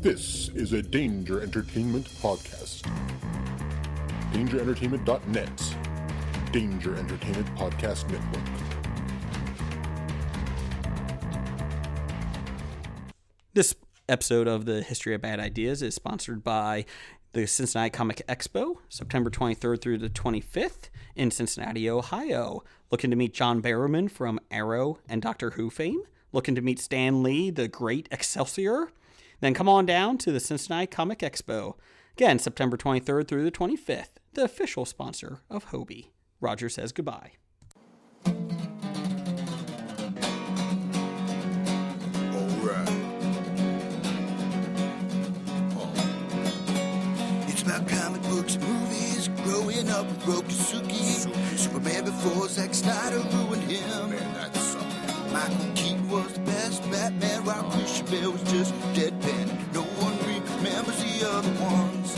This is a Danger Entertainment podcast. DangerEntertainment.net. Danger Entertainment Podcast Network. This episode of the History of Bad Ideas is sponsored by the Cincinnati Comic Expo, September 23rd through the 25th in Cincinnati, Ohio. Looking to meet John Barrowman from Arrow and Doctor Who fame? Looking to meet Stan Lee, the great Excelsior? Then come on down to the Cincinnati Comic Expo. Again, September 23rd through the 25th, the official sponsor of Hobie. Roger says goodbye. About comic books and movies, growing up with Rokusuki. Superman before Zack Snyder ruined him. Man, that sucked. Michael Keaton was the best Batman, while Christian Bale was just deadpan. No one remembers the other ones.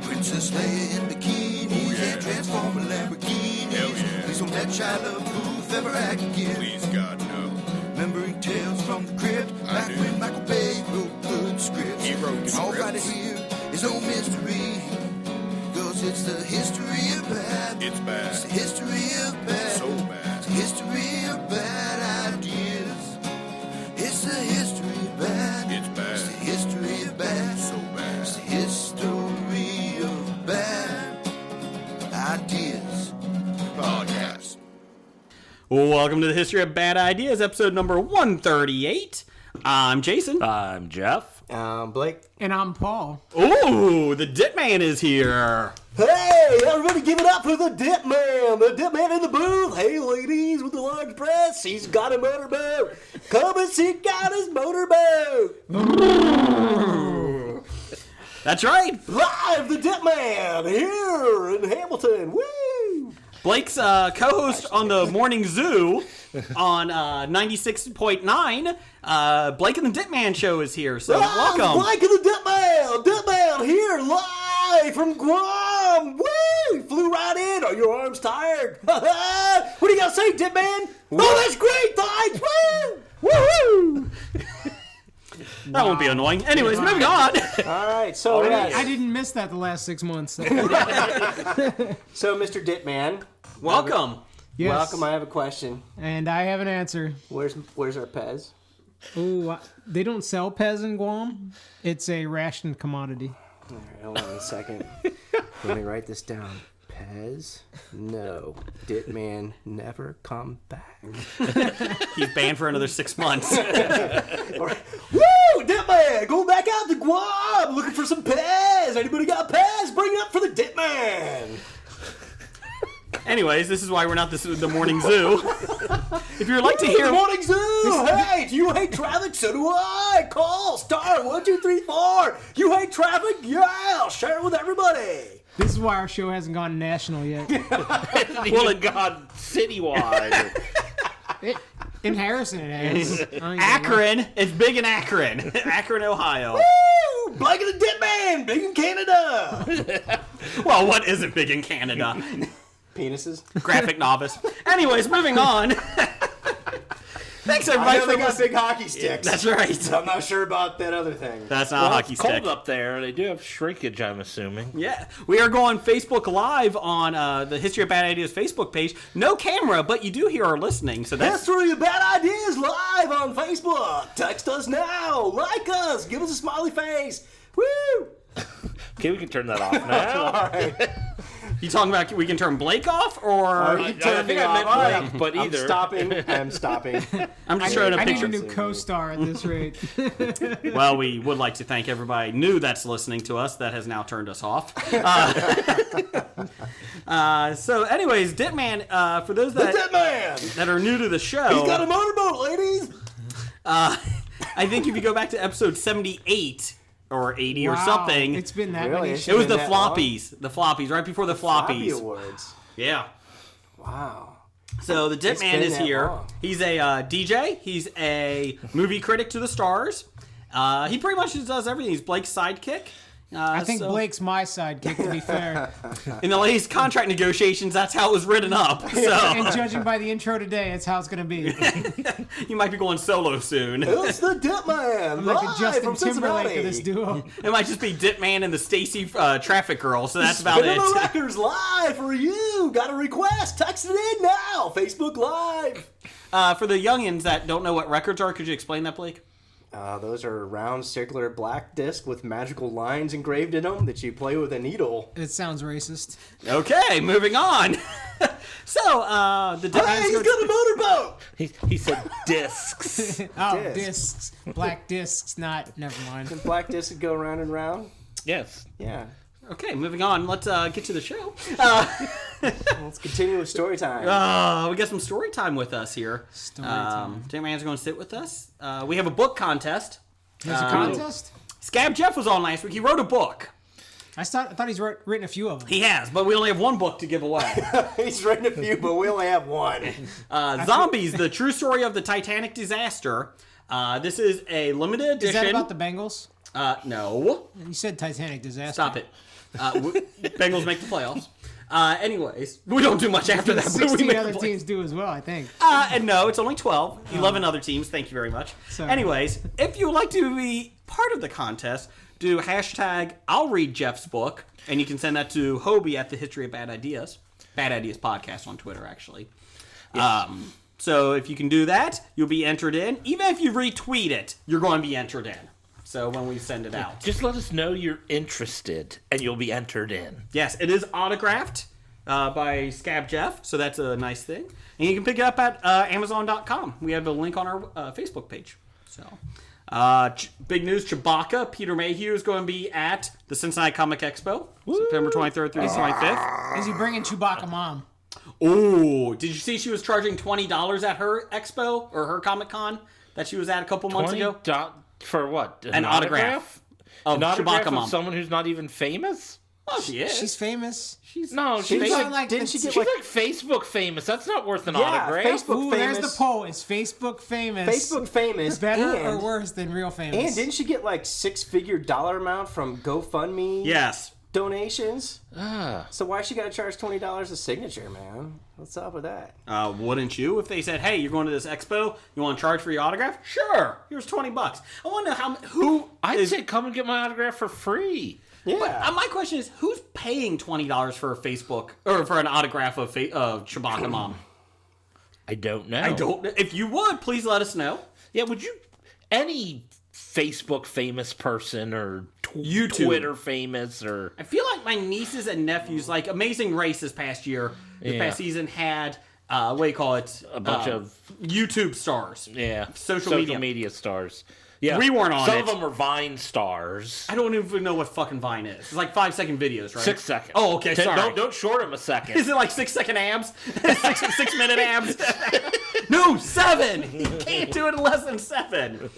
Princess Leia in bikinis and Transformer Lamborghinis. Please don't let Shia LaBeouf ever act again. Please, God, no. Remembering Tales from the Crypt, back when Michael Bay wrote good scripts. He wrote scripts. All right here is no mystery, cause it's the history of bad. It's bad. It's the history of bad. So bad. It's the history of bad ideas. It's the history of bad. It's bad. It's the history of bad. So bad. It's the history of bad ideas. Podcast. Welcome to the History of Bad Ideas, episode number 138. I'm Jason. I'm Jeff. Blake. And I'm Paul. Ooh, the Dip Man is here. Hey, everybody give it up for the Dip Man. The Dip Man in the booth. Hey, ladies with the large breasts. He's got a motorboat. Come and seek out his motorboat. That's right. Live, the Dip Man here in Hamilton. Woo! Blake's co-host on the Morning Zoo on 96.9. Blake and the Dip Man show is here, so welcome. Blake and the Dip Man. Dip Man here live from Guam. Woo! He flew right in. Are your arms tired? What do you got to say, Dip Man? Oh, that's great. Thanks. Woo! Woohoo! That won't be annoying. Anyways, moving on. All right, so I didn't miss that the last 6 months. So, Mr. Dip Man, Welcome. yes. welcome. I have a question. And I have an answer. Where's our Pez? Ooh, they don't sell Pez in Guam. It's a rationed commodity. All right, hold on a second. Let me write this down. Pez, no. Dip Man, never come back. He's banned for another 6 months. Woo! Dip Man, going back out to Guam, looking for some Pez. Anybody got Pez? Bring it up for the Dip Man. Anyways, this is why we're not the Morning Zoo. If you'd like to hear... The Morning Zoo! Hey, do you hate traffic? So do I! Call star 1234. You hate traffic? Yeah! I'll share it with everybody. This is why our show hasn't gone national yet. Well, it got citywide. In Harrison, it has. Akron. It's big in Akron. Akron, Ohio. Woo! Blake and the Dip Man, big in Canada. Well, what isn't big in Canada? Penises. Graphic novice. Anyways, moving on. Thanks, everybody. I know they got big hockey sticks. That's right. I'm not sure about that other thing. That's not a hockey It's stick. cold up there. They do have shrinkage, I'm assuming. Yeah, we are going Facebook Live on the History of Bad Ideas Facebook page. No camera, but you do hear our listening, so that's... History of Bad Ideas live on Facebook. Text us now. Like us. Give us a smiley face. Woo! Okay, we can turn that off now. All right. You talking about we can turn Blake off, or... I think I meant Blake, but either. I'm stopping. I'm just showing a I need picture. a new co-star at this rate. Well, we would like to thank everybody new that's listening to us that has now turned us off. So anyways, Dip Man, for those The Dip Man. that are new to the show... He's got a motorboat, ladies. I think if you go back to episode 78 or 80 or something... It's been that Really? many It was the Been that long? floppies. The floppies, right before the Floppy floppies. Awards. Yeah. Wow. So the Dip It's Man been is that here. long. He's a DJ. He's a movie critic to the stars. He pretty much just does everything. He's Blake's sidekick. I think Blake's my sidekick, to be fair. In the latest contract negotiations, that's how it was written up. So And judging by the intro today, it's how it's going to be. you might be going solo soon. It's the Dip Man, Like a live Justin from Timberlake Cincinnati. of this duo. It might just be Dip Man and the Stacy Traffic Girl, so that's about Spinning the it. records live for you. Got a request? Text it in now. Facebook Live. For the youngins that don't know what records are, could you explain that, Blake? Those are round, circular, black disc with magical lines engraved in them that you play with a needle. It sounds racist. Okay, moving on. So, the Dip Hey, Man's he's got a motorboat. He said discs. Oh, Discs. discs. Black discs, not. Never mind. The black disc would go round and round. Yes. Yeah. Okay, moving on. Let's get to the show. Let's continue with story time. We got some story time with us here. Story time. Dip Man's going to sit with us. We have a book contest. There's a contest? Scab Jeff was on last week. He wrote a book. I thought he's written a few of them. He has, but we only have one book to give away. He's written a few, but we only have one. Zombies, the true story of the Titanic disaster. This is a limited Is edition. that about the Bengals? No. You said Titanic disaster. Stop it. Bengals make the playoffs. Anyways, we don't do much after that. But we 16 make other the playoffs. teams do as well, I think. And no, it's only 12. 11 other teams. Thank you very much. Sorry. Anyways, if you would like to be part of the contest, do hashtag I'll read Jeff's book, and you can send that to Hobie at the History of Bad Ideas. Bad Ideas Podcast on Twitter, actually. Yes. So if you can do that, you'll be entered in. Even if you retweet it, you're going to be entered in. So when we send it out. Just let us know you're interested, and you'll be entered in. Yes, it is autographed by Scab Jeff, so that's a nice thing. And you can pick it up at Amazon.com. We have a link on our Facebook page. So, big news, Chewbacca, Peter Mayhew is going to be at the Cincinnati Comic Expo, September 23rd through the 25th. Is he bringing Chewbacca Mom? Oh, did you see she was charging $20 at her expo, or her Comic-Con, that she was at a couple months ago? For what? An autograph of An autograph Chewbacca Mom. of someone who's not even famous? Oh, she is. She's famous. She's Didn't like, she get she's like Facebook famous. That's not worth an autograph. Facebook Ooh, famous. there's the poll. Is Facebook famous? Facebook famous. Better and, or worse than real famous? And didn't she get like six-figure dollar amount from GoFundMe Yes. donations? So why she got to charge $20 a signature, man? What's up with that? Wouldn't you? If they said, "Hey, you're going to this expo, you want to charge for your autograph?" Sure. Here's $20. I want to know who. I'd say come and get my autograph for free. Yeah. But my question is, who's paying $20 for a Facebook or for an autograph of Chewbacca Mom? I don't know. I don't. If you would, please let us know. Yeah, would you? Any Facebook famous person or YouTube. Twitter famous or I feel like my nieces and nephews, like Amazing Race this past year, this past season had what do you call it? a bunch of YouTube stars. social media. media stars. Yeah, We weren't on Some it. of them were Vine stars. I don't even know what fucking Vine is. It's like 5-second videos, right? 6 seconds. Oh, okay, sorry. Don't short them a second. Is it like 6-second abs? 6-minute abs? No, 7. You can't do it in less than 7.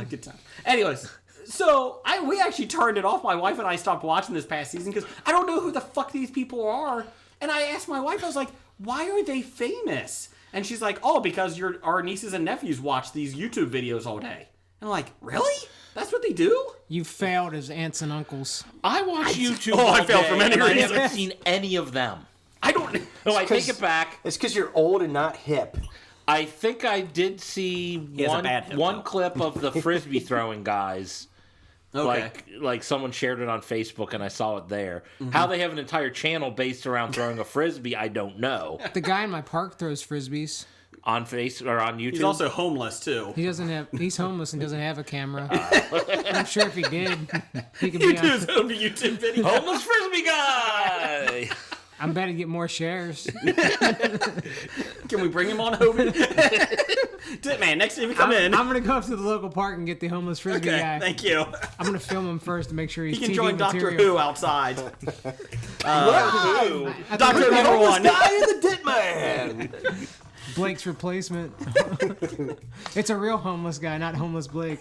Good time. Anyways, so we actually turned it off. My wife and I stopped watching this past season because I don't know who the fuck these people are. And I asked my wife, I was like, why are they famous? And she's like, oh, because our nieces and nephews watch these YouTube videos all day. And I'm like, really? That's what they do? You failed as aunts and uncles. I watch YouTube. Oh, I all failed day, for many and I reasons. haven't seen any of them. I don't. No, I take it back. It's because you're old and not hip. I think I did see has a bad hip, though. one clip of the frisbee throwing guys. Okay. Like someone shared it on Facebook and I saw it there. Mm-hmm. How they have an entire channel based around throwing a frisbee, I don't know. The guy in my park throws frisbees. On Face or on YouTube. He's also homeless, too. He's homeless and doesn't have a camera. I'm sure if he did, he could You be do on. his own YouTube video. Homeless Frisbee Guy. I'm betting get more shares. Can we bring him on, Hobie? Dip Man, next time you come in. I'm gonna go up to the local park and get the homeless frisbee Okay, guy. thank you. I'm gonna film him first to make sure he's He can TV join material. Doctor Who outside. Who? I thought Doctor it was number Homeless one. guy in the Dip Man. Blake's replacement. It's a real homeless guy, not homeless Blake.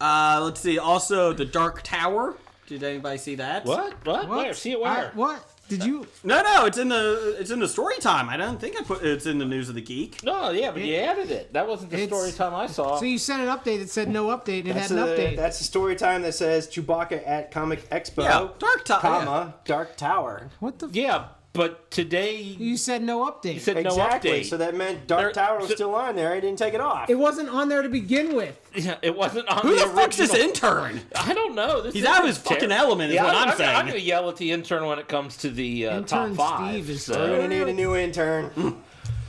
Let's see. Also, The Dark Tower. Did anybody see that? What? Where? See it where? What? Did you? No, it's in the story time. I don't think I put it's in the news of the geek. No, yeah, but you added it. That wasn't the story time I saw. So you sent an update that said no update, and it had an update. That's the story time that says Chewbacca at Comic Expo, Yeah, Dark Tower. comma, Dark Tower. What the? Yeah, but today You said no update. you said Exactly. no update. So that meant Dark Tower was still on there. I didn't take it off. It wasn't on there to begin with. Yeah, it wasn't on Who the the fuck's this original- intern? I don't know. This He's out of his intern's fucking terrible. element, is what I'm saying. I'm going to yell at the intern when it comes to the Intern top 5. Steve is We're gonna need a new intern.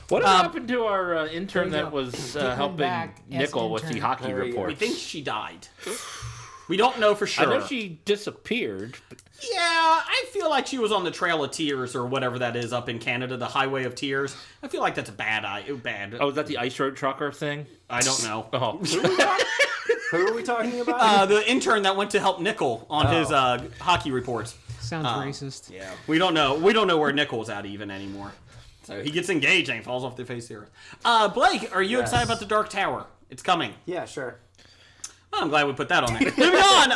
What happened to our intern There you that go. was Get him helping back as Nickel with the intern. hockey There you go. report? We think she died. We don't know for I sure. know she disappeared. But Yeah, I feel like she was on the Trail of Tears or whatever that is up in Canada, the Highway of Tears. I feel like that's a bad. oh, is that the ice road trucker thing? I don't know. Oh, Who are we talking about? The intern that went to help Nickel on his hockey reports. Sounds racist. Yeah, we don't know. We don't know where Nickel's at even anymore. So he gets engaged and falls off the face of the earth. Blake, are you excited about the Dark Tower? It's coming. Yeah, sure. Well, I'm glad we put that on there. Moving on.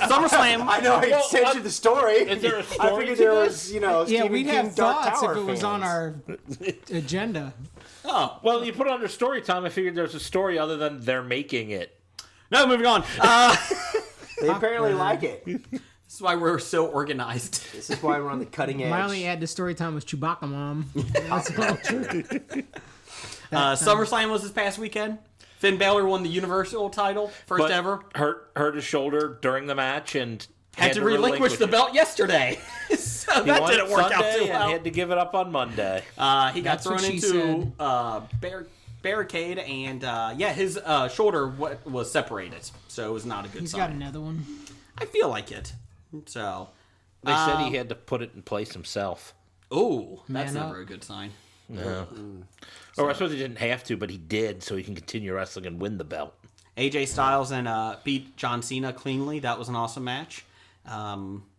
SummerSlam. I know. I Well, sent you the story. is there a I story figured to there this? was, you know, Yeah, Stephen we'd King have Dark thoughts Tower if it was on fans. our agenda. Oh well, you put it under story time. I figured there was a story other than they're making it. no, moving on. They apparently like it. This is why we're so organized. This is why we're on the cutting edge. My only add to story time was Chewbacca Mom. That's all. SummerSlam was this past weekend. Finn Balor won the Universal title, first But ever. hurt his shoulder during the match and Had to relinquish the belt yesterday. So He that won didn't work out Sunday too and well. he had to give it up on Monday. He got That's thrown what she into said. barricade, and his shoulder was separated, so it was not a good He's sign. got another one. I feel like it. So, They said he had to put it in place himself. oh, that's Man never up. a good sign. No. Or I suppose he didn't have to, but he did, so he can continue wrestling and win the belt. AJ Styles and beat John Cena cleanly. That was an awesome match.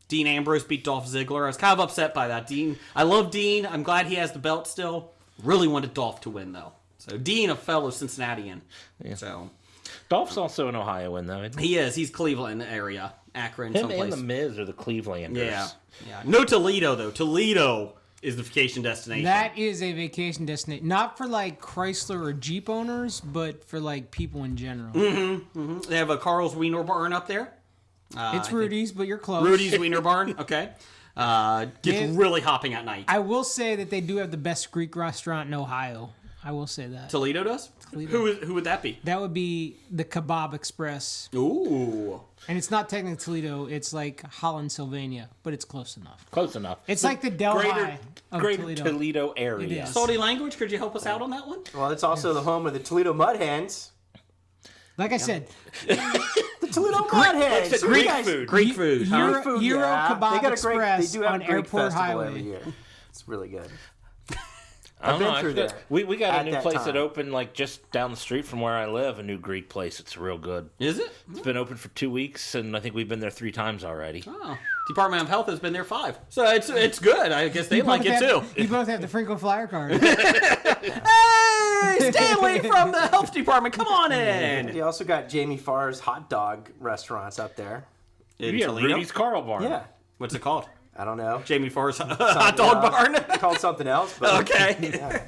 Dean Ambrose beat Dolph Ziggler. I was kind of upset by that. I love Dean. I'm glad he has the belt still. Really wanted Dolph to win, though. So Dean, a fellow Cincinnatian. Yeah. So Dolph's also an Ohioan, though. Isn't he? he is. He's Cleveland area, Akron, Him someplace. and The Miz are the Clevelanders. Yeah. No Toledo, though. Toledo is the vacation destination. That is a vacation destination. Not for like Chrysler or Jeep owners, but for like people in general. They have a Carl's Wiener Barn up there. It's Rudy's, but you're close. Rudy's Wiener Barn. Okay. Gets really hopping at night. I will say that they do have the best Greek restaurant in Ohio. I will say that. Toledo does? Toledo. Who would that be? That would be the Kebab Express. Ooh. And it's not technically Toledo. It's like Holland, Sylvania, but it's close enough. Close enough. It's like the Delhi of greater Toledo. Toledo area. It is. Salty language, could you help us out on that one? Well, it's also the home of the Toledo Mud Hens. Like I said, The Toledo Mud Hens. It's You Greek guys- food. Greek food. huh? Euro, Food, Euro yeah. Kebab They got a Express They do have on a Greek Airport festival Highway. every year. It's really good. I don't been know. I through forget- there We got at a new that place that time. opened like just down the street from where I live, a new Greek place. It's real good. Is it? It's been open for 2 weeks, and I think we've been there 3 times already. Oh. Department of Health has been there 5. So it's good. I guess they You like both it have- too. You both have the Frinkle Flyer card. Hey, Stanley from the health department, come on in. You also got Jamie Farr's hot dog restaurants up there. In Yeah, Toledo? Rudy's Carl Barn. Yeah. What's it called? I don't know. Jamie Farr's hot dog barn. It's called something else. But Okay. Yeah.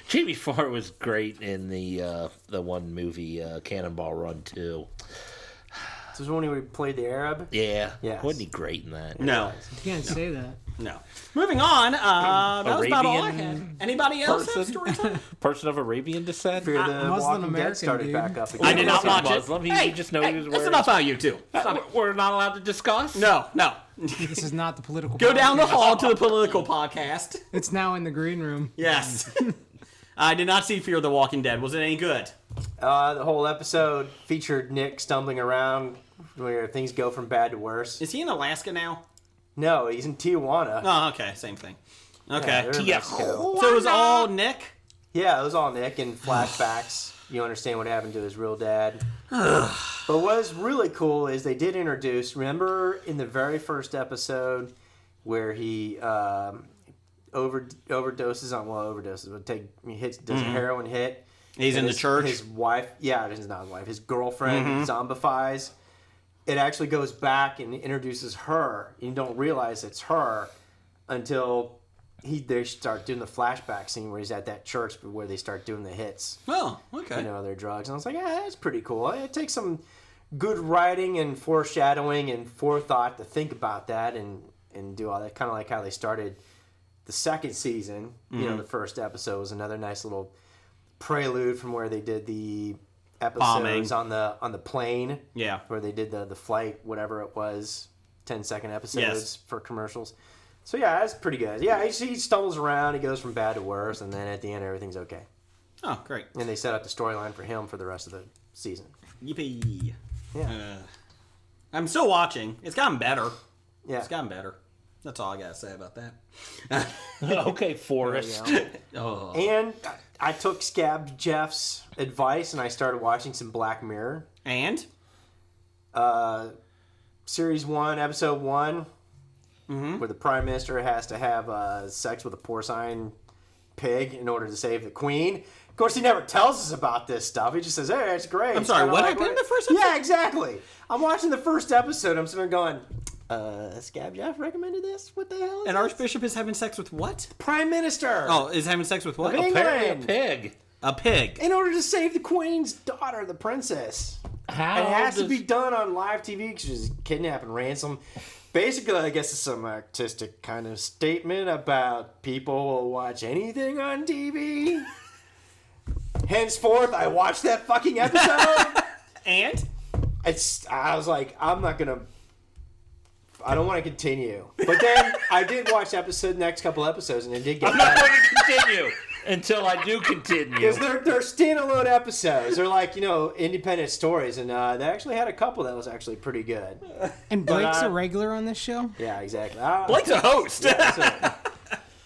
Jamie Farr was great in the one movie, Cannonball Run 2. This is when he played the Arab. Yeah. Yes. Wasn't he great in that? No. You can't say that. No. Moving on. That was about all I Arabian had. Anybody else have person? story time? Person of Arabian descent? Fear the Muslim Walking American, Dead started dude. back up again. I did not He wasn't watch Muslim. it. He just know he was That's wearing. enough out of you two. Stop it. We're not allowed to discuss. No. This is not the political. Go down the podcast. hall to the political podcast. It's now in the green room. Yes. I did not see Fear the Walking Dead. Was it any good? The whole episode featured Nick stumbling around where things go from bad to worse. Is he in Alaska now? No, he's in Tijuana. Oh, okay. Same thing. Yeah, Okay. they're in Mexico. So it was all Nick? Yeah, it was all Nick and flashbacks. You understand what happened to his real dad. But what was really cool is they did introduce, remember in the very first episode where he overdoses on, but he does a heroin hit. He's and in the church? His wife, this is not his wife, his girlfriend zombifies. It actually goes back and introduces her. You don't realize it's her until they start doing the flashback scene where he's at that church where they start doing the hits. Oh, okay. Their drugs. And I was like, yeah, that's pretty cool. It takes some good writing and foreshadowing and forethought to think about that and do all that. Kind of like how they started the second season. The first episode was another nice little prelude from where they did the episodes on the plane. Yeah. Where they did the flight, whatever it was, 10-second episodes Yes. for commercials. So yeah, that's pretty good. Yeah, he stumbles around, he goes from bad to worse, and then at the end everything's okay. Oh, great. And they set up the storyline for him for the rest of the season. Yippee. Yeah. I'm still watching. It's gotten better. Yeah. It's gotten better. That's all I gotta say about that. Okay, Forrest. Oh. And I took Scab Jeff's advice and I started watching some Black Mirror. And? Series 1, Episode 1, where the Prime Minister has to have sex with a porcine pig in order to save the Queen. Of course, he never tells us about this stuff. He just says, hey, it's great. I'm sorry, what happened in the first episode? Yeah, exactly. I'm watching the first episode. I'm sitting there going, Scab Jeff recommended this? What the hell is An this? archbishop is having sex with what? Prime Minister. Oh, is having sex with what? Of England. Apparently a pig. A pig. In order to save the Queen's daughter, the princess. How It has to does- be done on live TV because she's kidnapped and ransom. Basically, I guess it's some artistic kind of statement about people will watch anything on TV. Henceforth, I watched that fucking episode. And? I was like, I don't want to continue. But then I did watch next couple episodes, and it did get I'm not better. going to continue until I do continue. Because they're standalone episodes. They're like, independent stories. And they actually had a couple that was actually pretty good. And Blake's a regular on this show? Yeah, exactly. Blake's a host.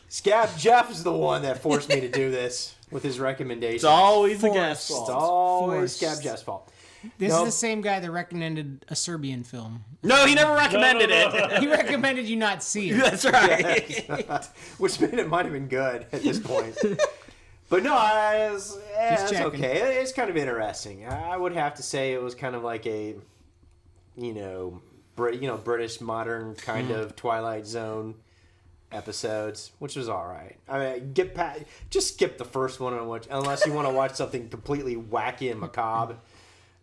Scab Jeff is the one that forced me to do this with his recommendations. It's always the Forced. guest's It's fault. always Forced. Scab Jeff's fault. This Nope. is the same guy that recommended a Serbian film. No, he never recommended it. He recommended you not see it. That's right. Which meant it might have been good at this point. But no, it's checking. okay. It's kind of interesting. I would have to say it was kind of like a, British modern kind of Twilight Zone episodes, which was all right. I mean, just skip the first one unless you want to watch something completely wacky and macabre.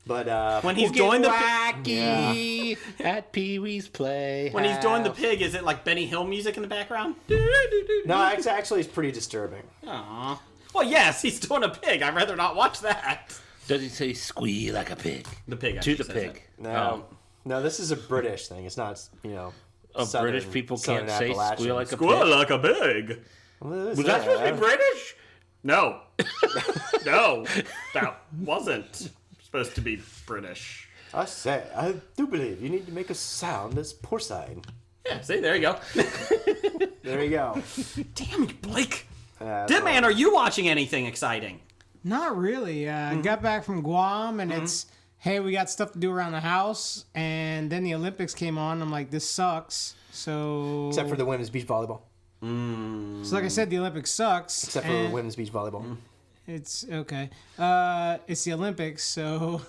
But When he's doing the wacky at Pee Wee's Play. when he's doing the pig, is it like Benny Hill music in the background? no, it's pretty disturbing. Aw. Well, yes, he's doing a pig. I'd rather not watch that. Does he say squee like a pig? The pig To actually the says pig. No, no, this is a British thing. It's not, Southern- British people Southern can't say Appalachian. squeal like a Squeal pig. like a pig. Was Was that supposed to be British? No. No. That wasn't supposed to be British. I say, I do believe you need to make a sound that's porcine. Yeah, see, there you go. There you go. Damn you, Blake. That's Dipman, are you watching anything exciting? Not really. Got back from Guam, and it's, hey, we got stuff to do around the house. And then the Olympics came on. I'm like, this sucks. So, Except for the women's beach volleyball. so like I said, the Olympics sucks. Except for and women's beach volleyball. It's okay. It's the Olympics, so,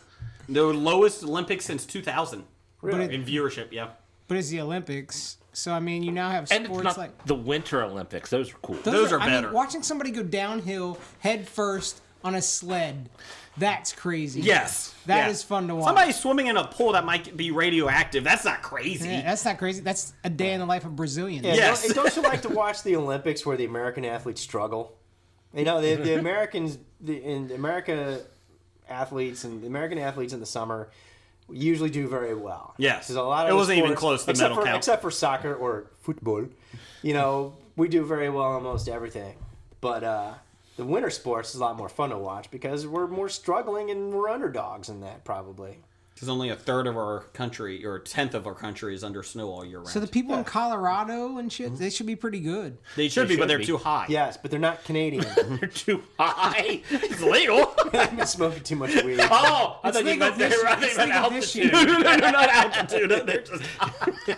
The lowest Olympics since 2000 Really? in viewership, yeah. but it's the Olympics. So, I mean, you now have And it's sports not like. the Winter Olympics. Those are cool. Those are I better. mean, watching somebody go downhill head first on a sled, that's crazy. Yes. That yeah. is fun to watch. Somebody swimming in a pool that might be radioactive. That's not crazy. Yeah, that's not crazy. That's a day in the life of Brazilians. Yeah, Yes. don't you like to watch the Olympics where the American athletes struggle? The Americans, in America athletes and the American athletes in the summer usually do very well. Yes. 'Cause a lot of It the wasn't even sports- close to the except medal for, count. Except for soccer or football. We do very well in almost everything. But the winter sports is a lot more fun to watch because we're more struggling and we're underdogs in that probably. Because only a third of our country, or a tenth of our country, is under snow all year round. So the people in Colorado and shit, they should be pretty good. they should be, but should they're be. too high. Yes, but they're not Canadian. They're too high. It's legal. I've been smoking too much weed. Oh, I It's thought you legal meant they this- were it's running legal this altitude. year. They're not altitude. They're just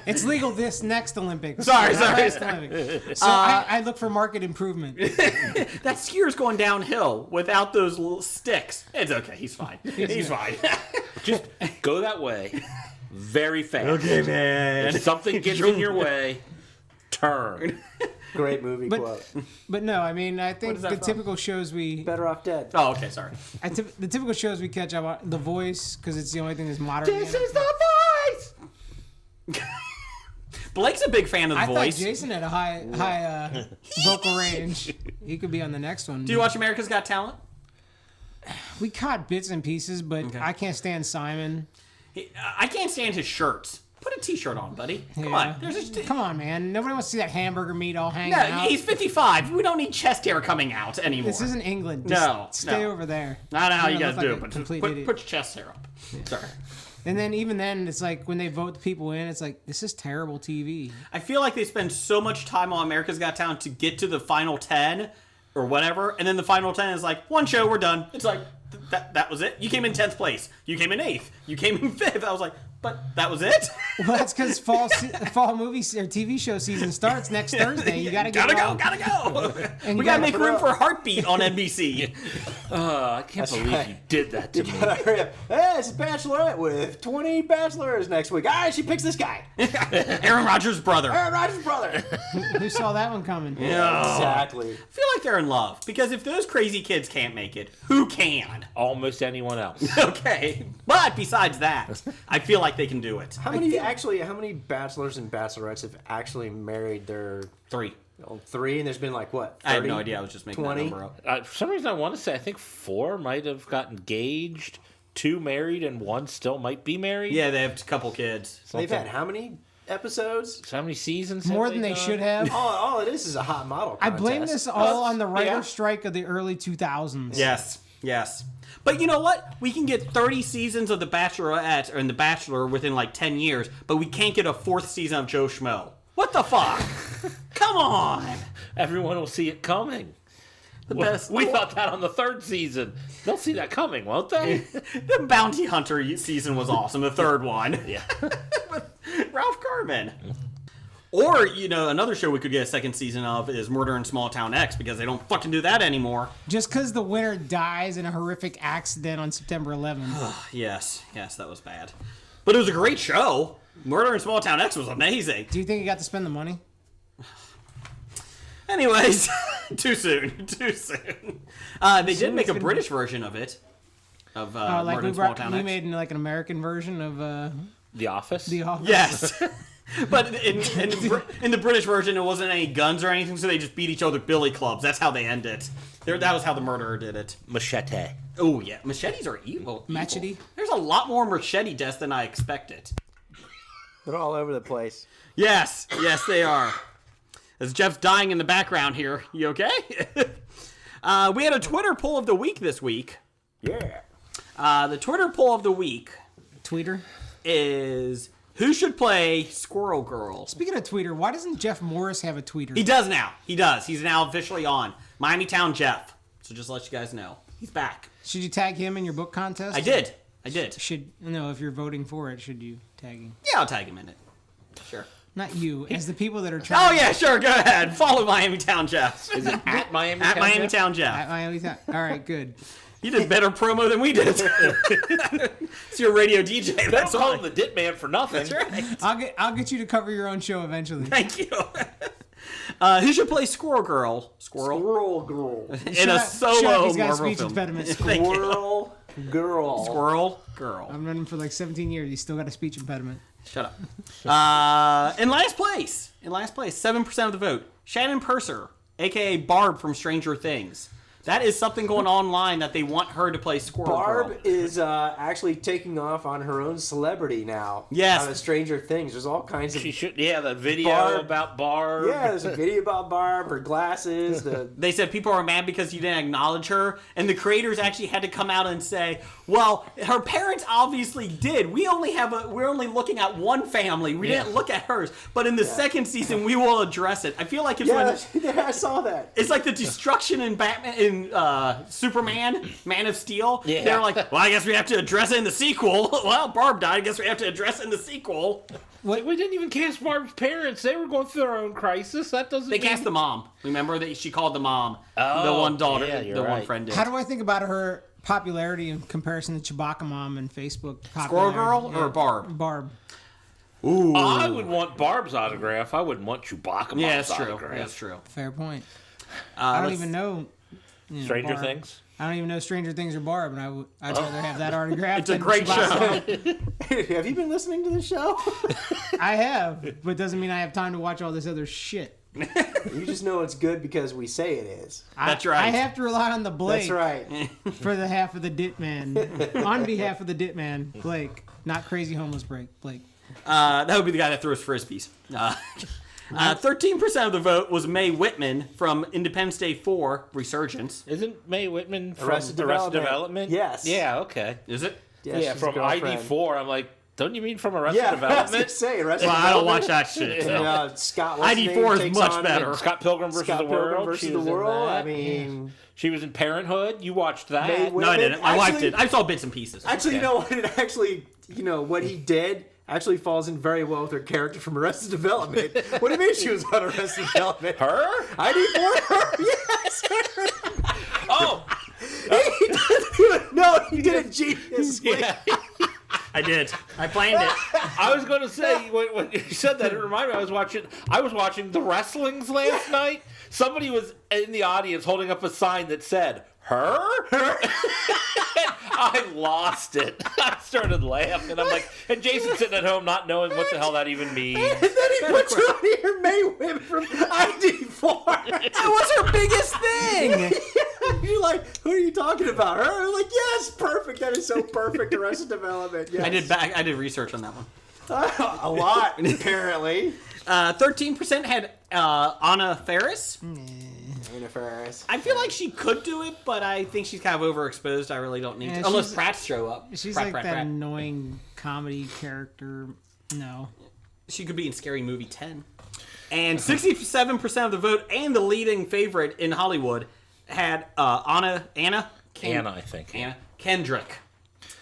It's legal this next Olympics. Sorry, Not sorry. last Olympics. So I look for market improvement. that skier's going downhill without those little sticks. It's okay. He's fine. He's fine. Just go that way very fast. man. If something gets in your way, Turn. Great movie But- quote. But no, I mean, I think is that the from? typical shows Better off dead. Oh, okay, sorry. the typical shows we catch up on, The Voice, because it's the only thing that's modern. This is the voice. Blake's a big fan of The I Voice. thought Jason had a high vocal range. He could be on the next one. Do you watch America's Got Talent? We caught bits and pieces, but I can't stand Simon. I can't stand his shirts. Put a t-shirt on, buddy. Come Yeah. on. Come on, man. Nobody wants to see that hamburger meat all hanging No, out. he's 55. We don't need chest hair coming out anymore. This isn't England. No, Just stay no. over there. I know how you You're guys gonna do look it, like but a just complete put idiot. your chest hair up. Sorry. And then even then, it's like when they vote the people in, it's like, this is terrible TV. I feel like they spend so much time on America's Got Talent to get to the final 10 or whatever, and then the final 10 is like, one show, we're done. It's like, that was it? You came in 10th place. You came in 8th. You came in 5th. I was like, but that was it? Well, that's because fall movie or TV show season starts next Thursday. You gotta get Gotta go. And We you gotta gotta make put room up. for Heartbeat on NBC. I can't believe you did that to me. Hurry up. Hey, it's a bachelorette with 20 bachelors next week. All right, she picks this guy. Aaron Rodgers' brother. Aaron Rodgers' brother. Who saw that one coming? Exactly. I feel like they're in love because if those crazy kids can't make it, who can? Almost anyone else. Okay, but besides that, I feel like they can do it. How many bachelors and bachelorettes have actually married their 3. 3? And there's been like, what, 30? I have no idea. I was just making 20? that number up. For some reason, I want to say I think 4 might have got engaged, 2 married, and 1 still might be married. Yeah, they have a couple kids. They've had how many episodes? So how many seasons? More have than they done? should have. All it is a hot model I contest. blame this all on the writer's Yeah. strike of the early 2000s. Yes. But you know what? We can get 30 seasons of The Bachelorette or The Bachelor within like 10 years, but we can't get a 4th season of Joe Schmo. What the fuck? Come on. Everyone will see it coming. The best. We thought that on the 3rd season. They'll see that coming, won't they? The Bounty Hunter season was awesome. The 3rd one. Yeah. With Ralph Garman. Or, another show we could get a 2nd season of is Murder in Small Town X because they don't fucking do that anymore. Just because the winner dies in a horrific accident on September 11th. Yes, that was bad. But it was a great show. Murder in Small Town X was amazing. Do you think he got to spend the money? Anyways, too soon. They did make a British version of it. Of Like Murder in Small Town we X. made like an American version of The Office? The Office. Yes. But in the British version, it wasn't any guns or anything, so they just beat each other billy clubs. That's how they end it. That was how the murderer did it. Machete. Oh, yeah. Machetes are evil. Machete? There's a lot more machete deaths than I expected. They're all over the place. Yes, they are. As Jeff's dying in the background here. You okay? We had a Twitter poll of the week this week. Yeah. The Twitter poll of the week Tweeter. is... Who should play Squirrel Girl? Speaking of Tweeter, why doesn't Jeff Morris have a tweeter? He does now. He does. He's now officially on. Miami Town Jeff. So just to let you guys know. He's back. Should you tag him in your book contest? I did. If you're voting for it, should you tag him? Yeah, I'll tag him in it. Sure. Not you, as the people that are trying. Oh, yeah, sure. Go ahead. Follow Miami Town Jeff. Is it at Miami At Town Miami Jeff? Town Jeff. At Miami Town. All right, good. You did better promo than we did. It's your radio DJ. They That's don't call all. him the Dit Man for nothing. That's right. I'll get you to cover your own show eventually. Thank you. Who should play Squirrel Girl? Squirrel Girl. in a solo He's got a Marvel speech film. impediment. Thank you. Girl. Squirrel Girl. I've known him for like 17 years. He's still got a speech impediment. Shut up. In last place, 7% of the vote, Shannon Purser, a.k.a. Barb from Stranger Things. That is something going online that they want her to play Squirrel Girl. Barb is actually taking off on her own celebrity now. Yes. Out of Stranger Things. There's all kinds of... She should, the video Barb. about Barb. Yeah, there's a video about Barb, her glasses, the... They said people are mad because you didn't acknowledge her, and the creators actually had to come out and say, "Well, her parents obviously did. We're only looking at one family. We didn't look at hers. But in the second season, we will address it." I feel like it's Yeah, I saw that. it's like the destruction in Batman in Superman, Man of Steel. Yeah. They're like, "Well, I guess we have to address it in the sequel." Well, Barb died. I guess we have to address it in the sequel. We didn't even cast Barb's parents. They were going through their own crisis. That doesn't They mean... cast the mom. Remember that she called the mom, Oh, the one daughter, yeah, you're the one right. friend did. How do I think about her popularity in comparison to Chewbacca Mom and Facebook popularity? Squirrel Girl or Barb? Barb. Ooh. I would want Barb's autograph. I wouldn't want Chewbacca Yeah, Bob's that's true. autograph. That's true. Fair point. I don't let's- even know. Stranger Barb. Things? I don't even know Stranger Things or Barb, and I'd rather have that autograph. It's a than great Chewbacca. show. Have you been listening to the show? I have, but doesn't mean I have time to watch all this other shit. You just know it's good because we say it is. That's right. I have to rely on the Blake That's right. for the half of the Dit Man. On behalf of the Dit Man, Blake. Not Crazy Homeless Blake. That would be the guy that throws frisbees. 13% of the vote was Mae Whitman from Independence Day 4 Resurgence. Isn't Mae Whitman from Arrested Arrested Development. Development? Yes. Yeah, okay. Is it? Yeah, she's from a girlfriend. ID4. I'm like, don't you mean from Arrested Yeah, I was gonna Development? say Arrested Well, I don't Development. watch that shit. So. And, Scott, what's his ID4 name, is takes much on better. Scott Pilgrim versus Scott the Pilgrim World. versus She the was in World. that. I mean, She was in Parenthood. You watched that. Mae No, I didn't. My wife Actually- did. I saw bits and pieces. actually, you know what? It actually, what he did actually falls in very well with her character from Arrested Development. What do you mean she was on Arrested Development? Her? ID4 her? Yes. Oh! No, he did it geniusly. Yeah. I did. I planned it. I was going to say, when you said that, it reminded me, I was watching the wrestlings last night. Somebody was in the audience holding up a sign that said, her? I lost it. I started laughing. I'm like, and Jason's sitting at home not knowing what the hell that even means. And then he puts her on here, Mae Whitman from ID4. That was her biggest thing. You're like, who are you talking about? Her? I'm like, yes, perfect. That is so perfect. Arrested Development. Yes. I did research on that one. A lot, apparently. 13% had Anna Faris. Anna Faris. I feel like she could do it, but I think she's kind of overexposed. I really don't need Yeah, to. Unless she's- Pratt show up. She's Pratt, like Pratt, that Pratt. annoying comedy character. No. She could be in Scary Movie 10. And 67% of the vote and the leading favorite in Hollywood had Anna Anna, I think. Anna Kendrick.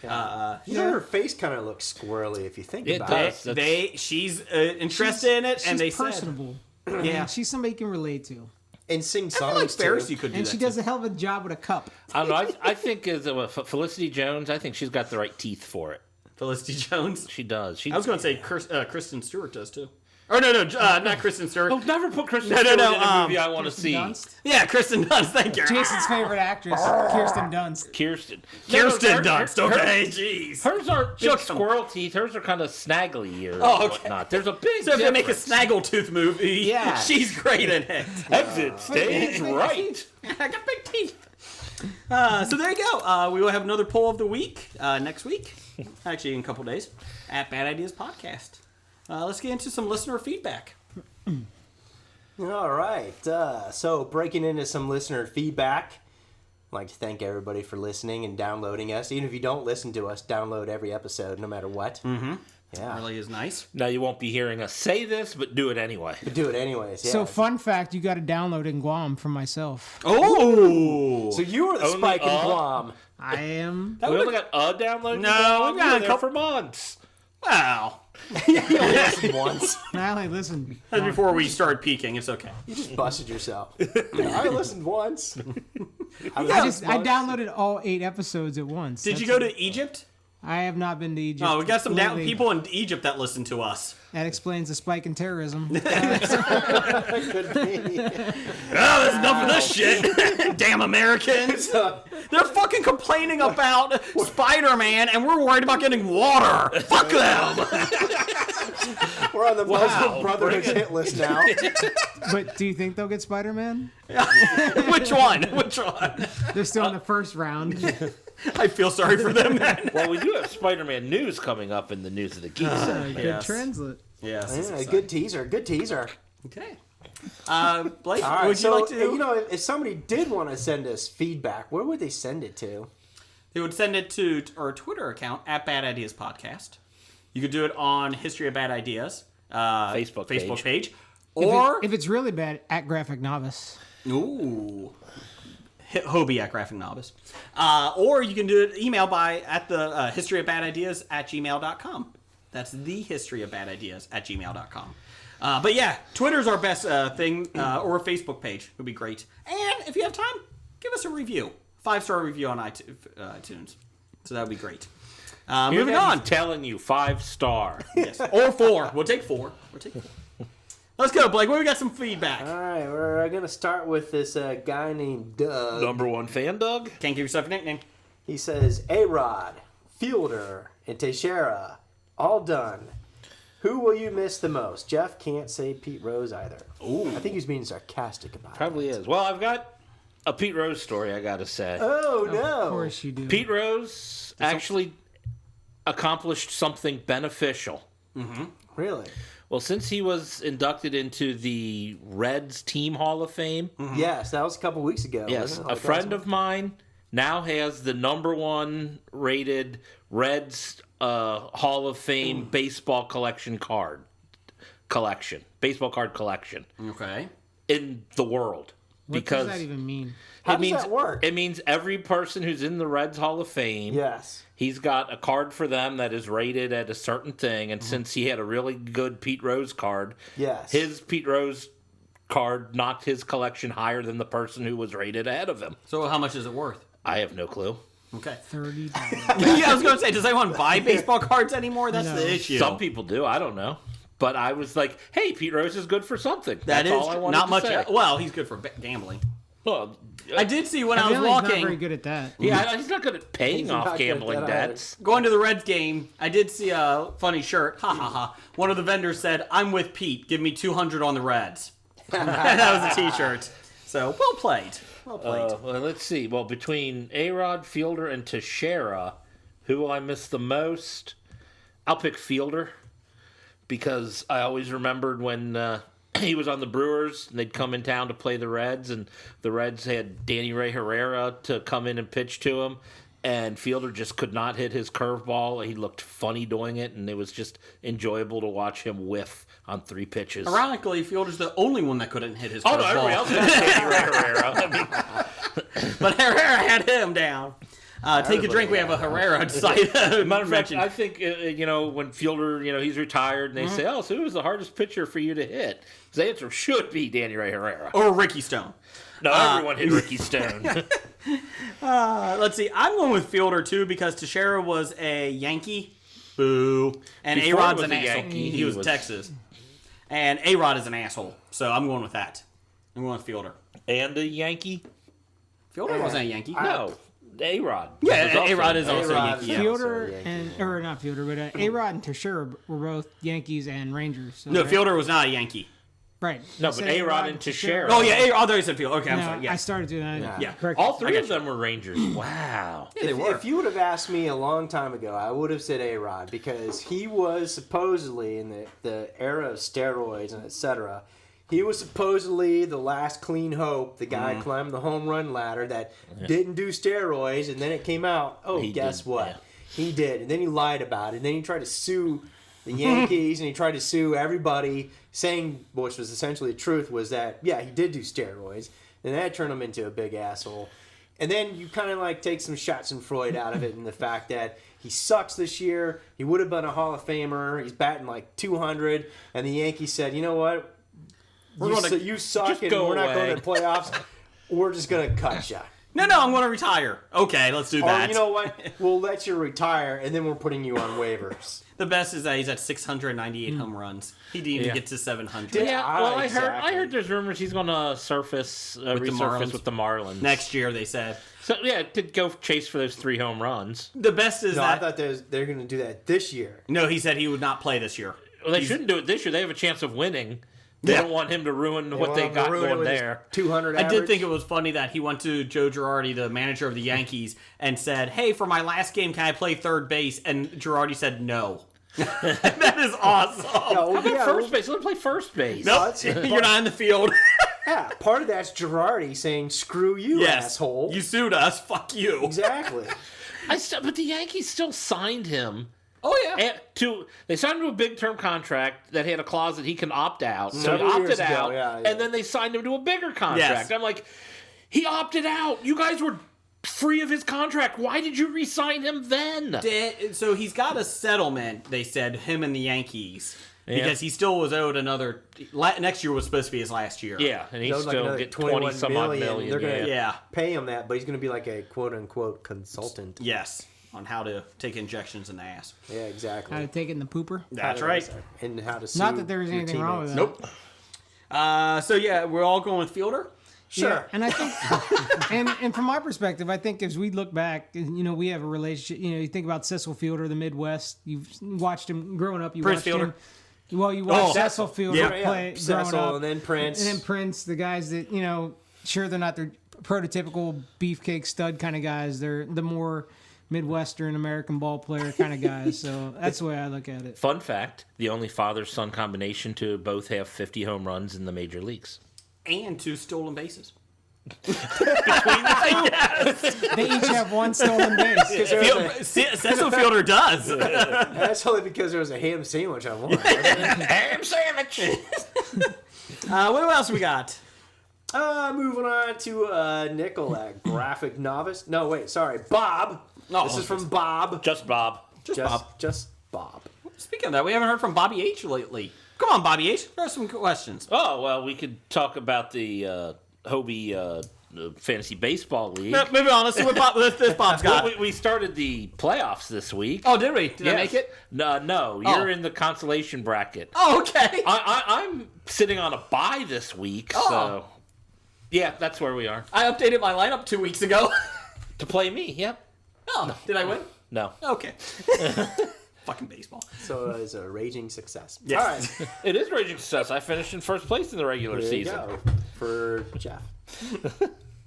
Her face kind of looks squirrely if you think It about does. it. She's interested in it, She's and they personable. said, yeah. She's somebody you can relate to. And sing I songs feel like Ferris, too. you could do And that she too. does a hell of a job with a cup. I don't know. I think as Felicity Jones, I think she's got the right teeth for it. Felicity Jones. She does. I was going to say Kristen Stewart does too. Or no, not Kristen Stewart. Oh, never put Kristen No, Stewart no, in a movie I want to Kirsten see. Dunst. Yeah, Kristen Dunst. Thank you. Jason's favorite actress, Kirsten Dunst. Kirsten. Kirsten No, Dunst. Okay, jeez. Hers are She'll big come- squirrel teeth. Hers are kind of snaggly or Oh, okay. whatnot. There's a big So if they make a difference. Snaggletooth movie, Yeah. she's great in it. Exit stage right. I got big teeth. So there you go. We will have another poll of the week next week. Actually, in a couple days at Bad Ideas Podcast. Let's get into some listener feedback. All right. So breaking into some listener feedback. I'd like to thank everybody for listening and downloading us. Even if you don't listen to us, download every episode, no matter what. Mm-hmm. Yeah. Really is nice. Now you won't be hearing us say this, but do it anyway. But do it anyways. Yeah. So, fun fact, you got to download in Guam for myself. Oh! So you were the Only spike in Guam. I am. We only got a download. No, we've got a there couple- for months. Wow. You only listened once. I only listened. That's before we start peaking. It's okay. You just busted yourself. I listened once. I downloaded all 8 episodes at once. Did you go to Egypt? I have not been to Egypt. Oh, we got some Literally, people in Egypt that listen to us. That explains the spike in terrorism. Could be. Oh, there's enough of this shit. Damn Americans. They're fucking complaining about Spider-Man, and we're worried about getting water. Fuck them. We're on the Muslim Brotherhood's hit list now. But do you think they'll get Spider-Man? Which one? Which one? They're still in the first round. I feel sorry for them, man. Well, we do have Spider-Man news coming up in the News of the Geek segment. Good Yes. translate. Yes. Yeah, good teaser. Good teaser. Okay. Blake, All right. would you So, like to? if somebody did want to send us feedback, where would they send it to? They would send it to our Twitter account at Bad Ideas Podcast. You could do it on History of Bad Ideas Facebook page. Or If it's really bad, at Graphic Novice. ooh, Hobie at Graphic Novice. Or you can do it email at the historyofbadideas@gmail.com. That's the historyofbadideas@gmail.com. But yeah, Twitter's our best thing, or a Facebook page would be great. And if you have time, give us a review. 5-star review on iTunes. So that would be great. Moving on. Telling you 5-star. Yes. Or 4. We'll take 4. Let's go, Blake. We got some feedback. All right, we're going to start with this guy named Doug. Number 1 fan, Doug. Can't give yourself a nickname. He says, A-Rod, Fielder, and Teixeira, all done. Who will you miss the most? Jeff can't say Pete Rose either. Ooh. I think he's being sarcastic about Probably it. is. Well, I've got a Pete Rose story, I got to say. Oh, no. Of course you do. Pete Rose actually accomplished something beneficial. Really? Well, since he was inducted into the Reds Team Hall of Fame, Yes, that was a couple weeks ago. yes, wasn't it? a Like friend last of mine now has the number 1 rated Reds Hall of Fame baseball collection. Baseball card collection Okay. in the world. What because does that even mean? How it does means that work? It means every person who's in the Reds Hall of Fame, Yes. he's got a card for them that is rated at a certain thing. And since he had a really good Pete Rose card, Yes. his Pete Rose card knocked his collection higher than the person who was rated ahead of him. So how much is it worth? I have no clue. Okay. $30. Yeah, I was going to say, does anyone buy baseball cards anymore? That's No. the issue. Some people do. I don't know. But I was like, hey, Pete Rose is good for something. That That's is all I wanted not to much. say. Well, he's good for gambling. Well, I did see when I was Evidently he's walking. not very good at that. yeah, he's not good at paying He's off not good at gambling that either. debts. Going to the Reds game, I did see a funny shirt. Ha ha ha. One of the vendors said, "I'm with Pete. Give me 200 on the Reds." That was a T-shirt. So well played. Well played. Well, let's see. Well, between A-Rod, Fielder, and Teixeira, who will I miss the most? I'll pick Fielder because I always remembered when he was on the Brewers and they'd come in town to play the Reds, and the Reds had Danny Ray Herrera to come in and pitch to him. And Fielder just could not hit his curveball. He looked funny doing it, and it was just enjoyable to watch him whiff on 3 pitches. Ironically, Fielder's the only one that couldn't hit his Oh, curveball. no, everybody else had Danny Ray Herrera. I mean, But Herrera had him down. Take a drink. We have a Herrera site. matter of fact, I think, when Fielder, he's retired, and they say, oh, so who was the hardest pitcher for you to hit? His answer should be Danny Ray Herrera. or Ricky Stone. No, everyone hit Ricky Stone. Let's see. I'm going with Fielder too because Teixeira was a Yankee. Boo. And Before A-Rod's he an was a asshole. Yankee, He was Texas. And A-Rod is an asshole. So I'm going with that. I'm going with Fielder. And a Yankee? Fielder wasn't a Yankee. No, A-Rod. Yeah, was also A-Rod is also a A-Rod Yankee. is Yeah. also Fielder a Yankee. and or not Fielder, but A-Rod and Teixeira were both Yankees and Rangers. So No, right? Fielder was not a Yankee. Right. No, I but said A-Rod and Teixeira. Oh, yeah. I thought you said Fielder. Okay, I'm No, sorry. Yeah. I started doing that. Yeah. Correct. All 3 I got of them were Rangers. Wow. Yeah, they were. If you would have asked me a long time ago, I would have said A-Rod because he was supposedly in the era of steroids and etc. He was supposedly the last clean hope, the guy climbing the home run ladder that didn't do steroids, and then it came out. Oh, He guess did, what? yeah. He did, and then he lied about it. And then he tried to sue the Yankees, and he tried to sue everybody, saying, which was essentially the truth, was that yeah, he did do steroids, and that turned him into a big asshole. And then you kind of like take some shots and Freud out of it, and the fact that he sucks this year. He would have been a Hall of Famer. He's batting like 200, and the Yankees said, you know what? You suck, just and go we're not away." going to the playoffs. We're just going to cut you. No, I'm going to retire. Okay, let's do Or that. you know what? We'll let you retire, and then we're putting you on waivers. The best is that he's at 698 home runs. He didn't even Yeah. get to 700. Yeah. Well, I Exactly. heard there's rumors he's going to resurface Marlins. with the Marlins. Next year, they said. So, yeah, to go chase for those 3 home runs. The best is No, I that... thought they're going to do that this year. No, he said he would not play this year. Well, they shouldn't do it this year. They have a chance of winning. They Yeah. don't want him to ruin what want they him to got ruin it going with his there. 200 I average. did think it was funny that he went to Joe Girardi, the manager of the Yankees, and said, "Hey, for my last game, can I play third base?" And Girardi said, "No." That is awesome. No, How about yeah, first base? Let him play first base. Nope. that's- You're not in the field. yeah, part of that's Girardi saying, screw you, Yes. asshole. You sued us. Fuck you. Exactly. But the Yankees still signed him. Oh, yeah. They signed him to a big term contract that had a clause that he can opt out. So he Several years opted ago, out, yeah, yeah. and then they signed him to a bigger contract. Yes. I'm like, he opted out. You guys were free of his contract. Why did you re-sign him then? So he's got a settlement, they said, him and the Yankees. Yeah. Because he still was owed another... Next year was supposed to be his last year. Yeah, and he That was like still another get 21 20 some odd million. They're gonna Yeah. pay him that, but he's going to be like a quote unquote consultant. Yes. on how to take injections in the ass. Yeah, exactly. How to take it in the pooper. That's right. And how to sue Not that there was your anything wrong with that. teammates. Nope. So yeah, we're all going with Fielder. Sure. Yeah, and I think, and from my perspective, I think as we look back, we have a relationship. You think about Cecil Fielder, the Midwest. You've watched him growing up. You Prince watched Fielder. him. Well, you watched Cecil Fielder play growing Cecil, up, and then Prince. and then Prince, the guys that sure they're not the prototypical beefcake stud kind of guys. They're the more Midwestern American ball player kind of guys. So that's the way I look at it. Fun fact, the only father-son combination to both have 50 home runs in the major leagues. And 2 stolen bases. They each have one stolen base. Cecil Fielder does. That's only because there was a ham sandwich on one. Ham sandwich! What else we got? Moving on to Nicolette, graphic novice. No, wait, sorry, Bob. No, This is from Bob. Just Bob. Just Bob. Speaking of that, we haven't heard from Bobby H lately. Come on, Bobby H. There are some questions. Oh, well, we could talk about the Hobie Fantasy Baseball League. Moving on. Let's see what this Bob's got. Well, we started the playoffs this week. Oh, did we? Did I Yes. make it? No, you're in the consolation bracket. Oh, okay. I'm sitting on a bye this week, so yeah, that's where we are. I updated my lineup 2 weeks ago. To play me, yep. Oh, did I win? No. Okay. Fucking baseball. So it's a raging success. Yes. All right. It is raging success. I finished in first place in the regular There you season. go. For Jeff.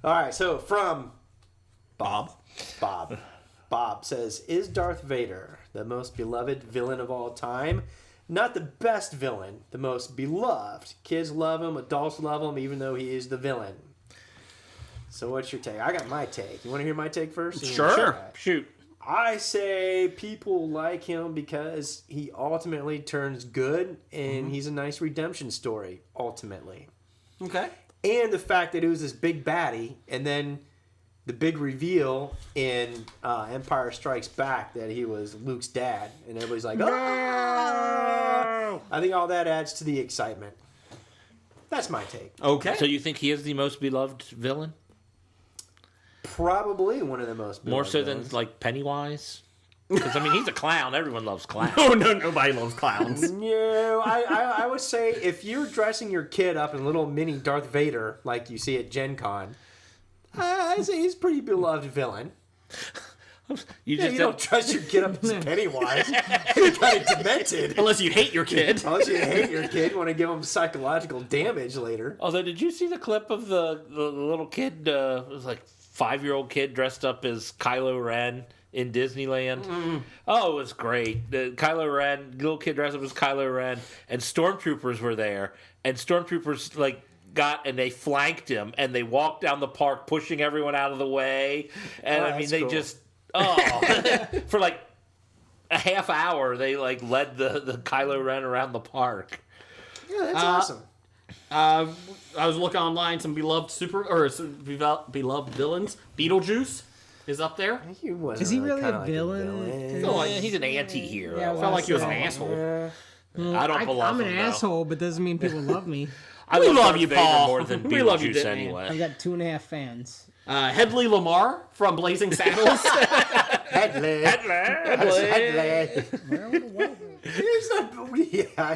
All right, so from Bob. Bob says, is Darth Vader the most beloved villain of all time? Not the best villain, the most beloved. Kids love him, adults love him, even though he is the villain. So what's your take? I got my take. You want to hear my take first? Sure. All right. Shoot. I say people like him because he ultimately turns good, and he's a nice redemption story, ultimately. Okay. And the fact that it was this big baddie, and then the big reveal in Empire Strikes Back that he was Luke's dad, and everybody's like, "Oh!" I think all that adds to the excitement. That's my take. Okay. So you think he is the most beloved villain? Probably one of the most More beloved so villains. than like Pennywise? Because I mean, he's a clown. Everyone loves clowns. no, nobody loves clowns. No, I would say if you're dressing your kid up in little mini Darth Vader like you see at Gen Con, I'd say he's a pretty beloved villain. You Yeah, just you don't dress your kid up as Pennywise. You're kind of demented. Unless you hate your kid. Unless you hate your kid, you want to give him psychological damage later. Although, did you see the clip of the little kid? It was like 5-year-old kid dressed up as Kylo Ren in Disneyland. Oh, it was great. Kylo Ren, little kid dressed up as Kylo Ren, and stormtroopers were there, and stormtroopers they flanked him, and they walked down the park pushing everyone out of the way, and I mean they cool. just for like a half hour they led the Kylo Ren around the park. Yeah, that's awesome. I was looking online, some beloved beloved villains. Beetlejuice is up there. Is he really a villain? Oh, yeah, he's an anti-hero. Yeah, I felt like he was an asshole. I don't believe I'm an him, though. asshole, but doesn't mean people love me. We love Darth you, Vader Paul. more than We love you, Beetlejuice Dick Man. anyway. I've got 2.5 fans. Headley Lamar from Blazing Saddles. Headley.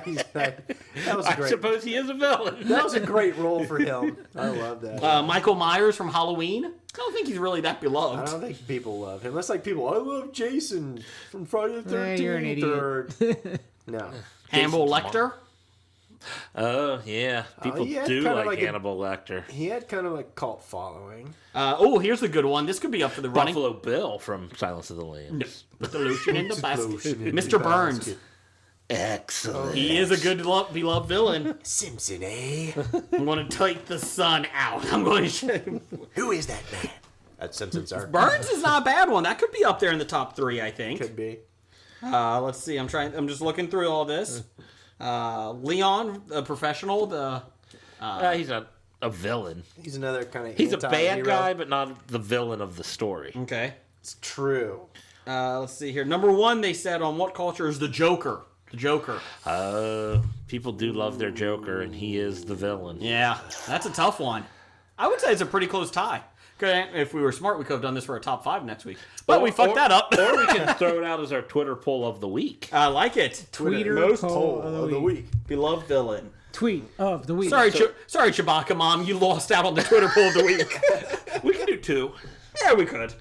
He's that was I great. suppose he is a villain. That was a great role for him. I love that. Michael Myers from Halloween. I don't think he's really that I beloved. don't think people love him. That's like people, I love Jason from Friday the 13th. you're an idiot. No. Hannibal Lecter. Oh, yeah. People he had do kinda like like a- Hannibal Lecter. He had kind of a cult following. Here's a good one. This could be up for the running. Buffalo Bill from Silence of the Lambs. With the lotion in the basket. Lotion in Mr. the Burns. basket. Excellent. He is a good beloved villain. Simpson, eh? I'm going to take the sun out. I'm going to show Who is that man? That's Simpsons art. Burns is not a bad one. That could be up there in the top 3, I think. Could be. Let's see. I'm just looking through all this. Leon, a professional. He's not a villain. He's another kind of He's a bad guy, but not the villain of the story. Okay. It's true. Let's see here. Number 1, they said on what culture is the Joker. The Joker. People do love their Joker, and he is the villain. Yeah, that's a tough one. I would say it's a pretty close tie. Okay, if we were smart, we could have done this for a top 5 next week. But we fucked that up. Or we can throw it out as our Twitter poll of the week. I like it. Tweeter Most poll of the week. Beloved villain. Tweet of the week. Sorry, sorry, Chewbacca Mom, you lost out on the Twitter poll of the week. We can do 2. Yeah, we could.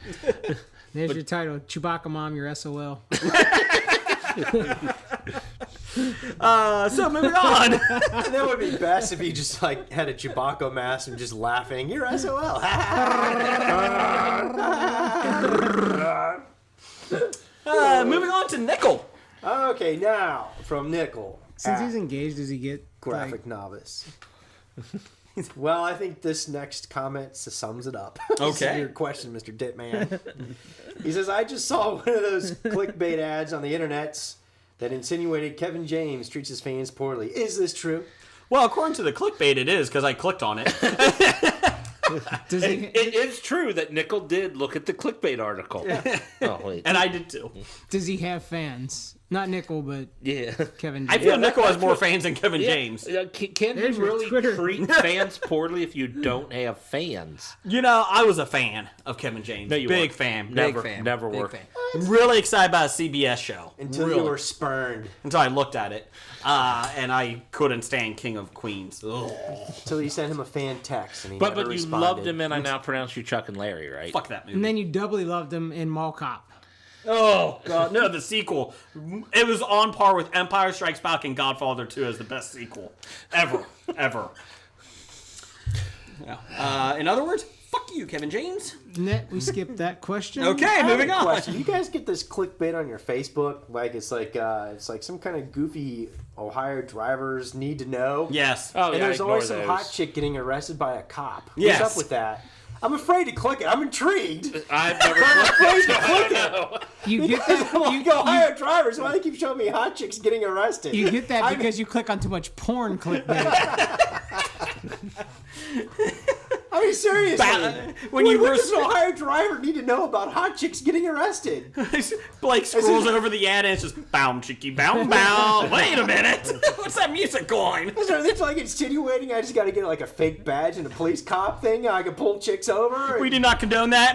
There's your title. Chewbacca Mom, your SOL. So moving on. That would be best if you just like had a Chewbacca mask and just laughing. You're SOL. Moving on to Nickel. Okay, now from Nickel. Since he's engaged, does he get Graphic novice. Well, I think this next comment sums it up. This is Okay. your question, Mr. Ditman. He says, I just saw one of those clickbait ads on the internets that insinuated Kevin James treats his fans poorly. Is this true? Well, according to the clickbait, it is because I clicked on it. Does he? It is true that Nickel did look at the clickbait article. Oh, wait. And I did too. Does he have fans? Not Nickel, but Yeah. Kevin. I James. feel Nickel has more fans than Kevin James. Can you There's your really Twitter. treat fans poorly if you don't have fans? You know, I was a fan of Kevin James. No, you Big weren't. fan. Never, big fan. never big were. fan. I'm really excited about a CBS show. Until really. you were spurned. Until I looked at it. And I couldn't stand King of Queens. Ugh. Until you sent him a fan text and he But never you responded. loved him, and I now pronounce you Chuck and Larry, right? Fuck that movie. And then you doubly loved him in Mall Cop. Oh, God. No, the sequel. It was on par with Empire Strikes Back and Godfather 2 as the best sequel. Ever. Ever. Yeah. In other words, fuck you, Kevin James. Net, we skipped that question. Okay, I have moving a on. question. You guys get this clickbait on your Facebook? Like it's like some kind of goofy Ohio drivers need to know. Yes. Oh, And yeah, there's ignore always some those. hot chick getting arrested by a cop. Yes. What's up with that? I'm afraid to click it. I'm intrigued. I've never I'm afraid to clicked click it. it. You get that. I'm like Ohio drivers. Why do they keep showing me hot chicks getting arrested? You get that because you click on too much porn clickbait. I mean, seriously. When you what were does an Ohio driver need to know about hot chicks getting arrested? Blake scrolls over the ad and it's just bow chicky bow bow. Wait a minute. What's that music going? So it's like insinuating I just got to get like a fake badge and a police cop thing. I can pull chicks over. We do not condone that.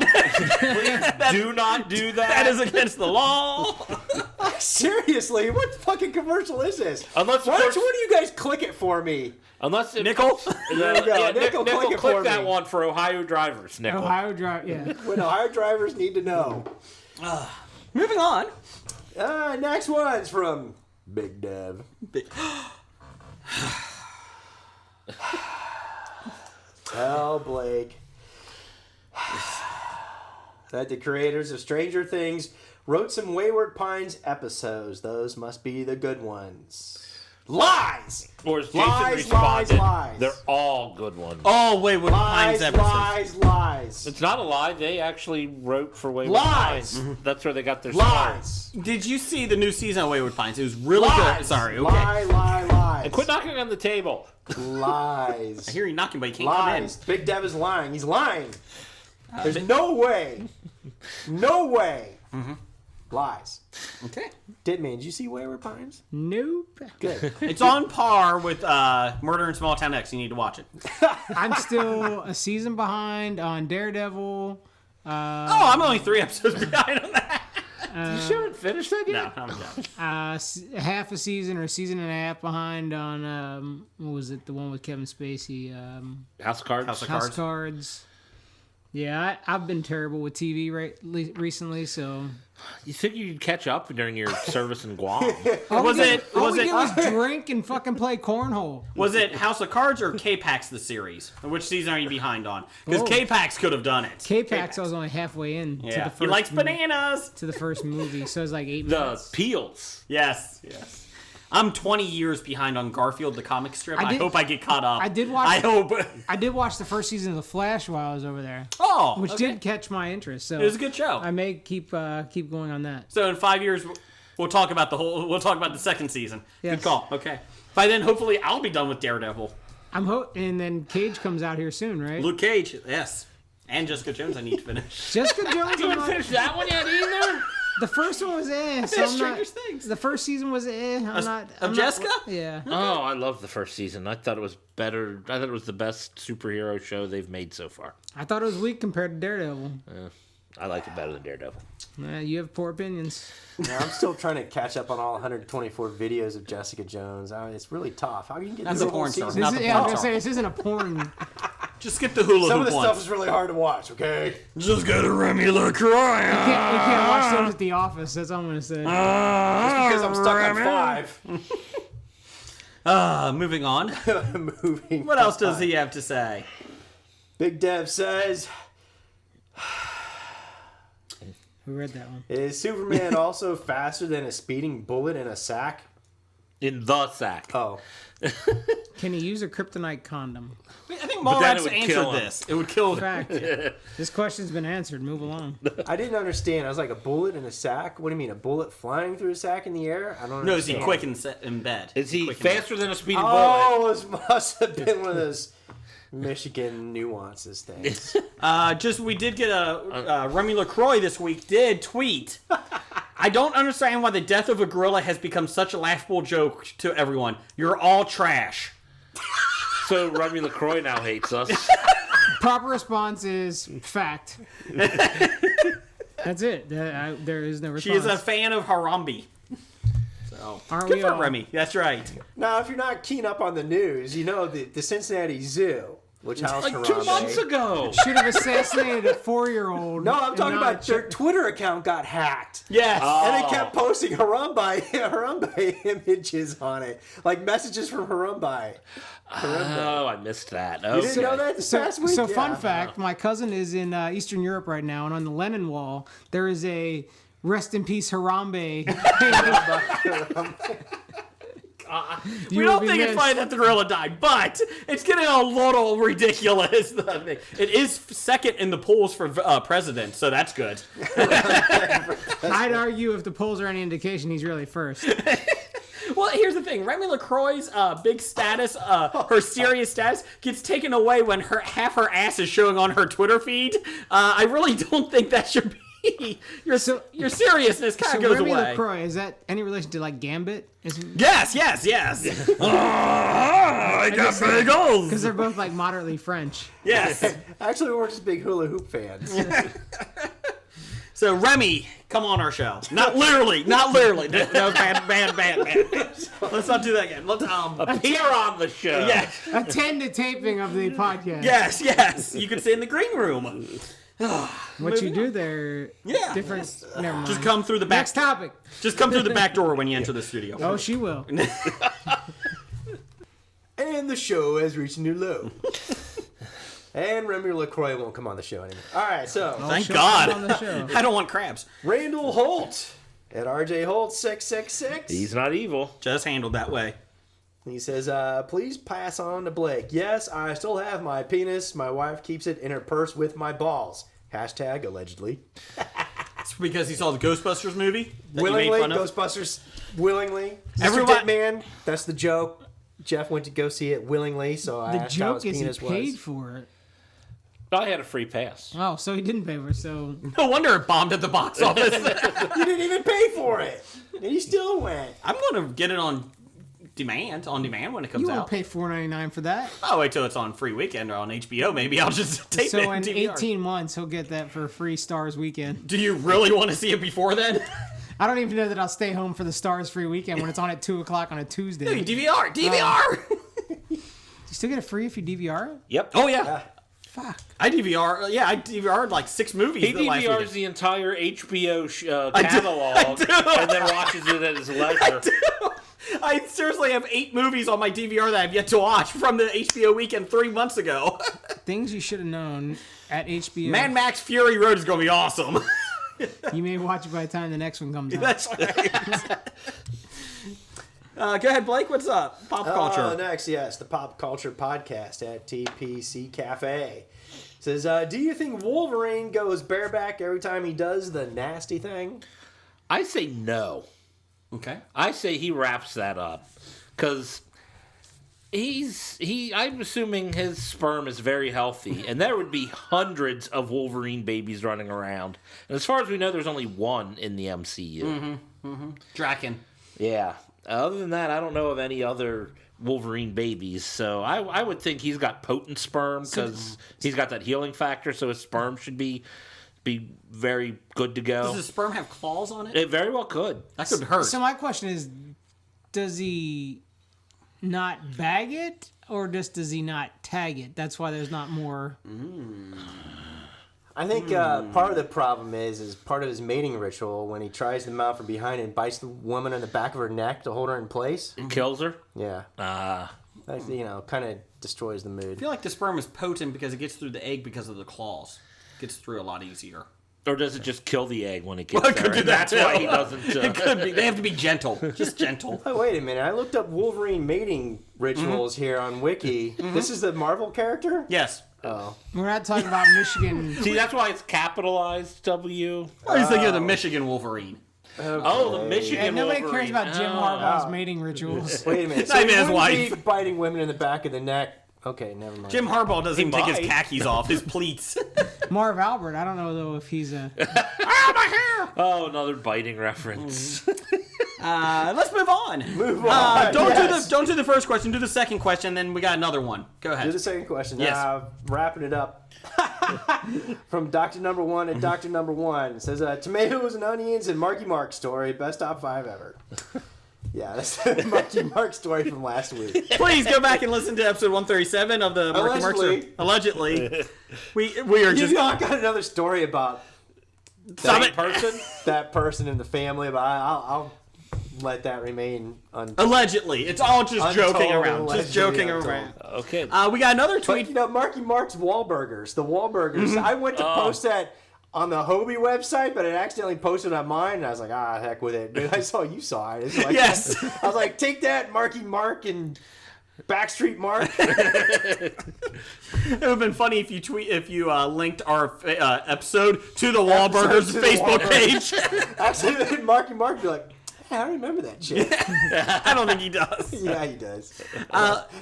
Do not do that. That is against the law. Seriously, what fucking commercial is this? Unless, of Why course- don't you guys click it for me? Unless it, Nickel? There you go. Yeah, Nickel, Nickel, click it click for that me. one for Ohio drivers, Nickel. Ohio drive. Yeah. When Ohio drivers need to know. Moving on. Next one's from Big Dev. Tell Blake that the creators of Stranger Things wrote some Wayward Pines episodes. Those must be the good ones. Lies! Or as Jason Lies, responded, lies. they're all good ones. Oh, wait, with Pines Lies, episodes. lies, lies. It's not a lie. They actually wrote for Wayward Lies. Pines. That's where they got their start. Lies. Did you see the new season of Wayward Pines? It was really Lies. good. Sorry, okay. Lie, lie, lies. And quit knocking on the table. Lies. I hear you knocking, but you can't Lies. Big Dev is lying. He's lying. There's no way. No way. Lies. come in. Okay. Ditman, did you see Wayward Pines? Nope. Good. It's on par with Murder in Small Town X. You need to watch it. I'm still a season behind on Daredevil. Oh, I'm only 3 episodes behind on that. You haven't finished that yet? No, I'm done. Half a season or a season and a half behind on what was it? The one with Kevin Spacey. House of Cards. House of House Cards. Cards. Yeah, I've been terrible with TV recently, so You think you'd catch up during your service in Guam? all Was we did- it- all was we it- did was drink and fucking play cornhole. Was it House of Cards or K-Pax the series? Which season are you behind on? Because Whoa. K-Pax could have done it. K-Pax, I was only halfway in to Yeah. the He first likes bananas. to the first movie, so it was like 8 The minutes. Peels. Yes. I'm 20 years behind on Garfield the comic strip. I did- hope I get caught up. I did watch- I hope. I did watch the first season of The Flash while I was over there, Oh, which okay. did catch my interest. So It was a good show. I may keep going on that. So in 5 years, we'll talk about We'll talk about the second season. Yes. Good call. Okay. By then, hopefully, I'll be done with Daredevil. And then Cage comes out here soon, right? Luke Cage, yes, and Jessica Jones. I need to finish. Jessica Jones. You I'm haven't like, finished that one yet either? The first one was So I'm Stranger not, Things. the first season was I'm Jessica? Yeah. Oh, I love the first season. I thought it was better. I thought it was the best superhero show they've made so far. I thought it was weak compared to Daredevil. I liked it better than Daredevil. You have poor opinions. Yeah, I'm still trying to catch up on all 124 videos of Jessica Jones. It's really tough. How can you get That's through a porn whole star. season? Not the I was porn gonna star. say this isn't a porn. Just skip the Hulu Some of Hoop the one. stuff is really hard to watch, okay? Just go to Remy LaCroix. You can't watch those at the office. That's all I'm gonna say. Just because I'm stuck on 5. Moving on. Moving What else on. does he have to say? Big Dev says, Who read that one? is Superman also faster than a speeding bullet in a sack? In the sack. Oh. Can he use a kryptonite condom? I think But then it Mallrats would answered kill him. this. It would kill him. Fact. This question's been answered. Move along. I didn't understand. I was like, a bullet in a sack? What do you mean, a bullet flying through a sack in the air? I don't No, is he understand. quick in bed? Is he Quick in bed. faster than a speeding bullet? Oh, this must have been one of those Michigan nuances things. We did get a Remy LaCroix this week did tweet. I don't understand why the death of a gorilla has become such a laughable joke to everyone. You're all trash. So Remy LaCroix now hates us. Proper response is fact. That's it. There is no response. She is a fan of Harambe. So Aren't good we for all? Remy. That's right. Now, if you're not keen up on the news, you know the Cincinnati Zoo, which housed Like 2 Harambe. months ago. Should have assaminated a 4-year-old. No, I'm talking and not about their Twitter account got hacked. Yes. And they kept posting Harambe images on it. Like messages from Harambe. Oh, I missed that. You didn't Okay. know that this past week? So Yeah. fun fact, my cousin is in Eastern Europe right now, and on the Lenin Wall, there is a rest in peace Harambe. We don't think it's funny that the gorilla died, but it's getting a little ridiculous. It is second in the polls for president, so that's good. I'd argue if the polls are any indication, he's really first. Well, here's the thing. Remy LaCroix's big status, her serious status, gets taken away when half her ass is showing on her Twitter feed. I really don't think that should be. Your seriousness kind So of goes Remy away. LaCroix, is that any relation to like Gambit? Yes. I got bagels. Because they're both like moderately French. Yes. Actually, we're just big hula hoop fans. So Remy, come on our show. Not literally. That was bad. Let's not do that again. Let's Appear on the show. Yes. Attend a taping of the podcast. Yes. You can stay in the green room. What you do there, Yeah. different. Never mind. Just come through the back. Next topic. Just come through the back door when you enter the studio. Oh, she will. And the show has reached a new low. And Remy LaCroix won't come on the show anymore. All right, so Thank She'll God. come on the show. I don't want crabs. Randall Holt at RJ Holt 666. He's not evil. Just handled that way. He says, please pass on to Blake. Yes, I still have my penis. My wife keeps it in her purse with my balls. Hashtag allegedly. It's because he saw the Ghostbusters movie that you made Willingly, fun of. Ghostbusters, willingly. Everyone- Mr. Dickman, that's the joke. Jeff went to go see it willingly, so I The asked how his joke is he penis paid was. for it. I had a free pass. Oh, so he didn't pay for it. So No wonder it bombed at the box office. You didn't even pay for it. And he still went. I'm going to get it on demand when it comes you won't out. pay $4.99 for that. I'll wait till it's on free weekend or on HBO. Maybe I'll just tape it So in in DVR. 18 months, he'll get that for free Stars weekend. Do you really want to see it before then? I don't even know that I'll stay home for the Stars free weekend when it's on at 2 o'clock on a Tuesday. Dude, DVR. You still get it free if you DVR it? Yep. Oh yeah. Fuck. I DVR'd like 6 movies He the last DVRs weekend. the entire HBO I do. catalog and then watches it at his leisure. I seriously have 8 movies on my DVR that I've yet to watch from the HBO weekend 3 months ago. Things you should have known at HBO. Mad Max Fury Road is going to be awesome. You may watch it by the time the next one comes out. That's right. Go ahead, Blake. What's up? Pop culture. Next, yes, the Pop Culture Podcast at TPC Cafe. Says, do you think Wolverine goes bareback every time he does the nasty thing? I say no. Okay. I say he wraps that up. Because I'm assuming his sperm is very healthy, and there would be hundreds of Wolverine babies running around. And as far as we know, there's only one in the MCU. Draken. Yeah. Other than that, I don't know of any other Wolverine babies. So I would think he's got potent sperm because he's got that healing factor. So his sperm should be very good to go. Does his sperm have claws on it? It very well could. That could hurt. So my question is, does he not bag it, or just does he not tag it? That's why there's not more. I think part of the problem is part of his mating ritual when he tries them out from behind and bites the woman in the back of her neck to hold her in place. It kills her. Yeah. That, kind of destroys the I mood. feel like the sperm is potent because it gets through the egg because of the claws. It gets through a lot easier. Or does it just kill the egg when it gets Well, it there? could do And that, that's why too. he doesn't. It could be. They have to be gentle. Just gentle. Oh, wait a minute. I looked up Wolverine mating rituals here on Wiki. This is the Marvel character? Yes. Oh. We're not talking about Michigan. See, that's why it's capitalized W. I was thinking of the Michigan Wolverine. Oh, the Michigan And nobody Wolverine. cares about Jim Harbaugh's mating rituals. Wait a minute. Not even he his wouldn't be wife. biting women in the back of the neck. Okay, never mind. Jim Harbaugh doesn't He take his might. khakis off, his pleats. Marv Albert, I don't know though if he's a. Oh, another biting reference. Let's move on. Move on. Don't do the first question. Do the second question, then we got another one. Go ahead. Do the second question. Yes. Wrapping it up. From Dr. Number One and Dr. Number One. It says, tomatoes and onions and Marky Mark story. Best top 5 ever. Yeah, that's the Marky Mark story from last week. Please go back and listen to episode 137 of the Marky Mark story. Allegedly. We are just... You know, I got another story about Stop it. that person in the family, but I'll let that remain Allegedly. It's all just Untold, joking around. allegedly Just joking untold. around. Okay. We got another But, tweet. you know, Marky Mark's Wahlburgers, the Wahlburgers. I went to post that on the Hobie website, but it accidentally posted on mine, and I was like, heck with it. Dude, I saw you saw it. It's like, Yes. I was like, take that, Marky Mark and Backstreet Mark. It would have been funny if you linked our episode to the Wahlburgers to the Facebook Wahlburgers. page. Actually, then Marky Mark would be like, hey, I remember that shit. I don't think he does. Yeah, he does.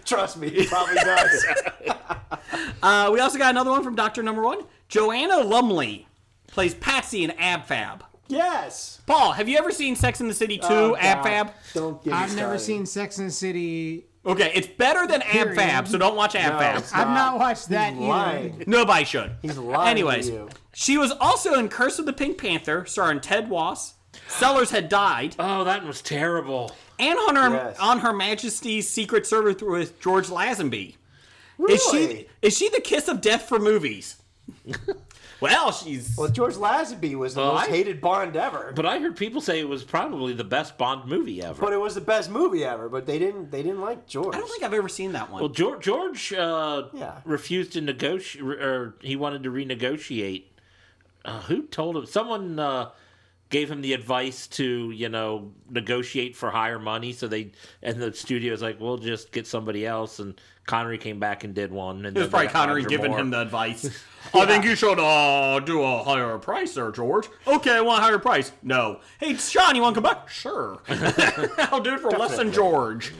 Trust me, he probably does. We also got another one from Dr. Number One. Joanna Lumley plays Patsy in Ab Fab. Yes. Paul, have you ever seen Sex and the City 2, Oh, Ab God. Fab? Don't get me I've never started. seen Sex and the City. Okay, it's better than Ab Period. Fab, so don't watch Ab No, Fab. it's I've not. not watched that He's either. lying. Nobody should. He's lying Anyways, to you. she was also in Curse of the Pink Panther, starring Ted Wass. Sellers Had Died. Oh, that was terrible. And Yes. on Her Majesty's Secret Service with George Lazenby. Really? Is she the kiss of death for movies? Well, she's... Well, George Lazenby was the most hated Bond ever. But I heard people say it was probably the best Bond movie ever. But it was the best movie ever. But they didn't like George. I don't think I've ever seen that one. Well, George refused to negotiate, or he wanted to renegotiate. Who told him? Someone gave him the advice to, negotiate for higher money. So the studio's like, we'll just get somebody else. And Connery came back and did one. And It was probably Connery giving him the advice. I think you should do a higher price there, George. Okay, I want a higher price. No. Hey, Sean, you want to come back? Sure. I'll do it for less than George.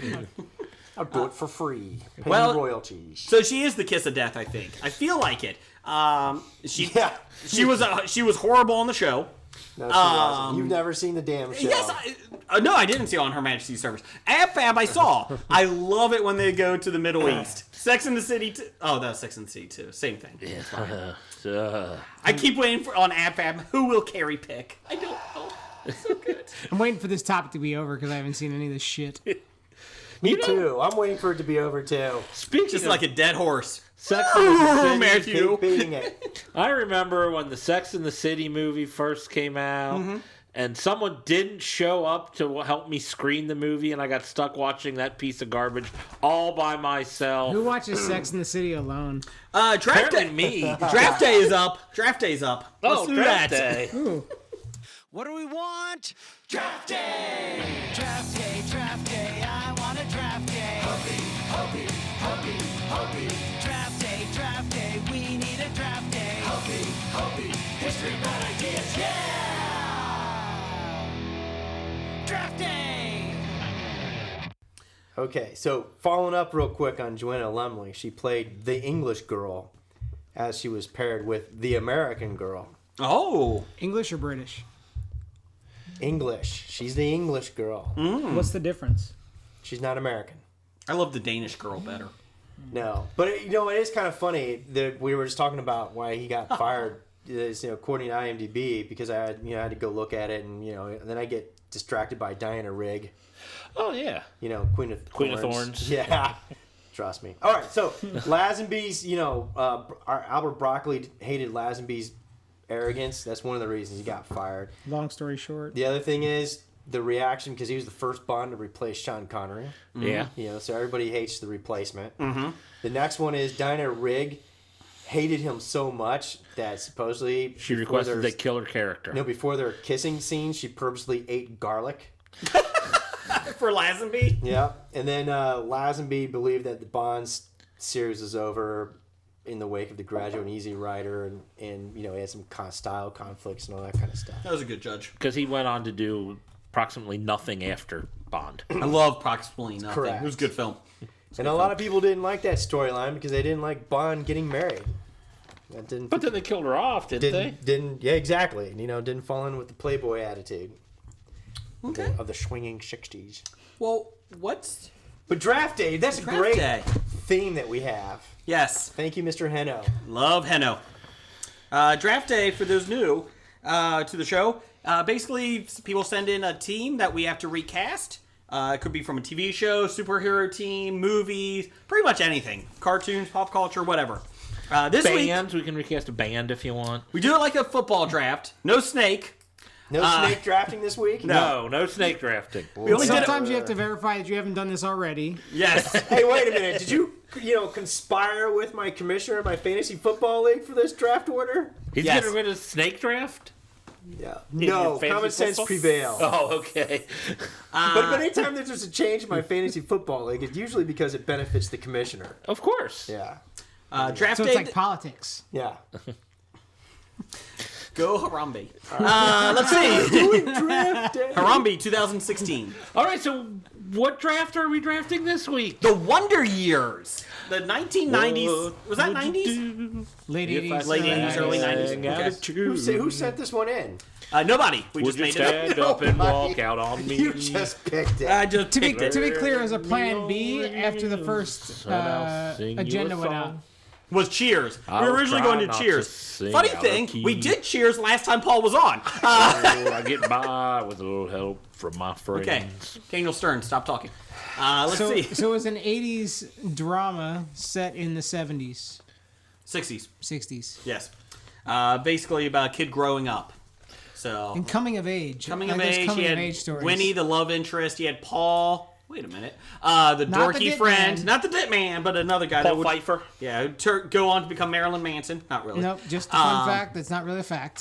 I'll do it for free. Pay Well- royalties. So she is the kiss of death, I think. I feel like it. She was horrible on the show. No, she wasn't. You've never seen the damn show. Yes, no, I didn't see on Her Majesty's Service. Ab Fab, I saw. I love it when they go to the Middle East. Sex and the City. Oh, that's Sex and the City too. Same thing. I keep waiting on Ab Fab. Who will carry pick? I don't know. It's so good. I'm waiting for this topic to be over because I haven't seen any of this shit. Me too. I'm waiting for it to be over too. Just like a dead horse. Sex and the City. Matthew. Keep beating it. I remember when the Sex and the City movie first came out, and someone didn't show up to help me screen the movie, and I got stuck watching that piece of garbage all by myself. Who watches Sex in the City alone? Draft day. Apparently me. Draft day is up. Draft day's up. Let's do draft that. day. What do we want? Draft day! Draft day, draft day, I want a draft day. Hobie. Draft day, we need a draft day. Hobie, history bad ideas, yeah! Draft day! Okay, so following up real quick on Joanna Lumley, she played the English girl as she was paired with the American girl. Oh. English or British? English. She's the English girl. What's the difference? She's not American. I love the Danish girl better. No, but it is kind of funny that we were just talking about why he got fired. According to IMDb, because I had to go look at it, and then I get distracted by Diana Rigg. Oh yeah. Queen of Thorns. Yeah. Trust me. All right, so Lazenby's, Albert Broccoli hated Lazenby's arrogance. That's one of the reasons he got fired. Long story short. The other thing is the reaction, because he was the first Bond to replace Sean Connery. Yeah. So everybody hates the replacement. Mm-hmm. The next one is Diana Rigg hated him so much that supposedly She requested they kill her character. before their kissing scene, she purposely ate garlic. For Lazenby? Yeah, and then Lazenby believed that the Bond's series was over in the wake of The Graduate and Easy Rider, and he had some style conflicts and all that kind of stuff. That was a good judge. Because he went on to do approximately nothing after Bond. I love approximately nothing. Correct. It was a good film. And a lot of people didn't like that storyline because they didn't like Bond getting married. That didn't. But then they killed her off, didn't they? Didn't. Yeah, exactly. Didn't fall in with the Playboy attitude. Okay. Of the swinging 60s. Well, what's... But Draft Day, that's a Draft great Day. theme that we have. Yes. Thank you, Mr. Heno. Love Heno. Draft Day, for those new to the show, basically people send in a team that we have to recast. It could be from a TV show, superhero team, movies, pretty much anything. Cartoons, pop culture, whatever. This Bands, week, we can recast a band if you want. we do it like a football draft. No snake. No snake drafting this week? No snake drafting. We only did it. Sometimes you have to verify that you haven't done this already. Yes. Hey, wait a minute. Did you, conspire with my commissioner of my fantasy football league for this draft order? He's Yes. getting rid of snake draft? Yeah. your No, fantasy common sense football? prevails. Oh, okay. But anytime there's a change in my fantasy football league, it's usually because it benefits the commissioner. Of course. Yeah. Draft So Day. it's like politics. Yeah. Go Harambe. Let's see. Draft day. Harambe 2016. All right, so what draft are we drafting this week? The Wonder Years. The 1990s. Was that 90s? Late If I 80s. Late 80s, early uh, 90s. Okay. Who sent this one in? Nobody. We Would just you made it up. stand up and walk out on me? You just picked it. I just To be picked it. clear, as a plan B after the first I'll sing you agenda a went song. out. Was Cheers. We I'll were originally try going to not to Cheers. sing Funny out thing, of key. we did Cheers last time Paul was on. Oh, I get by with a little help from my friends. Okay, Daniel Stern, stop talking. Let's see. So it was an 80s drama set in the 70s, 60s, 60s. yes. Basically about a kid growing up. So And coming of age. coming Like of those age, coming he of had age stories. Winnie, the love interest. He had Paul. Wait a minute. The Not the dorky Dit friend, Man. not the Dit Man, but another guy that Paul would Pfeiffer. yeah go on to become Marilyn Manson. Not really. Nope, just a fun fact that's not really a fact.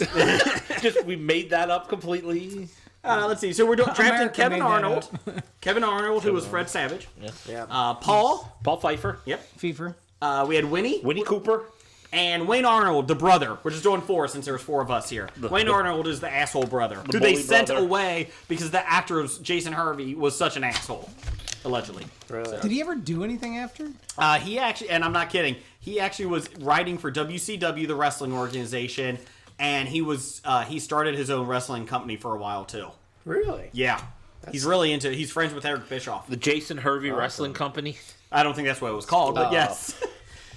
Just we made that up completely. Let's see. So we're drafting America Kevin made that Arnold. Kevin Arnold, who was Fred Savage. Yeah. Paul. Paul Pfeiffer. Yep. FIFA. We had Winnie. Winnie Cooper. And Wayne Arnold, the brother. We're just doing four since there was four of us here. Wayne Arnold is the asshole brother, who they bully sent brother. away because the actor Jason Harvey was such an asshole, allegedly. Really? Did he ever do anything after? He actually, and I'm not kidding, he actually was writing for WCW, the wrestling organization, and he started his own wrestling company for a while too. Really? Yeah. He's really into it. He's friends with Eric Bischoff. The Jason Hervey Wrestling Company. I don't think that's what it was called, but yes.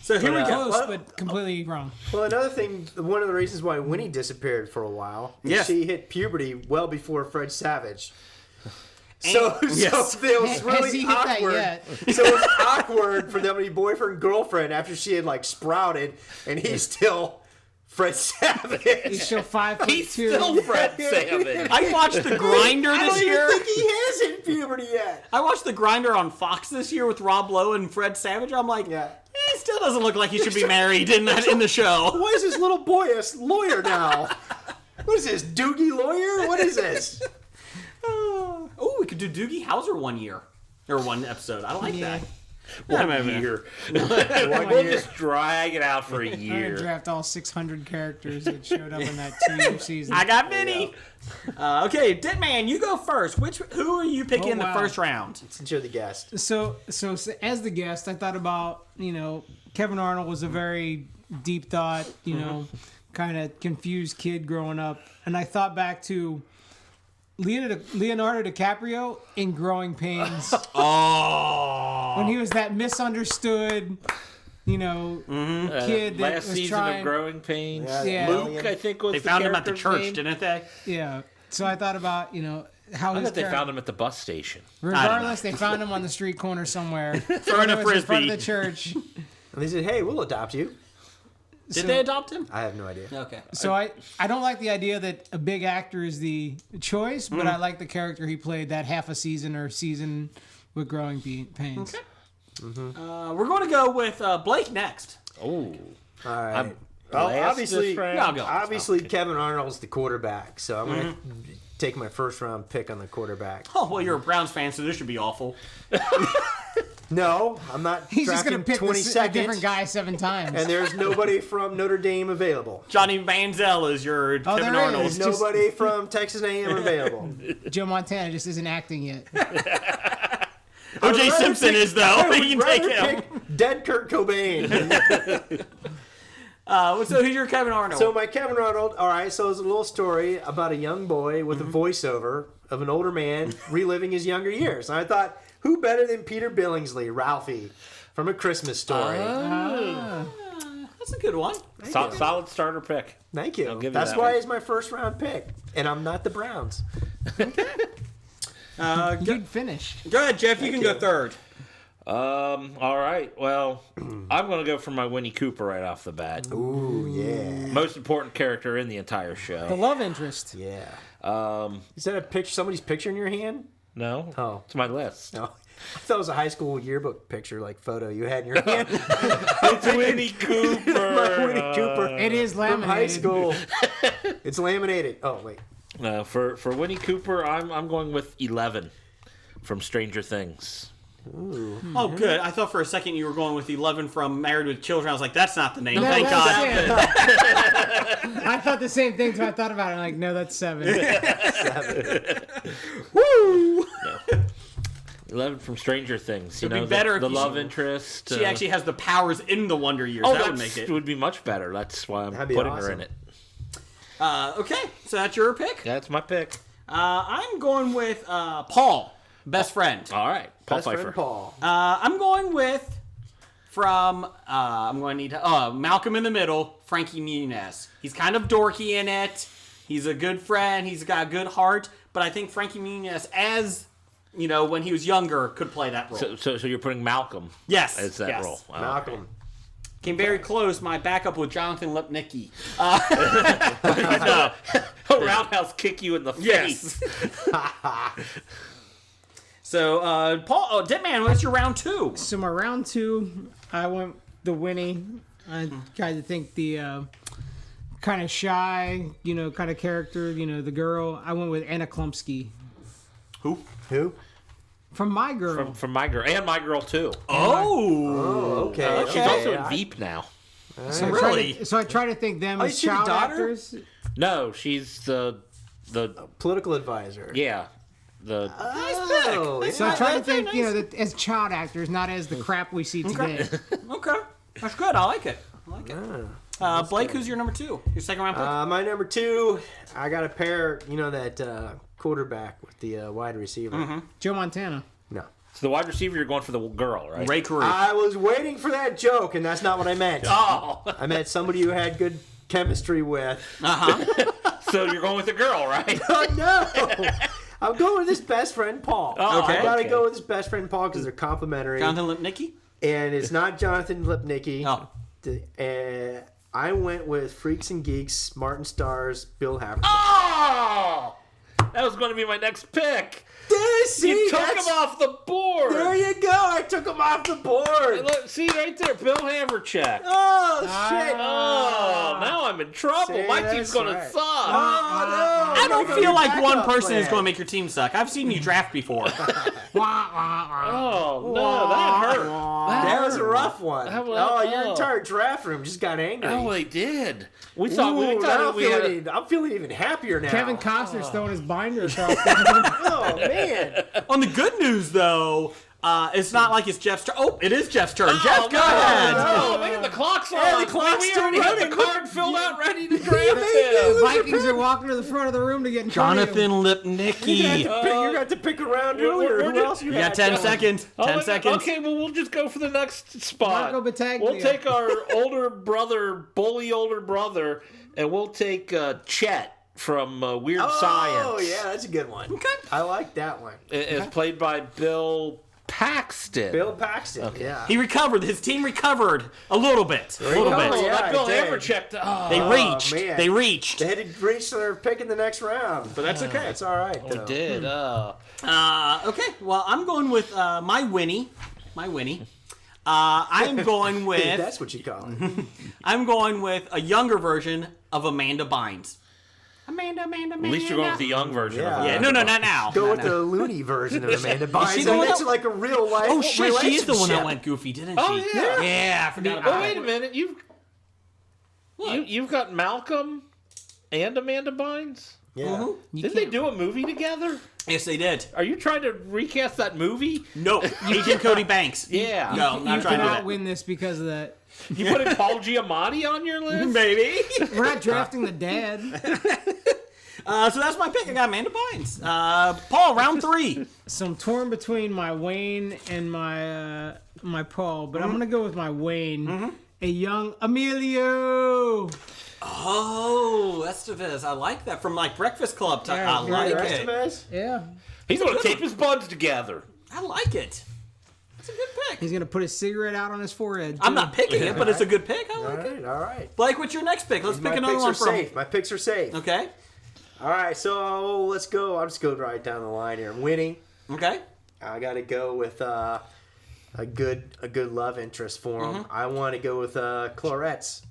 So here we go. Close, but completely wrong. Well, another thing, one of the reasons why Winnie disappeared for a while is Yes. she hit puberty well before Fred Savage. So Yes. it was Has really he hit that awkward. yet? So it was awkward for them to be boyfriend and girlfriend after she had sprouted, and he's still Fred Savage. He's still 5'2". He's still Fred Savage. I watched The Grinder I this don't year. even think he has hit puberty yet. I watched The Grinder on Fox this year with Rob Lowe and Fred Savage. I'm like, Yeah. he still doesn't look like he should be married in the show. Why is this little boy a lawyer now? What is this, Doogie lawyer? What is this? Oh, we could do Doogie Howser one year. Or one episode. I like Yeah. that. 1 year. We'll just drag it out for a I'm gonna year. draft all 600 characters that showed up in that 2-year season. I got Vinny. Okay, Ditman, you go first. Who are you picking in the wow. first round? Since you're the guest. So as the guest, I thought about, Kevin Arnold was a very deep thought, kind of confused kid growing up. And I thought back to Leonardo DiCaprio in Growing Pains. When he was that misunderstood, kid that Last was season trying. of Growing Pains. Yeah. Luke, I think, was They the found him at the character's church, name. didn't they? Yeah. So I thought about, how I his thought they character- found him at the bus station. Regardless, they found him on the street corner somewhere. Throwing a It was in front frisbee. of the church. And they said, hey, we'll adopt you. Did they adopt him? I have no idea. Okay. So I don't like the idea that a big actor is the choice, but I like the character he played that half a season or season with Growing Pains. Okay. We're going to go with Blake next. Oh. All right. I'm Well, last obviously, this round. Yeah, I'll go. obviously Kevin Arnold's the quarterback, so I'm going to take my first round pick on the quarterback. Oh, well, you're a Browns fan, so this should be awful. No, I'm not He's just drafting going to pick 20 a seconds, different guy 7 times. and there's nobody from Notre Dame available. Johnny Manziel is your Kevin there Arnold. is. There's Just- nobody from Texas A&M available. Joe Montana just isn't acting yet. O.J. Simpson is, though. You can take him. Pick dead Kurt Cobain. So who's your Kevin Arnold? So my Kevin Arnold, all right, so it's a little story about a young boy with a voiceover of an older man reliving his younger years. And I thought, who better than Peter Billingsley, Ralphie, from A Christmas Story? That's a good one. Solid starter pick. Thank you. I'll give you That's that why one. he's my first round pick. And I'm not the Browns. Good finish. Go ahead, Jeff. You can go third. All right. Well, I'm going to go for my Winnie Cooper right off the bat. Ooh, yeah. Most important character in the entire The show. love interest. Yeah. Is that a picture, somebody's picture in your hand? No? Oh. It's my list. No. I thought it was a high school yearbook picture, like photo you had in your hand. It's Winnie Cooper. My Winnie Cooper. It is From high laminated. school. It's laminated. Oh, wait. For Winnie Cooper, I'm going with 11 from Stranger Things. Oh, good. I thought for a second you were going with 11 from Married with Children. I was like, that's not the name. No, Thank that's God. 7. I thought the same thing, so I thought about it. I'm like, no, that's 7. Woo! 11 from Stranger Things. You It'd be know, better the if you- love interest. She actually has the powers in the Wonder Years. Oh, that that would make it. would be much better. That's why I'm That'd be putting her awesome. in it. Okay, so that's your pick. That's my pick. I'm going with Paul, best friend. All right. Paul Best Pfeiffer. friend Paul. I'm going with I'm going to need Malcolm in the Middle, Frankie Muniz. He's kind of dorky in it. He's a good friend. He's got a good heart. But I think Frankie Muniz, as when he was younger, could play that role. So you're putting Malcolm Yes, as that yes. role. Wow. Malcolm. Came very close. My backup with Jonathan Lipnicki. Roundhouse kick you in the face. So, Paul, Deadman, what's your round 2? So my round 2, I went the Winnie. I kind of think the kind of shy, kind of character, the girl. I went with Anna Klumsky Who? from My Girl. From My Girl. And My Girl, too. Oh, okay. She's also in Veep now. So Really? I try to think them Oh, as is she the child daughter? actors. No, she's the Political advisor. yeah. The Oh, So I yeah. try to think, that as child actors, not as the crap we see today. Okay. That's good. I like it. Blake, who's your number 2? Your second round pick? My number 2, I got to pair, that quarterback with the wide receiver. Joe Montana. No. so the wide receiver, you're going for the girl, right? Ray Carew. I was waiting for that joke, and that's not what I meant. Oh, I meant somebody who had good chemistry with. so you're going with the girl, right? Oh, no! I'm going with his best friend, Paul. Oh, Okay. I gotta okay. go with his best friend, Paul, because they're complimentary. Jonathan Lipnicki? And it's not Jonathan Lipnicki. Oh. I went with Freaks and Geeks, Martin Starr's, Bill Havertz. Oh, that was going to be my next pick. You took him off the board. There you go. I took him off the board. Look, see right there, Bill Havercheck. Oh, shit. Oh, now I'm in trouble. See, My team's that's going to right. suck. Oh, no. I don't Look at feel your like one backup person is plan. going to make your team suck. I've seen you draft before. Oh, no, that hurt. rough one. Your entire draft room just got angry. Oh, they did. We Ooh, thought now we had. I'm feeling even happier now. Kevin Costner's throwing his binder across the room. Oh man. On the good news, though, it's not like it's Jeff's turn. Oh, it is Jeff's turn. Jeff, go ahead. Oh man, the clock's on. Yeah, the clock's we still already had the running. card filled out, ready to draft him. The Vikings are walking to the front of the room to get in front of him. Jonathan Lipnicki. You got to pick around earlier. Who else you You got had? 10 seconds. 10 seconds. Okay, well, we'll just go for the next spot. Marco Battaglia. We'll take our bully older brother, and we'll take Chet from Weird Science. Oh yeah, that's a good one. Okay. I like that one. It's played by Bill Paxton. Bill Paxton. Yeah. He recovered. His team recovered a little bit. A little recovered, bit. yeah. That Bill I did. Hammer checked. Oh, They reached. man. They reached. They had to reach their pick in the next round, but that's okay. It's all right. we Though. did. Okay. Well, I'm going with my Winnie. My Winnie. I'm going with. That's what you call it. I'm going with a younger version of Amanda Bynes. Amanda. At least you're going with the young version of Yeah. it. No, not now. Go Not with now. the loony version of Amanda Bynes. she the It one makes that- it like a real life. Oh shit! She is the one that relationship. went goofy, didn't she? Oh, yeah. Yeah, I forgot Oh, about wait it. a minute. You've got Malcolm and Amanda Bynes? Yeah. Did they do a movie together? Yes, they did. Are you trying to recast that movie? No, Agent Cody Banks. Yeah. No, You not trying to do cannot that. win this because of that. You putting Paul Giamatti on your list? Baby. We're not drafting the dad. So that's my pick. I got Amanda Bynes. Paul, round 3. So I'm torn between my Wayne and my Paul, but I'm gonna go with my Wayne. A young Emilio. Oh, Estevez. I like that. From like Breakfast Club. I Yeah, like Rest it. of us? Yeah. He's going to tape his buds together. I like it. It's a good pick. He's gonna put his cigarette out on his forehead. I'm too. not picking it, but it's a good pick. I All like it. right. All right. Blake, what's your next pick? Let's pick My another picks one are from. safe. My picks are safe. Okay. All right. So let's go. I'll just go right down the line here. I'm winning. Okay. I got to go with a good love interest for him. I want to go with Clarettes.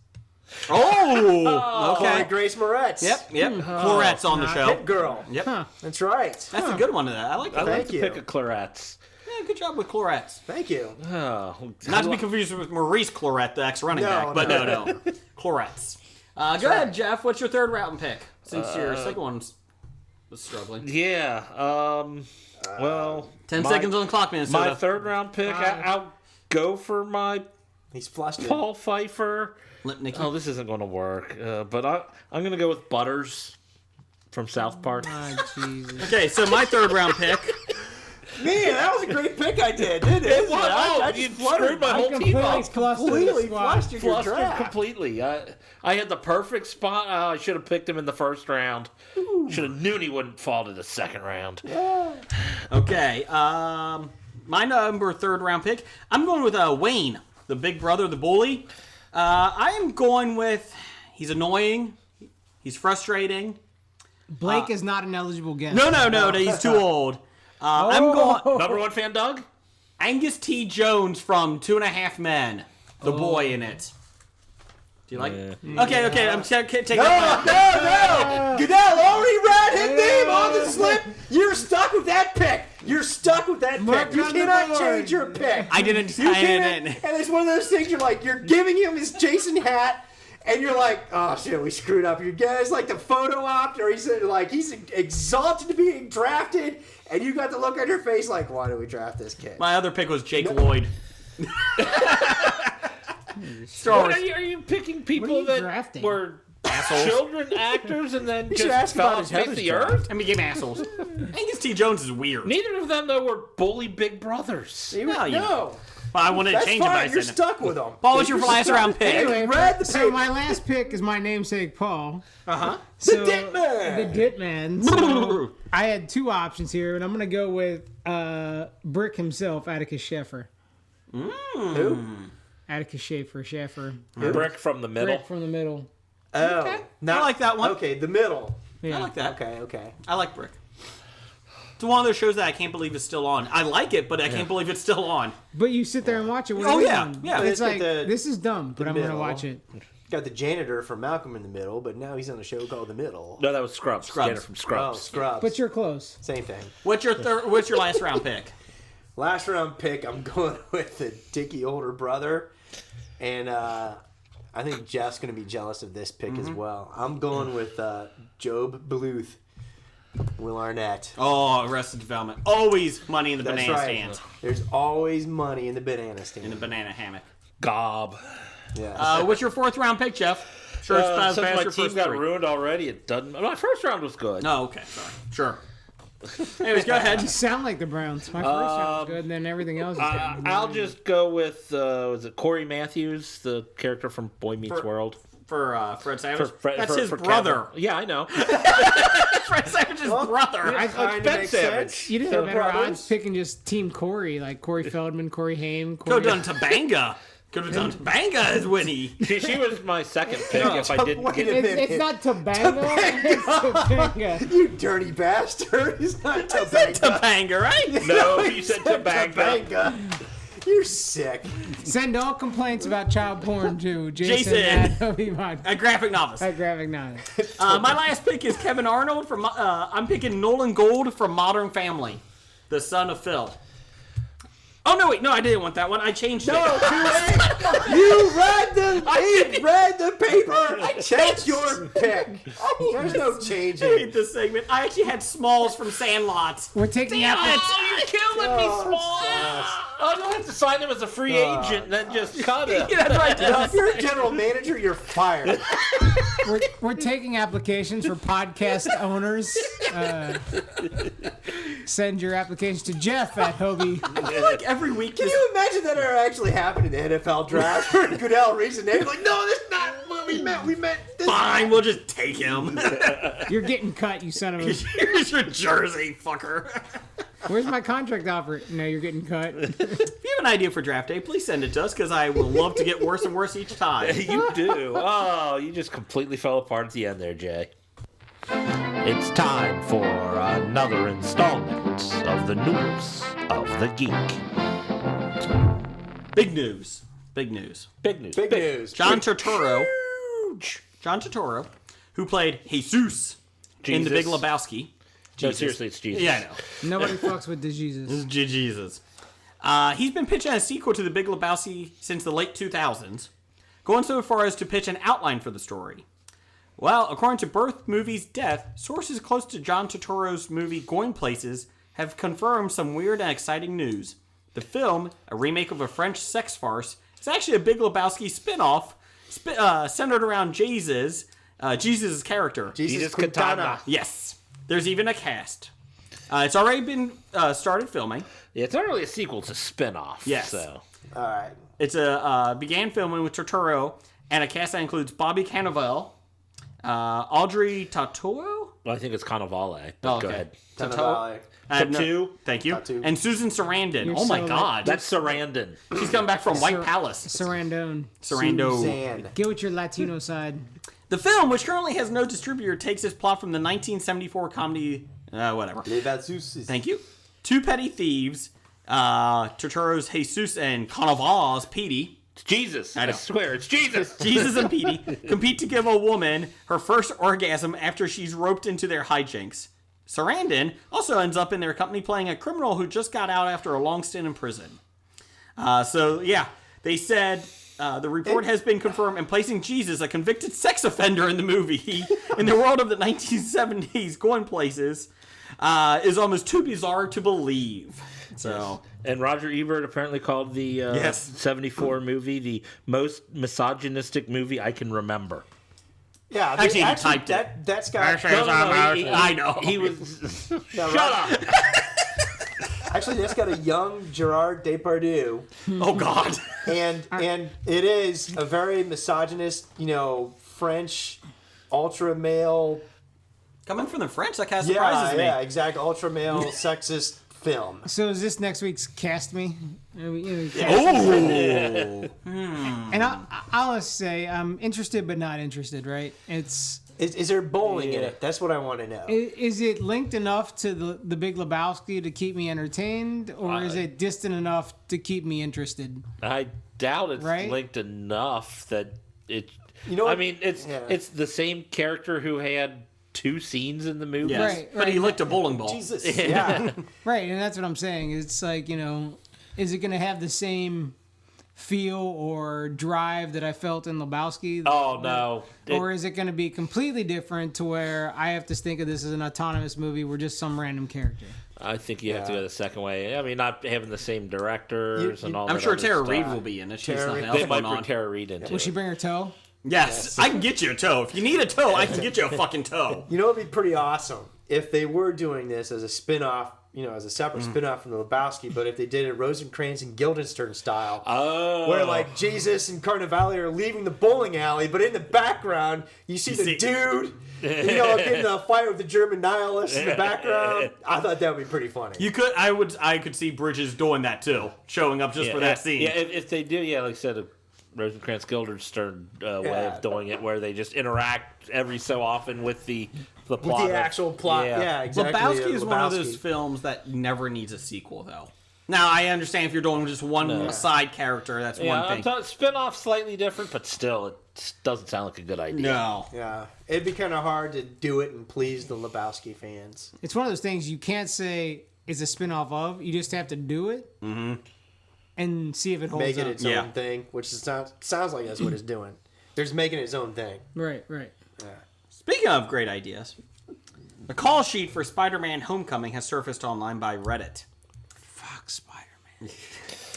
Oh. Chloe Okay. Grace Moretz. Yep. Clarette's on the show. Hit girl. Yep. That's right. That's a good one to that. I like that. I like Thank to you. pick a Claretts. Yeah, good job with Claret's. Thank you. Oh, Not to be confused with Maurice Claret, the ex-running No, back, but no. no. Claret's. Go ahead, Jeff. What's your third round pick? Since your second one was struggling. yeah. Well, 10 seconds on the clock, Minnesota. my third round pick, I'll go for my He's flushed. Paul Pfeiffer. Lipnicki. Oh, this isn't going to work. But I'm going to go with Butters from South Park. Oh, Jesus. Okay, so my third round pick. Man, that was a great pick I did, didn't it? It was. Oh, you screwed my whole team Completely up. flustered the Completely squad. flushed your Flustered draft. completely. I had the perfect spot. I should have picked him in the first round. Should have known he wouldn't fall to the second round. Okay, my number third round pick. I'm going with Wayne, the big brother, the bully. I am going with. He's annoying. He's frustrating. Blake is not an eligible guest. No, he's too old. I'm going Number one fan, Doug? Angus T. Jones from 2.5 Men, the boy in it. Do you like it? Okay, I'm taking that No! Goodell already read his name on the slip. You're stuck with that pick. You're stuck with that Mark pick. You on the cannot board. change your pick. I didn't. You I can't. didn't. And it's one of those things you're like, you're giving him his Jason hat, and you're like, oh shit, we screwed up. Your guy's like the photo op, or he's like, he's exalted to being drafted, and you got the look on your face like, why did we draft this kid? My other pick was Jake Lloyd. Star What, Wars. are you picking people What are you that drafting? were Assholes. children actors and then should just ask fell about off his the face of Heather's the draft. earth? I became assholes. Angus T. Jones is weird. Neither of them, though, were bully big brothers. Well, you know. No, Well, I wanted to that's change it by fine. You're saying. stuck with him. Paul, what's your You're last stuck. round pick? Anyway, Read the so paper. my last pick is my namesake Paul. Uh-huh. So, Dit Man. The Dit Man. So I had two options here, and I'm going to go with Brick himself, Atticus Sheffer. Who? Atticus Sheffer. Brick from the middle. Brick from the middle. Oh, not, I like that one. Okay, the middle. Yeah. I like that. Okay. I like Brick. It's one of those shows that I can't believe is still on. I like it, but I can't believe it's still on. But you sit there and watch it. What Oh, are you yeah, doing? yeah. It's It's got like, the- this is dumb, but I'm going to middle. watch it. Got the janitor from Malcolm in the Middle, but now he's on a show called The Middle. No, that was Scrubs. Scrubs. Jenna from Oh, Scrubs. Scrubs. But you're close. Same thing. What's your last round pick? Last round pick, I'm going with the dicky older brother. And I think Jeff's going to be jealous of this pick as well. I'm going with Job Bluth, Will Arnett. Oh, Arrested Development. Always money in the That's banana right. stand. There's always money in the banana stand. In the banana hammock. Gob. Yeah. What's your 4th round pick, Jeff? Sure, it's not as Since bad as my your team first got 3. ruined already, it doesn't. My first round was good. No, okay, sorry. Sure. Anyways, go ahead. You sound like the Browns. My first round was good, and then everything else is good. I'll just go with was it Corey Matthews, the character from Boy Meets World? For Fred Savage? For That's his brother. Kevin. Yeah, I know. Fred Savage's brother. I Kinda Ben makes Savage. sense. You didn't So have better brothers. odds picking just Team Corey, like Corey Feldman, Corey Haim. Could have done Tabanga. Could have done Tabanga as Winnie. She was my second pick if I didn't Wait get a it. minute. It's not Tabanga. It's Tabanga. You dirty bastard. It's not Topanga. Tabanga, right? No, you said Tabanga. Topanga. You're sick. Send all complaints about child porn to Jason. A graphic novice. At Graphic Novel. My last pick is Kevin Arnold from. I'm picking Nolan Gold from Modern Family, the son of Phil. Oh no! Wait, no, I didn't want that one. I changed it. No, too late. You read the paper. That's your pick. There's no I changing. hate this segment. I actually had Smalls from Sandlot. We're taking Damn it! You're killing me, Small. Oh, you'll have to sign him as a free agent and then just cut him. Yeah, that's right. If you're a general manager, you're fired. We're taking applications for podcast owners. Send your applications to Jeff at Hobie. I feel like every week. Can you imagine that ever actually happened in the NFL draft for Goodell reason? They're like, no, that's not what we meant. We meant this. Fine, we'll just take him. You're getting cut, you son of a... Here's your jersey, fucker. Where's my contract offer? No, you're getting cut. If you have an idea for draft day, please send it to us because I will love to get worse and worse each time. You do. Oh, you just completely fell apart at the end there, Jay. It's time for another installment of the News of the Geek. Big news. Big news. Big news. Big news. John Turturro. John Turturro, who played Jesus in The Big Jesus. Lebowski. No, seriously, it's Jesus. Yeah, I know. Nobody fucks with the Jesus. Jesus. He's been pitching a sequel to The Big Lebowski since the late 2000s, going so far as to pitch an outline for the story. Well, according to Birth Movies Death, sources close to John Turturro's movie Going Places have confirmed some weird and exciting news. The film, a remake of a French sex farce, is actually a Big Lebowski spin-off centered around Jesus' character. Jesus Katana. Yes. There's even a cast. It's already been started filming. Yeah, it's not really a sequel, it's a spin-off. Yes. So. All right. It's began filming with Turturro and a cast that includes Bobby Cannavale, Audrey Tautou. Well, I think it's Cannavale, but go ahead. Valley. Tautou. Thank you. Tautou. And Susan Sarandon. You're Oh my so God. That's Sarandon. She's coming back from White Palace. Sarandon. Sarando. Suzanne. Get with your Latino side. The film, which currently has no distributor, takes its plot from the 1974 comedy, whatever. Les Vazus. Thank you. Two petty thieves, Turturro's Jesus and Cannavale's Petey. It's Jesus. I know. I swear, it's Jesus. Jesus and Petey compete to give a woman her first orgasm after she's roped into their hijinks. Sarandon also ends up in their company playing a criminal who just got out after a long stint in prison. They said the report has been confirmed, and placing Jesus, a convicted sex offender in the movie, in the world of the 1970s Going Places, is almost too bizarre to believe. So... And Roger Ebert apparently called the Yes. 74 movie the most misogynistic movie I can remember. Yeah, Actually, he typed it. That's got. I know. He was... No, Shut right. up! Actually, that's got a young Gerard Depardieu, Oh, God. and it is a very misogynist, French ultra male. Coming from the French, that kind of surprises me. Yeah, exact ultra male sexist film. So is this next week's Cast Me? Oh! And I'll just say I'm interested but not interested, right? Is there bowling in it? That's what I want to know. Is it linked enough to the Big Lebowski to keep me entertained, or is it distant enough to keep me interested? I doubt it's Right? linked enough that it... You know what? I mean, it's the same character who had 2 scenes in the movie. Yes. Right, But he right. licked a bowling ball. Jesus. Yeah. Right, and that's what I'm saying. It's like, is it going to have the same feel or drive that I felt in Lebowski? Oh, no. Or is it going to be completely different to where I have to think of this as an autonomous movie where just some random character? I think you have to go the second way. I mean, not having the same directors and all that. I'm sure other Tara stuff. Reid will be in it. She's nothing Reid. else They might going bring on. Tara Reid into Will it. she bring her toe? Yes, I can get you a toe. If you need a toe, I can get you a fucking toe. You know what would be pretty awesome? If they were doing this as a spin-off, as a separate spin-off from the Lebowski, but if they did it Rosencrantz and Guildenstern style. Oh. Where like Jesus and Carnivale are leaving the bowling alley, but in the background you see the dude, getting a fight with the German nihilists in the background. I thought that would be pretty funny. I could see Bridges doing that too, showing up just for that scene. Yeah, if they do, like I said, a Rosencrantz Guildenstern way of doing it, where they just interact every so often with the plot. With the actual plot. Yeah, exactly. Lebowski is one of Lebowski. those films that never needs a sequel, though. Now, I understand if you're doing just one side character, that's one thing. Spin-off slightly different, but still, it doesn't sound like a good idea. No. Yeah, it'd be kind of hard to do it and please the Lebowski fans. It's one of those things you can't say it's a spin-off of. You just have to do it and see if it holds Make it up. its own thing, which is sounds like that's what it's doing. They're just making it its own thing. Right. Speaking of great ideas, the call sheet for Spider-Man Homecoming has surfaced online by Reddit. Fuck Spider-Man.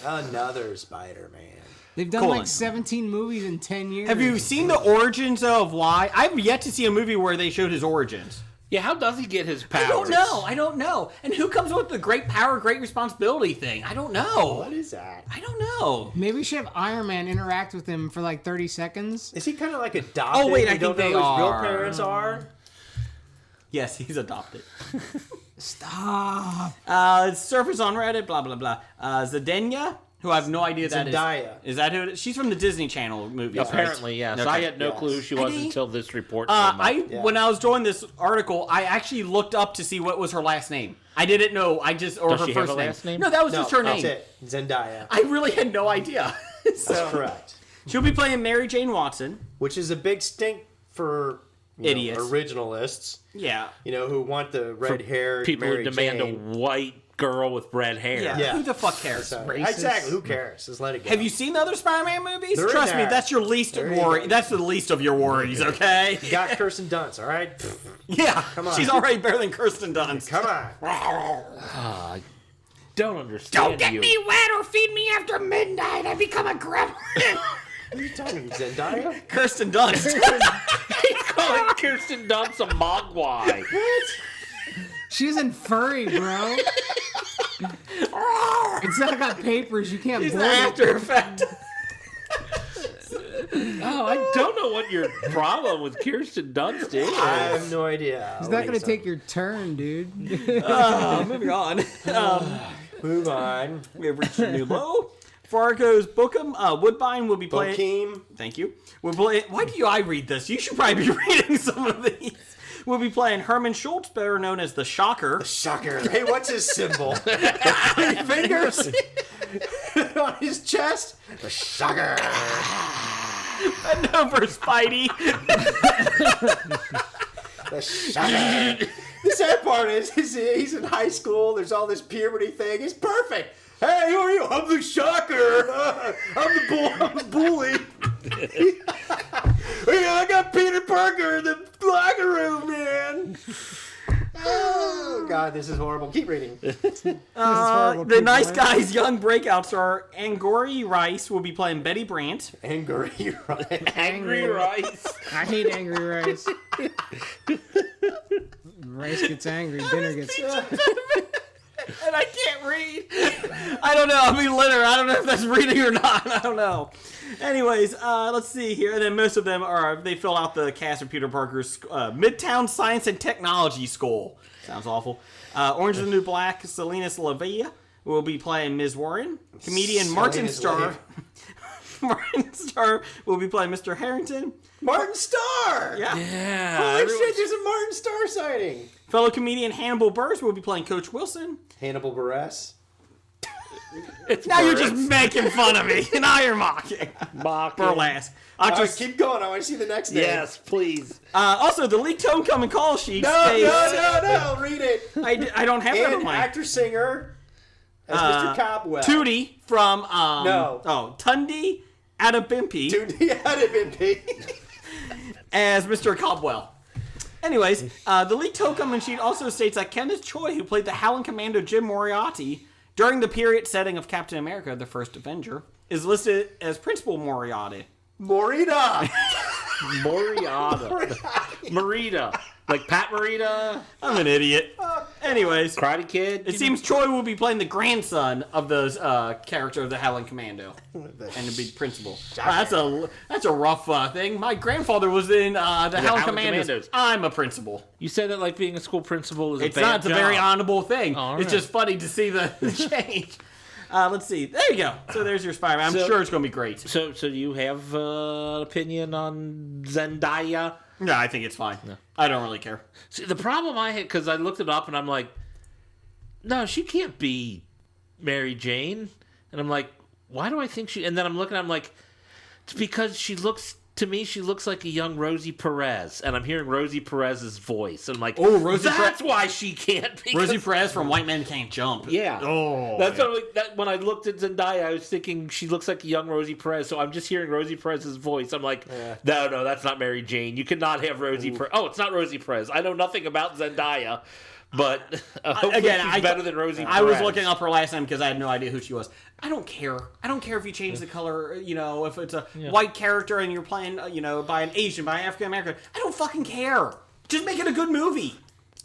Another Spider-Man. They've done Colon. like 17 movies in 10 years. Have you seen the origins of why? I've yet to see a movie where they showed his origins. Yeah, how does he get his powers? I don't know. And who comes up with the great power, great responsibility thing? I don't know. What is that? I don't know. Maybe we should have Iron Man interact with him for like 30 seconds. Is he kind of like adopted? Oh, wait, We I don't think know they who his real are. parents are. Yes, he's adopted. Stop. It's surface on Reddit, blah, blah, blah. Zdenya, who I have no idea that is. Zendaya. Is that who it is? She's from the Disney Channel movies, right? Apparently, yes. Okay. I had no clue who she was Eddie? until this report came up. When I was doing this article, I actually looked up to see what was her last name. I didn't know. Or Does her she have first a name. last name? No, that was No, just her that's name. it. Zendaya. I really had no idea. That's correct. She'll be playing Mary Jane Watson. Which is a big stink for Idiots. originalists. Yeah. Who want the red hair. People Mary who demand Jane. a white girl with red hair. Yeah. Yeah. Who the fuck cares? So, Racist. exactly. Who cares? Just let it go. Have you seen the other Spider-Man movies? They're in Trust me, there. that's your least They're in worry. there. That's the least of your worries, okay? You got Kirsten Dunst, all right? Yeah. Come on. She's already better than Kirsten Dunst. Come on. Don't understand you. wet or feed me after midnight. I become a gremlin. What are you talking about, Zendaya? Kirsten Dunst. Calling Kirsten Dunst a mogwai. She isn't furry, bro. It's not got papers. You can't He's board the it. After Effect. Oh, I don't know what your problem with Kirsten Dunst is. I have no idea. He's not going to take your turn, dude. Moving on. Move on. We have reached a new low. Fargo's Bookham Woodbine will be playing. Bokeem. Thank you. We're playing. Why do I read this? You should probably be reading some of these. We'll be playing Herman Schultz, better known as the Shocker. Shocker. Hey, what's his symbol? The 3 fingers on his chest? The shocker. And over Spidey. The shocker. The sad part is he's in high school. There's all this puberty thing. It's perfect. Hey, who are you? I'm the shocker. I'm the bully. Hey, I got Peter Parker in the locker room, man. Oh, God, this is horrible. Keep reading. The Nice Guys young breakout star Angourie Rice will be playing Betty Brant. Angry, right? Angry Rice. I hate angry rice. Rice gets angry, dinner gets... And I can't read. I don't know. I mean, literally, I don't know if that's reading or not. I don't know. Anyways, let's see here. And then most of them they fill out the cast of Peter Parker's Midtown Science and Technology School. Sounds awful. Orange is the New Black, Salinas Lavia will be playing Ms. Warren. Comedian Martin Salinas Starr. Martin Starr will be playing Mr. Harrington. Martin Starr! Yeah. Holy shit, there's a Martin Starr sighting. Fellow comedian Hannibal Buress will be playing Coach Wilson. Hannibal Buress. It's Now you're birds. just making fun of me. Now you're mocking. Burlesque. All right, keep going. I want to see the next name. Yes, please. Also, the leaked homecoming call sheet No, states... no. Read it. I don't have that on And my... actor-singer as Mr. Cobwell. Tootie from... No. Oh, Tundi Adebimpe Dude, had it been paid. as Mr. Cobwell. Anyways, the leaked homecoming sheet also states that Kenneth Choi, who played the Howling Commando Jim Moriarty during the period setting of Captain America, the First Avenger, is listed as Principal Moriarty. Morita. Morita. Like Pat Morita. I'm an idiot. Anyways, Karate Kid. it seems Choi will be playing the grandson of the character of the Howling Commando, and to be principal. Wow, that's a rough thing. My grandfather was in the Howling Howling Commandos. Commandos. I'm a principal. You said that like being a school principal is It's a bad not. It's a job. very honorable thing. All It's right. just funny to see the change. Let's see. There you go. So there's your Spider-Man. I'm So- sure it's going to be great. So do you have an opinion on Zendaya? Yeah, I think it's fine. I don't really care. See, the problem I had, because I looked it up and I'm like, no, she can't be Mary Jane. And I'm like, why do I think she... And then I'm looking, I'm like, it's because she looks... To me, she looks like a young Rosie Perez, and I'm hearing Rosie Perez's voice. I'm like, Oh, Rosie that's why she can't be. Rosie Perez from White Men Can't Jump. Yeah. Oh. That's that when I looked at Zendaya, I was thinking she looks like a young Rosie Perez. So I'm just hearing Rosie Perez's voice. I'm like, no, that's not Mary Jane. You cannot have Rosie Perez. Oh, it's not Rosie Perez. I know nothing about Zendaya, but hopefully she's better than Rosie Perez. I was looking up her last name because I had no idea who she was. I don't care. I don't care if you change the color, if it's a white character and you're playing, by an Asian, by an African American. I don't fucking care. Just make it a good movie.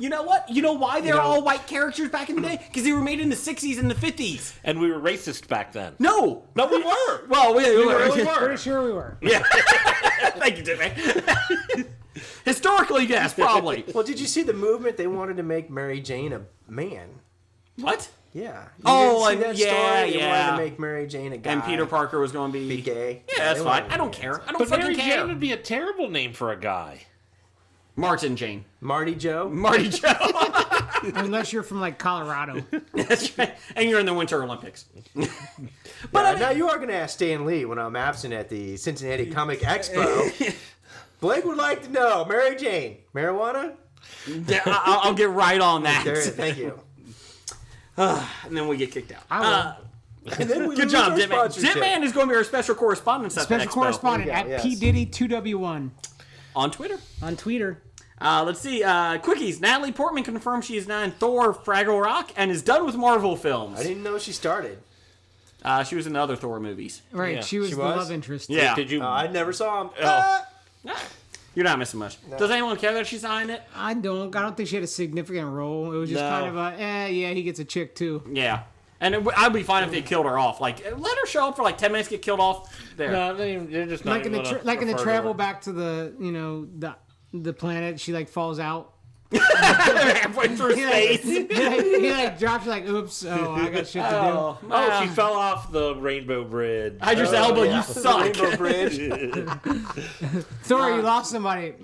You know what? You know why they're all white characters back in the day? Because they were made in the 60s and the 50s. And we were racist back then. No, we were. Well, we really were. Pretty sure we were. Yeah. Thank you, Jimmy. Historically, yes, probably. Well, did you see the movement? They wanted to make Mary Jane a man. What? Yeah. You Oh, didn't see and- that story? They yeah. wanted to make Mary Jane a guy. And Peter Parker was going to be gay. Yeah, that's They fine. wanted I don't to- care. I don't But fucking Mary care. Jane would be a terrible name for a guy. Martin Jane. Marty Joe. Marty Joe. Unless you're from like Colorado. That's right. And you're in the Winter Olympics. But now you are going to ask Stan Lee when I'm absent at the Cincinnati Comic Expo. Blake would like to know, Mary Jane, marijuana? Yeah, I'll get right on that. Thank you. And then we get kicked out. And then we Good lose job, our Ditman. sponsorship. Ditman is going to be our special correspondent at the Special Expo. correspondent There you at go, yes. P Diddy 2W1 On Twitter. on Twitter. Let's see. Quickies. Natalie Portman confirmed she is now in Thor Fraggle Rock and is done with Marvel films. I didn't know she started. She was in the other Thor movies. Right, Yeah. she was She the was? love interest. Yeah. Did you? I never saw him. You're not missing much. Does anyone care that she's on it? I don't think she had a significant role. It was just No. kind of a, yeah, he gets a chick too. Yeah. And I'd be fine if they killed her off. Like, let her show up for like 10 minutes, get killed off. There. No, they're just not Like in the even gonna like in the refer to travel her. back to the planet, she like falls out. Halfway through He space. like drops like, oops, I got shit to Oh, Oh, she fell off the rainbow bridge. Idris Elba, you suck. Rainbow Bridge. do. Thor, you lost somebody.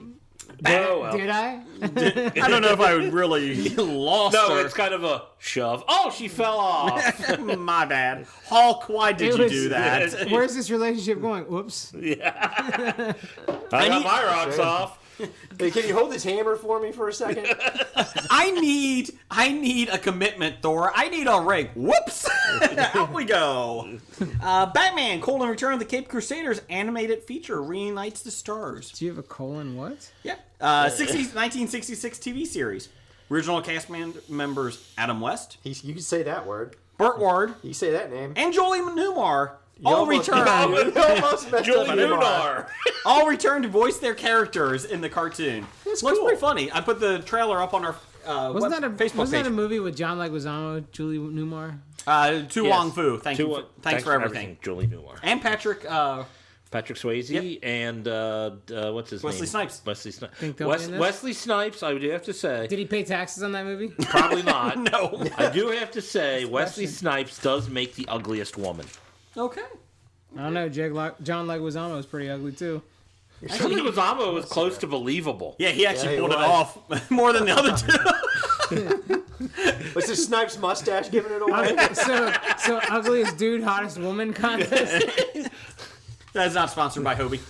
Oh, well. Did I? I don't know if I would really lost No, her. it's kind of a shove. Oh, she fell off. My bad. Hulk, why did It you was- do that? Where's this relationship going? Whoops. I got my rocks off. Hey, can you hold this hammer for me for a second? I need a commitment, Thor. I need a ring. Whoops. Out we go. Batman, Return of the Cape Crusaders animated feature reunites the stars. Do you have a colon? What? Yeah. 1966 TV series. Original cast members Adam West, You can say that word. Burt Ward, You can say that name. and Jolie Newmar You all almost- returned. You almost messed Julie up Newmar. Nunar. All returned to voice their characters in the cartoon. Looks cool. pretty funny. I put the trailer up on our Wasn't that a Facebook wasn't that a page. movie with John Leguizamo, Julie Newmar? Tu Wong Fu. Thanks for everything. Julie Nunar. And Patrick. Patrick Swayze and what's his Wesley name? Snipes. Wesley Snipes. Think they'll be in this? Wesley Snipes. I do have to say, Did he pay taxes on that movie? probably not. No. I do have to say, Wesley Snipes does make the ugliest woman. I don't know. John Leguizamo is pretty ugly too. Julie Leguizamo was close to believable. Yeah, he actually Yeah, he pulled it was. off more than the other two. Was it Snipes' mustache giving it away? So ugliest dude, hottest woman contest. That's not sponsored by Hobie.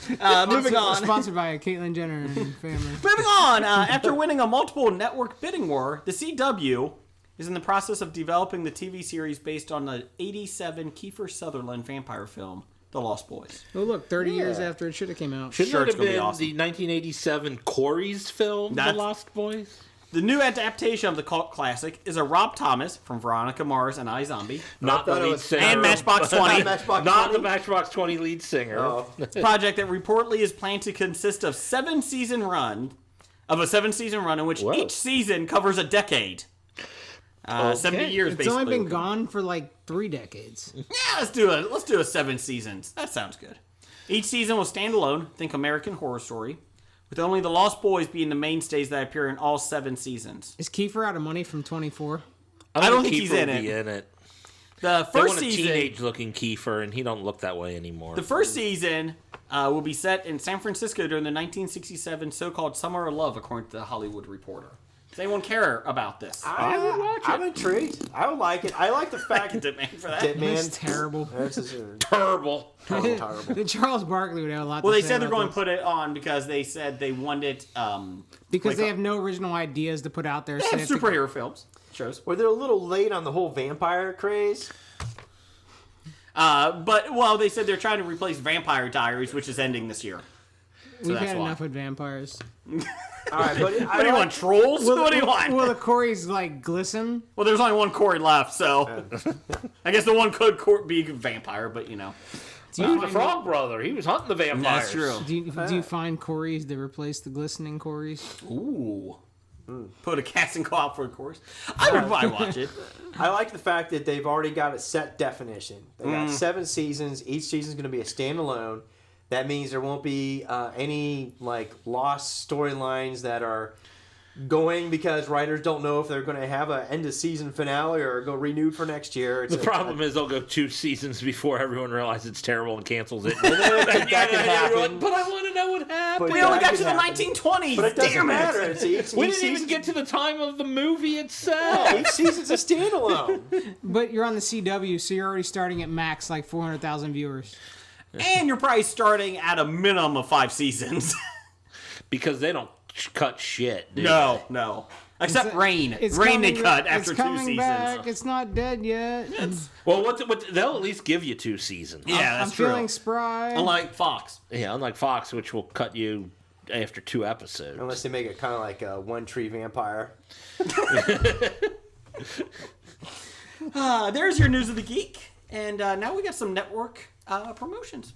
Moving on. Sponsored by Caitlyn Jenner and family. Moving on. After winning a multiple network bidding war, the CW is in the process of developing the TV series based on the 1987 Kiefer Sutherland vampire film, The Lost Boys. Oh, look, 30 years after it should have came out. Shouldn't Sure, it it's have gonna be been awesome. the 1987 Corey's film, That's- The Lost Boys? The new adaptation of the cult classic is a Rob Thomas from Veronica Mars and iZombie Not the thought it lead was- singer. and Matchbox 20 Matchbox Not 20? the Matchbox 20 lead singer. Oh. project that reportedly is planned to consist of a 7-season run in which Whoa. each season covers a decade. 70 years, It's basically. only been gone for like 3 decades. Yeah, let's do a 7 seasons. That sounds good. Each season will stand alone. Think American Horror Story, with only the Lost Boys being the mainstays that appear in all 7 seasons. Is Kiefer out of money from 24? I don't think he's Kiefer in will it. be in it. The They first want a season, teenage-looking Kiefer, and he don't look that way anymore. the first season will be set in San Francisco during the 1967 so-called Summer of Love, according to the Hollywood Reporter. Does anyone care about this? I would watch it. I'm intrigued. I would like it. I like the fact that Demand for that? Hitman. That's terrible. This is Terrible. terrible. Charles Barkley would have a lot Well, to they say said they're about going to this. put it on because they said they wanted Because like they a- have no original ideas to put out there. they So have they have to- superhero films shows. Were they a little late on the whole vampire craze? But they said they're trying to replace Vampire Diaries, which is ending this year. So We've that's had why. enough with vampires. All right, but What do you want, trolls? What do you want? Will the Corys like glisten? Well, there's only one Corey left, so I guess the one could be a vampire, but you know. Do He you, was the Frog Brother. He was hunting the vampires. That's true. do you find Corys to replace the glistening Corys? Ooh. Put a casting call out for a course. I would probably watch it. I like the fact that they've already got a set definition. They got 7 seasons. Each season's going to be a standalone. That means there won't be any lost storylines that are going because writers don't know if they're going to have an end of season finale or go renewed for next year. The problem is they'll go 2 seasons before everyone realizes it's terrible and cancels it. that can happen. But I want to know what happened. We only that got could to the happen. 1920s. But it doesn't Damn matter. it. It's We each didn't even season- get to the time of the movie itself. Each season's a standalone. But you're on the CW, so you're already starting at max 400,000 viewers. And you're probably starting at a minimum of 5 seasons. Because they don't cut shit, dude. No. Except Rain. Rain they cut after 2 seasons. Back. It's not dead yet. Well, they'll at least give you 2 seasons. Yeah, I'm that's true. feeling spry. Unlike Fox. Yeah, unlike Fox, which will cut you after 2 episodes. Unless they make it kind of like a One Tree Vampire. There's your News of the Geek. And now we got some network promotions.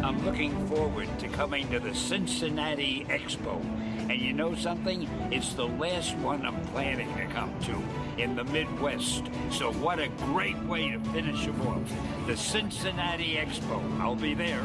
I'm looking forward to coming to the Cincinnati Expo. And you know something? It's the last one I'm planning to come to in the Midwest. So what a great way to finish them off. The Cincinnati Expo. I'll be there.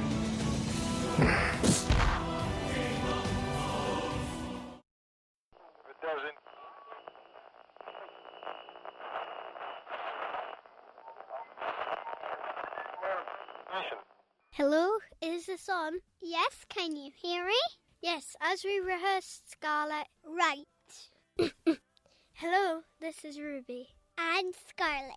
Hello, is this on? Yes, can you hear me? Yes, as we rehearsed, Scarlett. Right. Hello, this is Ruby. And Scarlett.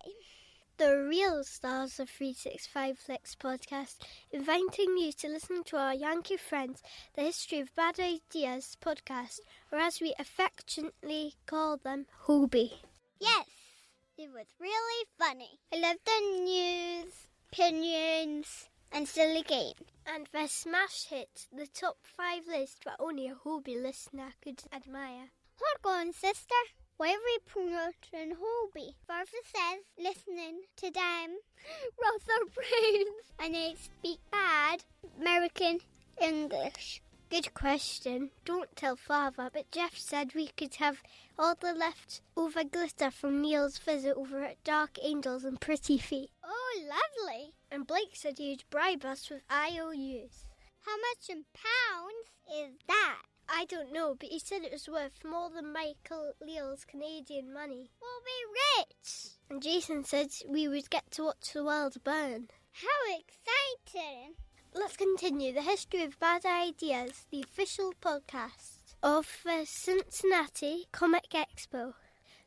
The real stars of 365 Flicks podcast, inviting you to listen to our Yankee friends, the History of Bad Ideas podcast, or as we affectionately call them, Hobie. Yes, it was really funny. I love the news, opinions, and silly games. And their smash hit, the top 5 list that only a Hobie listener could admire. Hold on, sister. Why are we promoting Hobie? Father says listening to them rather brains and they speak bad American English. Good question. Don't tell Father, but Jeff said we could have all the leftover glitter from Neil's visit over at Dark Angels and Pretty Feet. Oh, lovely. And Blake said he'd bribe us with IOUs. How much in pounds is that? I don't know, but he said it was worth more than Michael Leal's Canadian money. We'll be rich. And Jason said we would get to watch the world burn. How exciting. Let's continue the History of Bad Ideas, the official podcast. of the Cincinnati Comic Expo.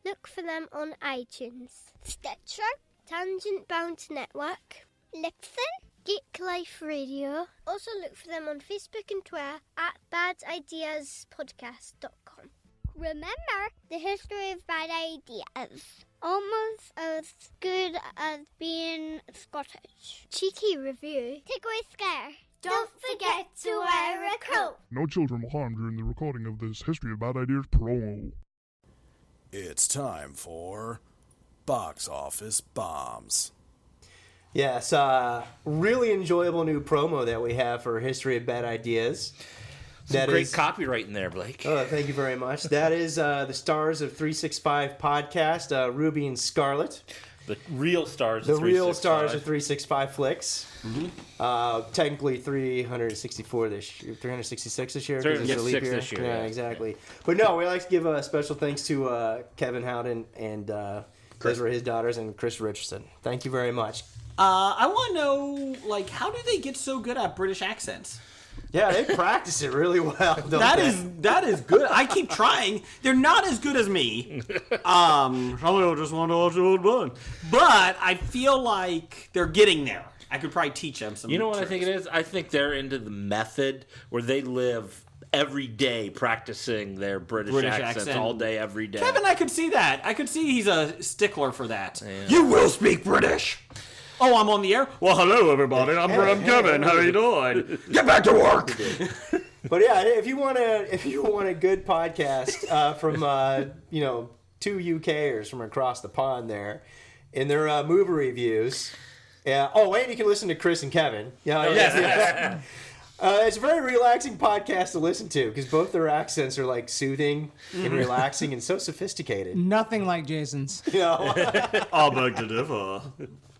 Look for them on iTunes, Stitcher, Tangent Bound Network, Lipson, Geek Life Radio. Also look for them on Facebook and Twitter at badideaspodcast.com. Remember, the history of bad ideas. Almost as good as being Scottish. Cheeky review. Takeaway scare. Don't forget to wear a coat. No children were harmed during the recording of this History of Bad Ideas promo. It's time for Box Office Bombs. Yes, really enjoyable new promo that we have for History of Bad Ideas. Some great copyright in there, Blake. Oh, thank you very much. That is the stars of 365 podcast, Ruby and Scarlett. The real stars. The of real stars of 365 Flicks. Mm-hmm. Technically 366 this year. 366 this year. Yeah, exactly. But no, we like to give a special thanks to Kevin Howden and those were his daughters and Chris Richardson. Thank you very much. I want to know, like, how do they get so good at British accents? Yeah, they practice it really well. That is good. I keep trying. They're not as good as me. Hello, just want to watch the old one. But I feel like they're getting there. I could probably teach them some. You know what I think it is? I think they're into the method where they live every day practicing their British accents all day, every day. Kevin, I could see that. I could see he's a stickler for that. Yeah. You will speak British. Oh, I'm on the air? Well, hello, everybody. I'm Kevin. How are you doing? Get back to work. But yeah, if you want a good podcast from two UKers from across the pond there in their movie reviews. Yeah. Oh, and you can listen to Chris and Kevin. Yeah. Yes. It's a very relaxing podcast to listen to because both their accents are like soothing and relaxing and so sophisticated. Nothing like Jason's. I'll beg to differ.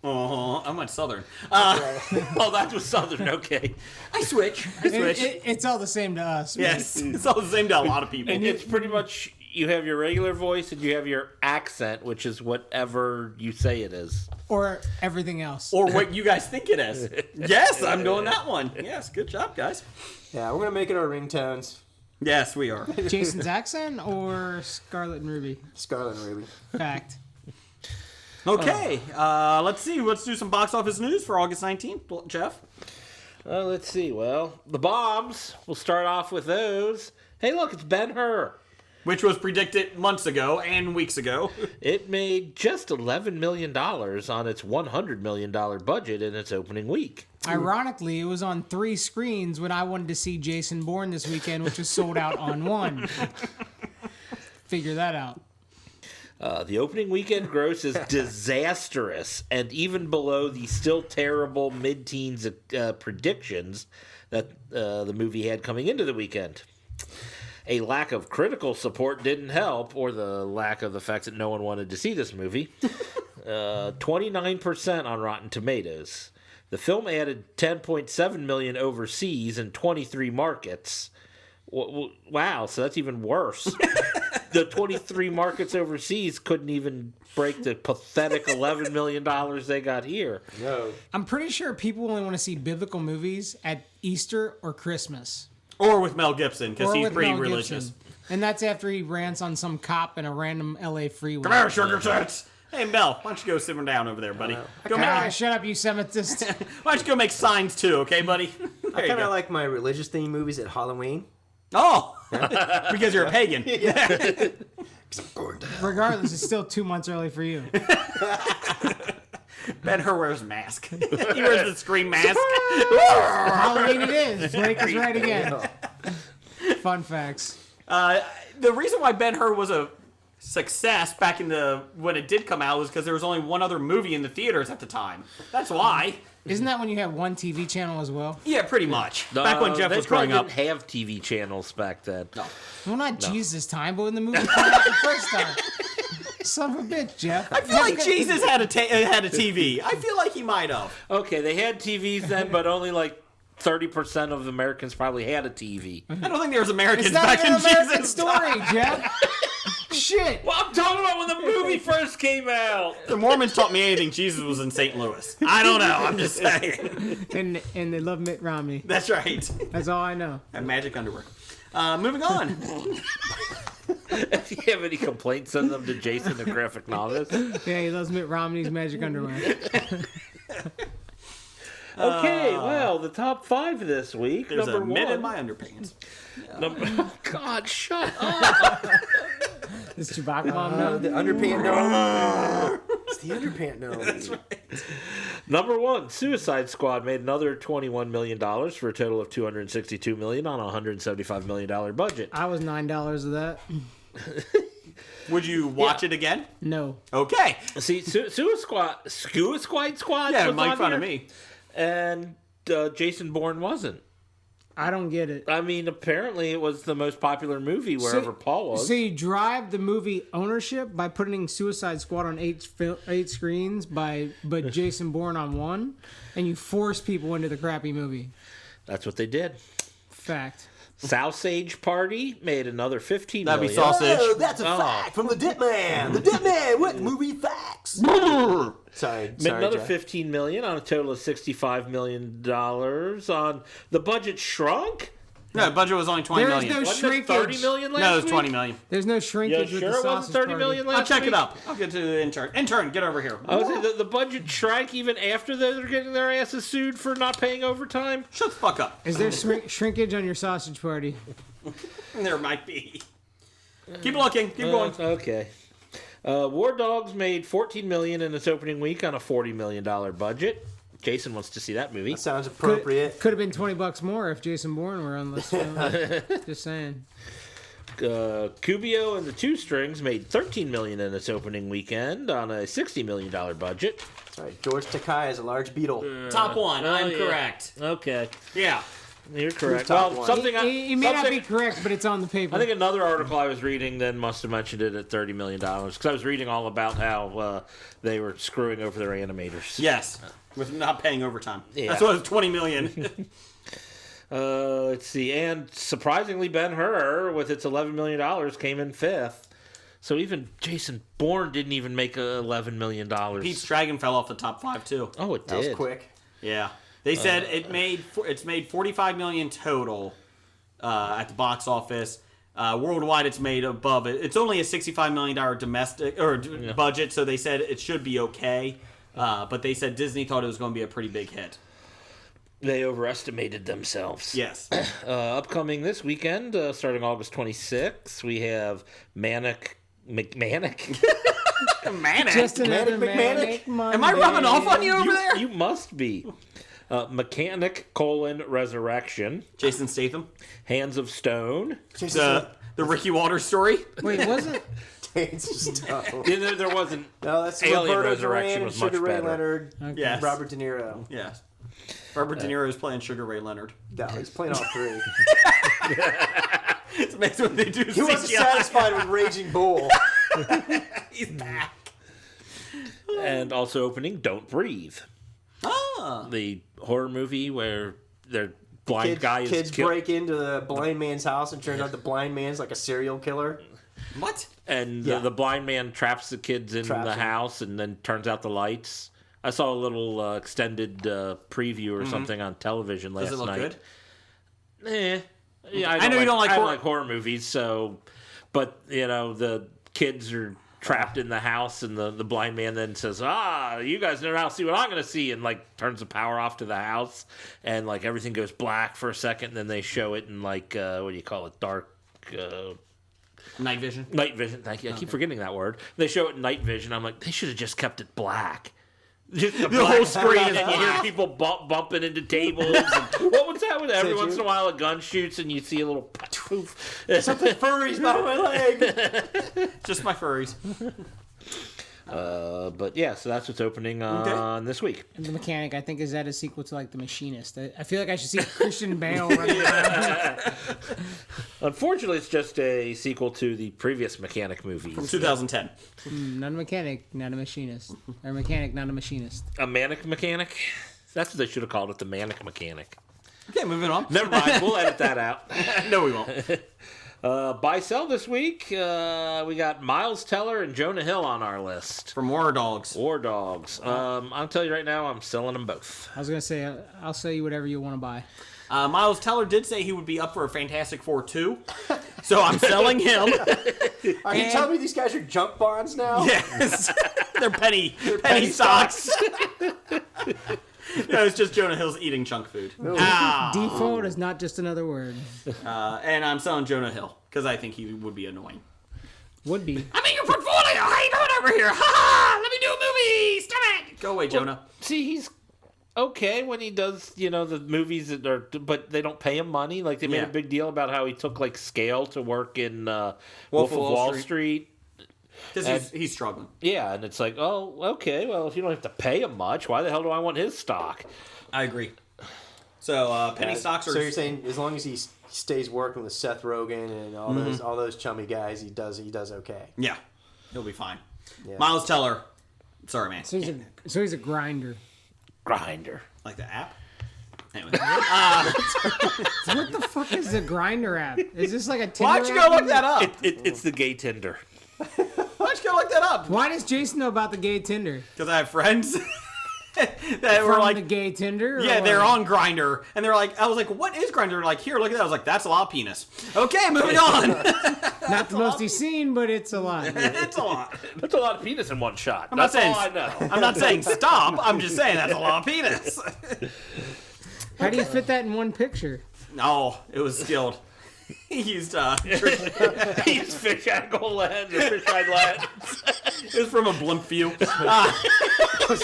I went Southern. Oh, that was Southern. Okay. I switch. It's all the same to us. Yes, it's all the same to a lot of people. And it's pretty much you have your regular voice and you have your accent, which is whatever you say it is. Or everything else. Or what you guys think it is. Yes, I'm doing that one. Yes, good job, guys. Yeah, we're going to make it our ringtones. Yes, we are. Jason's accent or Scarlett and Ruby? Scarlett and Ruby. Fact. Okay, let's see. Let's do some box office news for August 19th. Jeff? Let's see. Well, the bombs. We'll start off with those. Hey, look, it's Ben-Hur. Which was predicted months ago and weeks ago. It made just $11 million on its $100 million budget in its opening week. Ironically, it was on 3 screens when I wanted to see Jason Bourne this weekend, which was sold out on 1. Figure that out. The opening weekend gross is disastrous and even below the still terrible mid-teens predictions that the movie had coming into the weekend. A lack of critical support didn't help, or the lack of the fact that no one wanted to see this movie. 29% on Rotten Tomatoes. The film added $10.7 million overseas in 23 markets. Wow, so that's even worse. The 23 markets overseas couldn't even break the pathetic $11 million they got here. No. I'm pretty sure people only want to see biblical movies at Easter or Christmas. Or with Mel Gibson, because he's pretty religious. And that's after he rants on some cop in a random LA freeway. Come here, sugar tits! Hey, Mel, why don't you go simmer down over there, buddy? Shut up, you Semitist. Why don't you go make signs, too, okay, buddy? I kind of like my religious theme movies at Halloween. Oh! Because you're a pagan. Regardless, it's still 2 months early for you. Ben-Hur wears a mask. He wears the Scream mask. Halloween it is. Blake is right again. Fun facts. The reason why Ben-Hur was a success back in when it did come out was because there was only one other movie in the theaters at the time. That's why. Isn't that when you had one TV channel as well? Yeah, pretty much. Back when Jeff was growing up. They didn't have TV channels back then. No. Well, not Jesus' time, but when the movie came out the first time. Son of a bitch, Jeff. I feel like Jesus had a TV. I feel like he might have. Okay, they had TVs then, but only like 30% of Americans probably had a TV. I don't think there was Americans it's not back an in American Jesus' story, time. Jeff. Shit. Well, I'm talking about when the movie first came out. The Mormons taught me anything. Jesus was in St. Louis. I don't know. I'm just saying. And they love Mitt Romney. That's right. That's all I know. And magic underwear. Moving on. If you have any complaints, send them to Jason, the graphic novice. Yeah, he loves Mitt Romney's magic underwear. Okay, well, the top 5 this week. There's number a Mitt 1. in my underpants. God, shut up. Does Chewbacca Mom know? The underpant gnome. It's the underpant gnome. That's right. Number 1, Suicide Squad made another $21 million for a total of $262 million on a $175 million budget. I was $9 of that. Would you watch it again? No. Okay. See, Suicide Squad Yeah, was make on fun here, of me. and Jason Bourne wasn't. I don't get it. I mean, apparently it was the most popular movie wherever Paul was. So you drive the movie ownership by putting Suicide Squad on 8 screens, but Jason Bourne on 1, and you force people into the crappy movie. That's what they did. Fact. Sausage Party made another $15 That'd be million. sausage. Oh, that's a fact from the Dip Man. The Dip Man with movie facts. Sorry, Made another Jeff. $15 million on a total of $65 million on the budget shrunk. No, the budget was only $20 million. No Wasn't it shrinkage. $30 million last No, it was week? $20 million. There's no Yeah, shrinkage with sure the it sausage wasn't $30 party. million last I'll check week? it up. I'll get to the intern. Intern, get over here. I was saying the budget shrank even after they're getting their asses sued for not paying overtime. Shut the fuck up. Is there shrinkage on your sausage party? There might be. Keep looking. Keep going. Okay. War Dogs made $14 million in its opening week on a $40 million budget. Jason wants to see that movie. That sounds appropriate. Could have been $20 more if Jason Bourne were on this film. Just saying. Cubio and the Two Strings made $13 million in its opening weekend on a $60 million budget. That's right. George Takei is a large beetle. Top one. I'm correct. Okay, Yeah. you're correct. top Well, one? something He may not be correct, but it's on the paper. I think another article I was reading then must have mentioned it at $30 million because I was reading all about how they were screwing over their animators. Yes. With not paying overtime. Yeah. That's what it was, $20 million. Let's see. And surprisingly, Ben-Hur, with its $11 million, came in 5th. So even Jason Bourne didn't even make $11 million. Pete's Dragon fell off the top 5 too. Oh, it did. That was quick. Yeah. They said it's made $45 million total at the box office. Worldwide, it's made above it. It's only a $65 million domestic budget, so they said it should be okay. But they said Disney thought it was going to be a pretty big hit. They overestimated themselves. Yes. Upcoming this weekend, starting August 26th, we have Manic. Just another Manic Monday. Am I rubbing off on you over there? You must be. Mechanic: Resurrection. Jason Statham. Hands of Stone. The Ricky Waters story. Wait, was it? There wasn't. No, that's Alien Roberto Resurrection Duran and was much Sugar Ray better. Leonard. Yes. Robert De Niro. Yes. Robert De Niro is playing Sugar Ray Leonard. No, he's playing all 3. It's amazing when they do He wasn't CGI. satisfied with Raging Bull. He's back. And also opening Don't Breathe. Ah. The horror movie where their blind guy is Kids killed. break into the blind man's house and turns out the blind man's like a serial killer. What? And Yeah. the blind man traps the kids in Traps the them. house and then turns out the lights. I saw a little extended preview or something on television last Does it look night. good? Yeah, I know you don't like I horror. like horror movies, so but the kids are trapped in the house and the blind man then says, you guys now see what I'm gonna see, and like turns the power off to the house and like everything goes black for a second and then they show it in like what do you call it, dark Night vision. night vision. Thank you. I keep forgetting that word. They show it in night vision. I'm like, they should have just kept it black. Just the whole screen, and you hear people bumping into tables. And, what was that? Every once in a while, a gun shoots, and you see a little poof. Something furry's by my leg. Just my furries. But yeah, so that's what's opening on this week. And The Mechanic, I think, is that a sequel to like The Machinist? I feel like I should see Christian Bale running around. Unfortunately, it's just a sequel to the previous Mechanic movie. From 2010. Not a mechanic, not a machinist. Or mechanic, not a machinist. A Manic Mechanic? That's what they should have called it, the Manic Mechanic. Okay, moving on. Never mind, we'll edit that out. No, we won't. Buy sell this week. We got Miles Teller and Jonah Hill on our list. From War Dogs. War Dogs. I'll tell you right now, I'm selling them both. I was gonna say I'll sell you whatever you want to buy. Miles Teller did say he would be up for a Fantastic Four 2, so I'm selling him. Are you telling me these guys are junk bonds now? Yes, they're penny stocks. No, it's just Jonah Hill's eating chunk food. Default is not just another word. And I'm selling Jonah Hill because I think he would be annoying. Would be. I'm in your portfolio. How you doing over here? Ha ha! Let me do a movie. Stop it. Go away, Jonah. See, he's okay when he does, the movies that are, but they don't pay him money. Like they made a big deal about how he took like scale to work in Wolf of Wall Street. Because he's struggling. Yeah, and it's like, oh, okay, well, if you don't have to pay him much, why the hell do I want his stock? I agree. So penny stocks are. So you're saying as long as he stays working with Seth Rogen and all those chummy guys, he does okay. Yeah, he'll be fine. Yeah. Miles Teller. Sorry, man. So he's a grinder. Grinder. Like the app? Anyway. What the fuck is the Grinder app? Is this like a Tinder Why don't you go look that up? It's the gay Tinder. Why don't you go look that up? Why does Jason know about the gay Tinder? Because I have friends that were From like the gay Tinder? Yeah, they're on Grinder, and they're like, I was like, what is Grinder? Like, here, look at that. I was like, that's a lot of penis. Okay, moving on. Not the most he's seen, but it's a lot. It's a lot. That's a lot of penis in one shot. I'm That's not saying, all I know. I'm not saying stop. I'm just saying that's a lot of penis. How do you fit that in one picture? No, it was skilled. He used He used fish-eyed lens or fish-eyed lens. It was from a blimp view. Was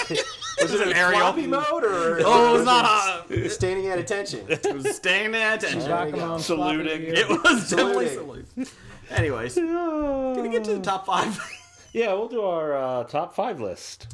it an aerial floppy mode or? Oh, it was not standing at attention. It was standing at attention. Saluting. It was definitely saluting. Anyways, can we get to the top 5? Yeah, we'll do our top 5 list.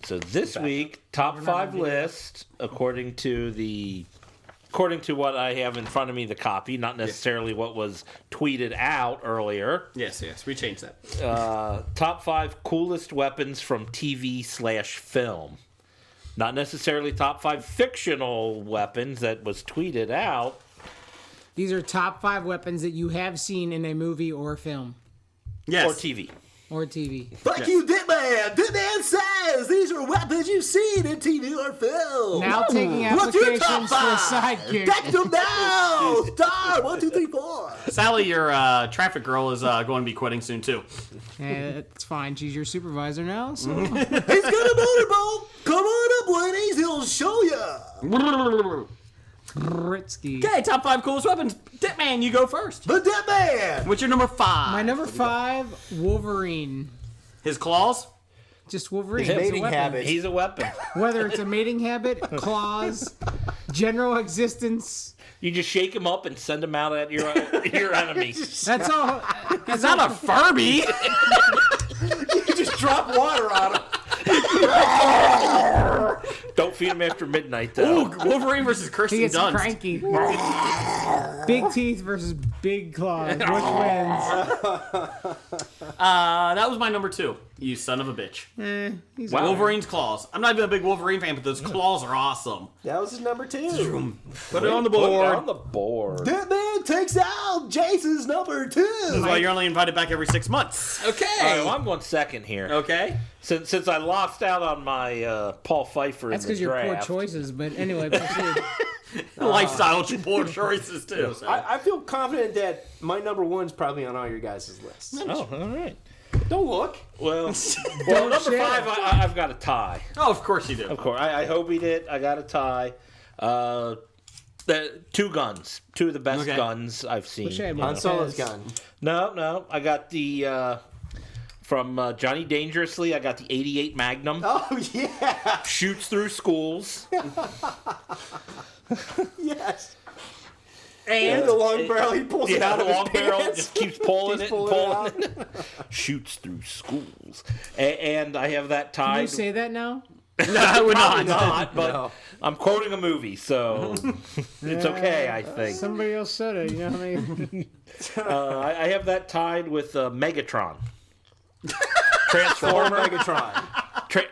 So this week, top 5 list, according to what I have in front of me, the copy, not necessarily what was tweeted out earlier. Yes, we changed that. Top 5 coolest weapons from TV/film. Not necessarily top 5 fictional weapons that was tweeted out. These are top 5 weapons that you have seen in a movie or film. Yes. Or TV. Or TV. Fuck you, Ditman! Ditman says these are weapons you've seen in TV or film. Now taking What's your applications top for a 5? sidekick. Deck them now! Star 1, 2, 3, 4. Sally, your traffic girl is going to be quitting soon too. It's fine. She's your supervisor now. So. He's got a motorboat. Come on up, ladies. He'll show you. Britsky. Okay, top 5 coolest weapons. Ditman, you go first. The Ditman. What's your number 5? My number 5, Wolverine. His claws? Just Wolverine. His It's a mating weapon. habit. He's a weapon. Whether it's a mating habit, claws, general existence. You just shake him up and send him out at your enemies. That's all. It's not a Furby. You just drop water on him. Don't feed him after midnight, though. Ooh, Wolverine versus He Kirsten gets Dunst. cranky. Big teeth versus big claws. Which wins? That was my number 2. You son of a bitch. He's Wolverine's claws. I'm not even a big Wolverine fan, but those claws are awesome. That was his number 2. Put it on the Put it board. on the board. Ditman takes out Jason's number 2. This is why you're only invited back every 6 months. Okay. All right, well, I'm 1 second here. Okay. Since I lost out on my Paul Pfeiffer That's in the because you're poor draft. choices. But anyway, proceed. Lifestyle poor choices too. So. I feel confident that my number 1's probably on all your guys' lists. Oh, all right. Don't look. Well, number share. 5, I've got a tie. Oh, of course you do. Of course, I hope he did. I got a tie. The 2 guns, 2 of the best guns I've seen. Wish I had Han one. Solo's gun. No, I got the from Johnny Dangerously. I got the '88 Magnum. Oh, yeah. Shoots through schools. Yes. And the long barrel, he pulls it out the of his long barrel pants. just keeps pulling Keeps it and pulling it pulling it. Shoots through schools. And I have that Can tied. you say that now? No, I would Probably not. not, but I'm quoting a movie, so it's okay, I think. Somebody else said it. You know what I mean? I have that tied with Megatron. Transformer. Megatron.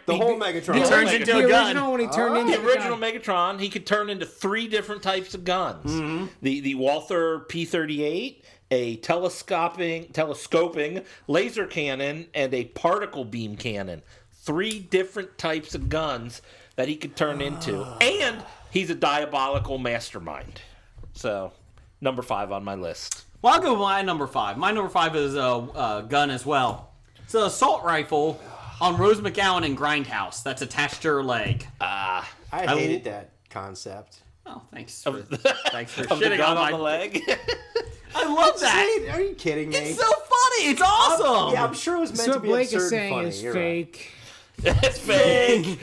The whole Megatron. He turns into a The gun. original, when he turned into The original Megatron, he could turn into 3 different types of guns. The Walther P-38, a telescoping laser cannon, and a particle beam cannon. 3 different types of guns that he could turn into. And he's a diabolical mastermind. So, number 5 on my list. Well, I'll go with my number 5. My number 5 is a gun as well. It's an assault rifle on Rose McGowan in Grindhouse that's attached to her leg. I hated that concept. Oh, thanks for shitting gun on the leg. I love that. Are you kidding me? It's so funny. It's awesome. Yeah, I'm sure it was meant So to what be Blake absurd is saying and funny. is You're fake. It's fake.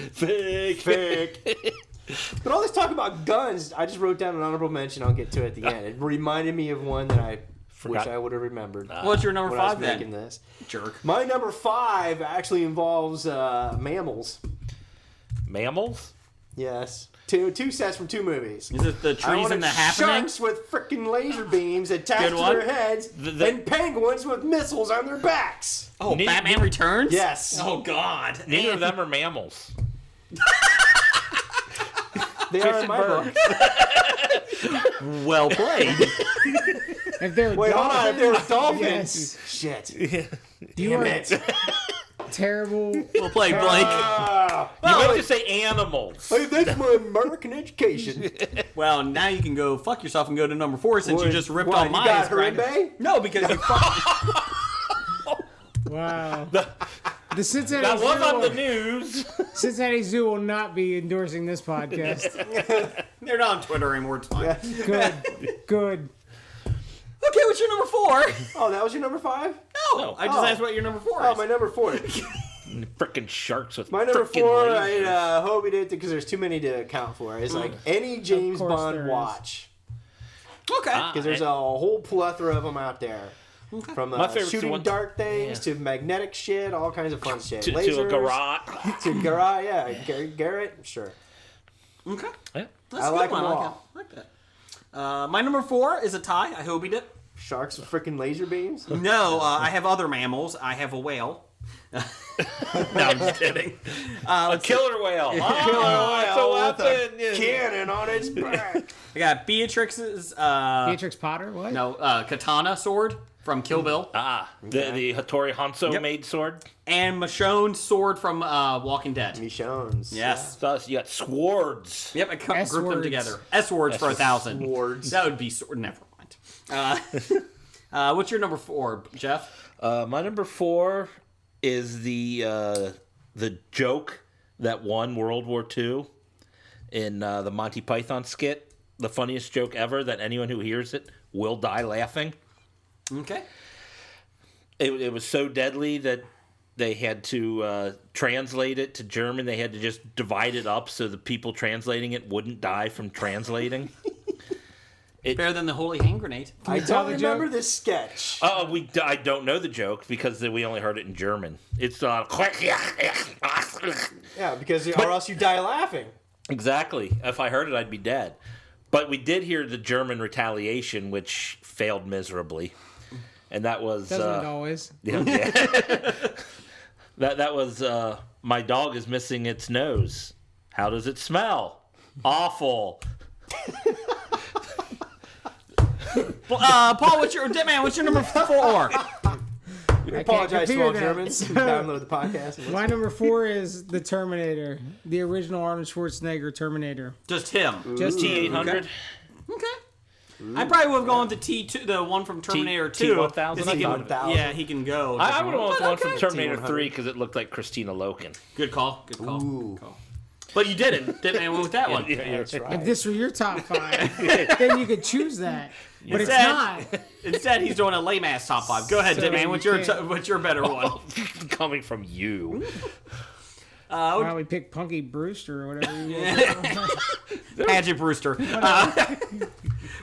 But all this talk about guns, I just wrote down an honorable mention. I'll get to it at the end. It reminded me of one that I wish I would have remembered. What's your number when I was 5 then? making this. Jerk. My number 5 actually involves mammals. Mammals? Yes. Two sets from 2 movies. Is it the I trees wanted and the happening? sharks with freaking laser beams attached Good to one. their heads, and penguins with missiles on their backs. Oh, Batman Returns? Yes. Oh, God. Neither of them are mammals. They are in my book. Well played. If they're Wait, hold on. If they were dolphins, dolphins. yes. Shit. You Damn are it. terrible. Well played, Blake. You meant to say animals. Hey, that's my American education. Well, now you can go fuck yourself and go to number 4 since you just ripped What, on you mine. got Harambe? No, because you fucked. Wow. The Cincinnati That was on the Zoo, news. Cincinnati Zoo will not be endorsing this podcast. They're not on Twitter anymore. It's fine. Good. Okay, what's your number 4? Oh, that was your number 5? No, I just asked what your number 4 is. Oh, my number 4. Frickin' sharks with My number frickin' 4, lasers. I hope we did because there's too many to account for. It's like any James course Bond there is. watch. Okay. Because there's a whole plethora of them out there. From My favorite's the shooting one- dart things to magnetic shit, all kinds of fun shit. to a Lasers, garage. To Garrett, yeah. Garrett, sure. Okay. Yeah. That's I a good like one. them I all. like that. My number 4 is a tie. I hope he did. Sharks with freaking laser beams? No, I have other mammals. I have a whale. No, I'm just kidding. A killer whale. Killer it's a whale with weapon. a cannon on its back. I got Beatrix's Beatrix Potter? What? katana sword from Kill Bill. The Hattori Hanzo made sword. And Michonne's sword from Walking Dead. Michonne's. Yes. So you got swords. Yep, I grouped them S-words. together. S-words for 1,000. Swords. That would be sword. Never mind. What's your number 4, Jeff? My number 4 is the joke that won World War II in the Monty Python skit. The funniest joke ever that anyone who hears it will die laughing. Okay. It was so deadly that they had to translate it to German. They had to just divide it up so the people translating it wouldn't die from translating. Better than the holy hand grenade. I tell don't the remember joke? this sketch. I don't know the joke because we only heard it in German. It's Yeah, because or else you die laughing. exactly. If I heard it, I'd be dead. But we did hear the German retaliation, which failed miserably, and that was Doesn't it always? yeah. that was my dog is missing its nose. How does it smell? Awful. Paul, what's your number 4? We apologize to compare all that. Germans who download the podcast. and My listen. number 4 is the Terminator, the original Arnold Schwarzenegger Terminator. Just him. Just T-800. Okay. I probably would have gone with the T2, the one from Terminator 2. T-1000? Because he can- T-1000. Yeah, he can go. I would have went with one Okay. from Terminator T-100. 3 because it looked like Christina Loken. Good call. Good call. Ooh. Good call. But you didn't. Didn't I went with that one? That's right. If this were your top 5, then you could choose that. But it's Instead- not. Instead, he's doing a lame ass top 5. Go ahead, So Ditman. you What's your better one? Coming from you. Why don't we pick Punky Brewster or whatever you want? Paget Brewster.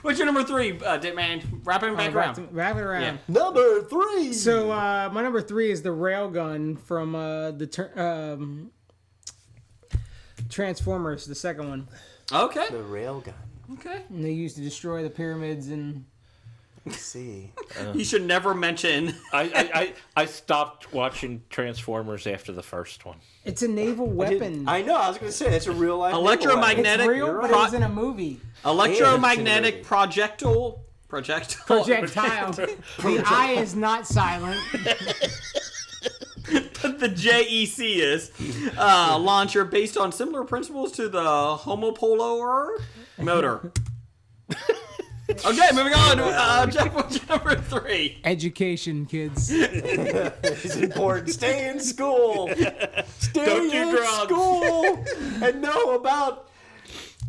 What's your number 3, Ditman? Wrapping back around. Wrap it around. Yeah. Number 3. So my number 3 is the railgun from Transformers, the second one. Okay. The railgun. Okay. And they used to destroy the pyramids and... Let's see. You should never mention. I stopped watching Transformers after the first one. It's a naval weapon. I know. I was going to say that's a real life Electromagnetic. It's real, but it was in a movie. Electromagnetic projectile. Projectile. The I is not silent. The JEC is launcher based on similar principles to the homopolar motor. Okay, moving on. Jeff, what's your number 3? Education, kids. It's important. Stay in school. Don't do drugs. School and know about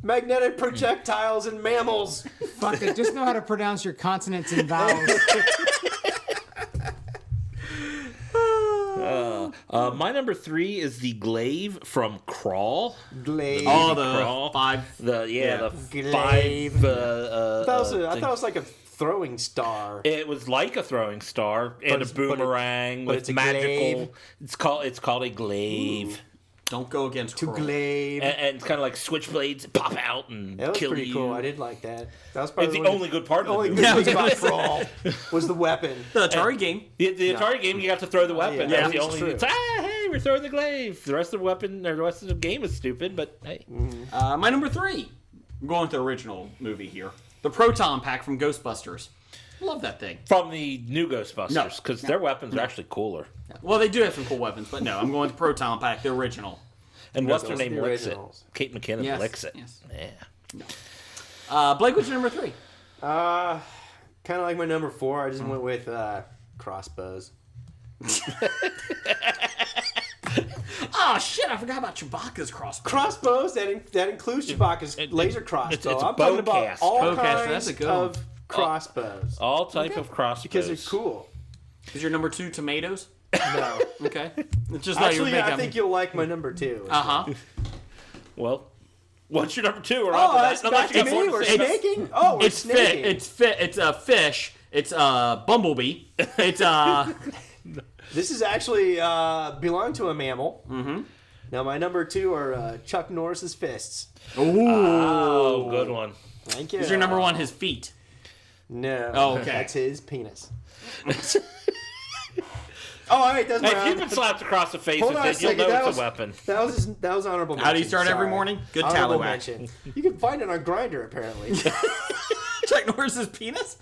magnetic projectiles and mammals. Fuck it. Just know how to pronounce your consonants and vowels. My number 3 is the glaive from Crawl. Glaive. Oh, the Crawl. 5. The Glaive. 5. I thought it was like a throwing star. It was like a throwing star and a boomerang but with it's a magical. glaive. It's called a glaive. Don't go against To Kroll. glaive. And it's kind of like switchblades pop out and That was kill pretty you. cool. I did like that. That was It's probably the only good part of the only movie. good thing about Crawl was the weapon. The Atari game. The Atari game, you got to throw the weapon. yeah, That's the it's only. true. It's, hey, we're throwing the glaive. The rest of the weapon or the rest of the game is stupid, but hey. My number 3. I'm going with the original movie here. The Proton Pack from Ghostbusters. Love that thing. From the new Ghostbusters, because their weapons are actually cooler. Well, they do have some cool weapons, but no, I'm going with the Proton Pack, the original. And what's her those name are the licks it? originals. Kate McKinnon Yes, licks it. yes. Yeah. Blake, what's your number 3? Kind of like my number 4. I just went with crossbows. Oh, shit, I forgot about Chewbacca's crossbow. Crossbows, that includes Chewbacca's laser crossbow. it's a I'm talking about bowcast. all Bowcaster, kinds that's a good one. of crossbows. All type of crossbows. Because they're cool. Is your number 2 tomatoes? No. Okay. It's just like Actually, you're I think you'll like my number 2. Uh-huh. Well, what's your number 2? We're Oh, on that's to that. back to me. We're snaking? Oh, we're It's snaking. It's a fish. It's a bumblebee. It's This is actually belong to a mammal. Mm-hmm. Now, my number 2 are Chuck Norris's fists. Oh, good one. Thank you. Is your number 1 his feet? No. Oh, okay. That's his penis. Oh, wait, that's my Hey, if you've been slapped across the face Hold with on a it, you'll second. know it's a weapon. That was honorable mention. How do you start every Sorry. morning? Good Honorable tallywhack. mention. You can find it on Grindr, apparently. Chuck Norris's penis?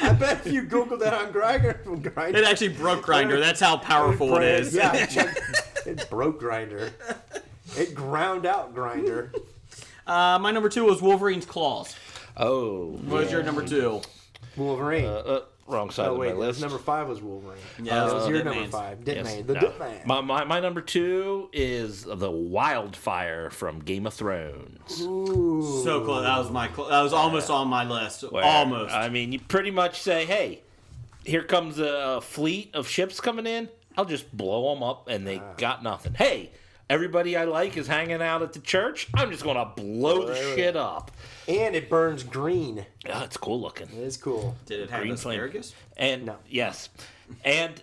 I bet if you Googled that on Grindr, It actually broke Grindr. That's how powerful it is. Yeah, it broke Grindr. It ground out Grindr. My number 2 was Wolverine's claws. Oh. What was your number 2? Wolverine. Wrong side Oh, of wait, my list. number 5 was Wolverine. Yeah, that was your Dead number Man's. 5. Dead Yes, Man. The no. Dead Man. My number 2 is the Wildfire from Game of Thrones. Ooh. So close. That was almost on my list. Where, Almost. I mean, you pretty much say, hey, here comes a fleet of ships coming in. I'll just blow them up, and they got nothing. Hey, everybody I like is hanging out at the church. I'm just going to blow the shit up. And it burns green. Oh, it's cool looking. It is cool. Did it have Green flame. asparagus? And No. yes, and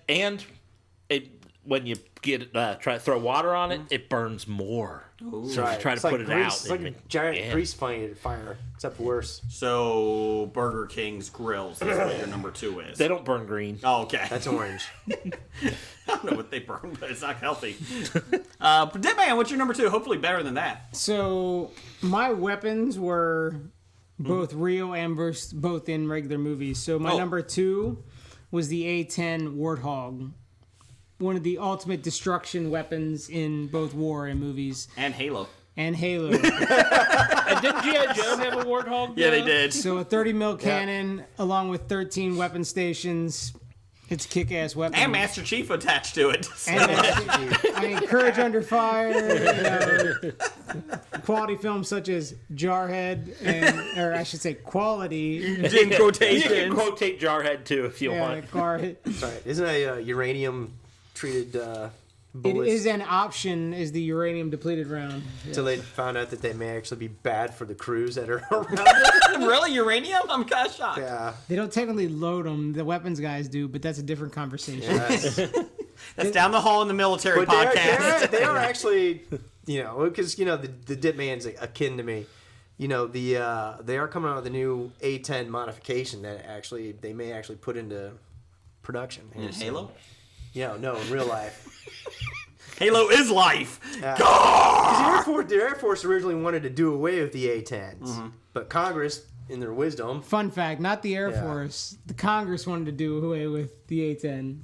it when you get try to throw water on it, it burns more. So if you try to It's put like it grease. out. It's like a giant grease fire, except worse. So Burger King's grills is what your number 2 is. They don't burn green. Oh, okay. That's orange. I don't know what they burn, but it's not healthy. But Dead Man, what's your number 2? Hopefully better than that. So my weapons were both real and both in regular movies. So my number 2 was the A-10 Warthog. One of the ultimate destruction weapons in both war and movies. And Halo. And Halo. And didn't G.I. Joe have a warthog? Yeah, they did. So a 30 mil cannon along with 13 weapon stations. It's a kick-ass weapon. And Master Chief attached to it. So. And I encourage under fire, quality films such as Jarhead, or I should say quality. In You quotation. can quotate Jarhead too if you want. Jarhead. Sorry, isn't a uranium-treated It bullets? is an option, is the uranium depleted round. Until they found out that they may actually be bad for the crews that are around it. Really? Uranium? I'm kind of shocked. Yeah. They don't technically load them, the weapons guys do, but that's a different conversation. Yes. That's down the hall in the military But podcast. they are actually, because the Dip Man's akin to me. They are coming out with a new A10 modification that they may actually put into production. In Halo? Yeah, no, in real life. Halo is life. Because the Air Force originally wanted to do away with the A10s, but Congress, in their wisdom. Fun fact: not the Air Force. The Congress wanted to do away with the A10.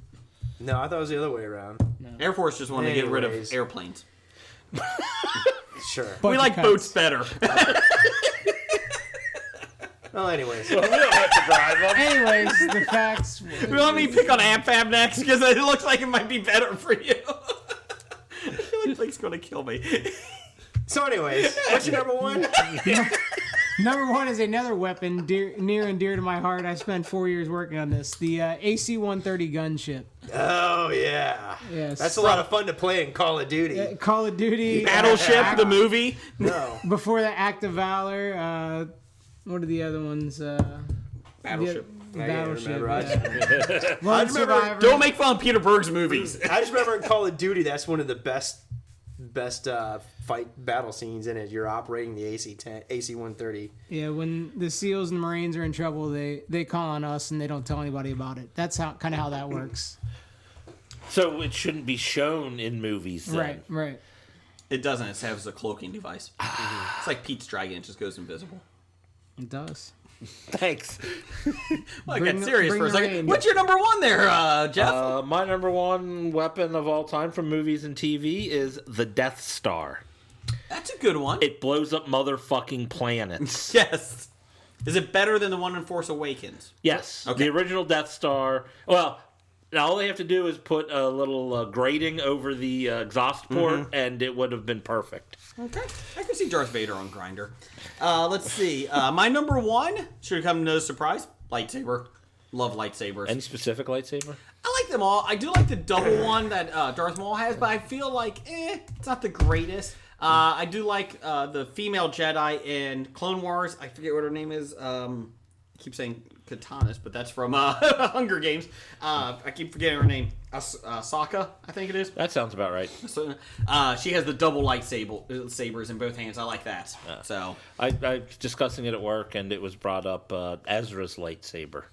No, I thought it was the other way around. No. Air Force just wanted to get rid of airplanes. Sure. We like boats better. Well, anyways. We don't have to drive them. Anyways, the facts. We want me to pick on AmFab next because it looks like it might be better for you. I feel like Blake's going to kill me. So anyways, what's your number one? Number one is another weapon near and dear to my heart. I spent 4 years working on this. The AC-130 gunship. Oh, yeah. Yes. That's a lot of fun to play in Call of Duty. Call of Duty. Battleship, the movie. No. Before the Act of Valor. What are the other ones? Battleship. Battleship. I Lone remember. Survivor. Don't make fun of Peter Berg's movies. I just remember in Call of Duty, that's one of the best fight battle scenes in it. You're operating the AC-130. Yeah, when the SEALs and Marines are in trouble, they call on us and they don't tell anybody about it. That's kind of how that works. So it shouldn't be shown in movies then. Right. It doesn't. It has a cloaking device. It's like Pete's dragon. It just goes invisible. It does. Thanks. Well, I got serious for a second. rain. What's your number one there, Jeff? My number one weapon of all time from movies and TV is the Death Star. That's a good one. It blows up motherfucking planets. Yes. Is it better than the one in Force Awakens? Yes. Okay. The original Death Star. Well, now all they have to do is put a little grating over the exhaust port, and it would have been perfect. Okay. I can see Darth Vader on Grindr. Let's see. My number one, should have come to no surprise, lightsaber. Love lightsabers. Any specific lightsaber? I like them all. I do like the double one that Darth Maul has, but I feel like, it's not the greatest. I do like the female Jedi in Clone Wars. I forget what her name is. I keep saying Katanas, but that's from Hunger Games. I keep forgetting her name. Sokka, I think it is. That sounds about right. So, she has the double sabers in both hands. I like that. So I was discussing it at work, and it was brought up Ezra's lightsaber.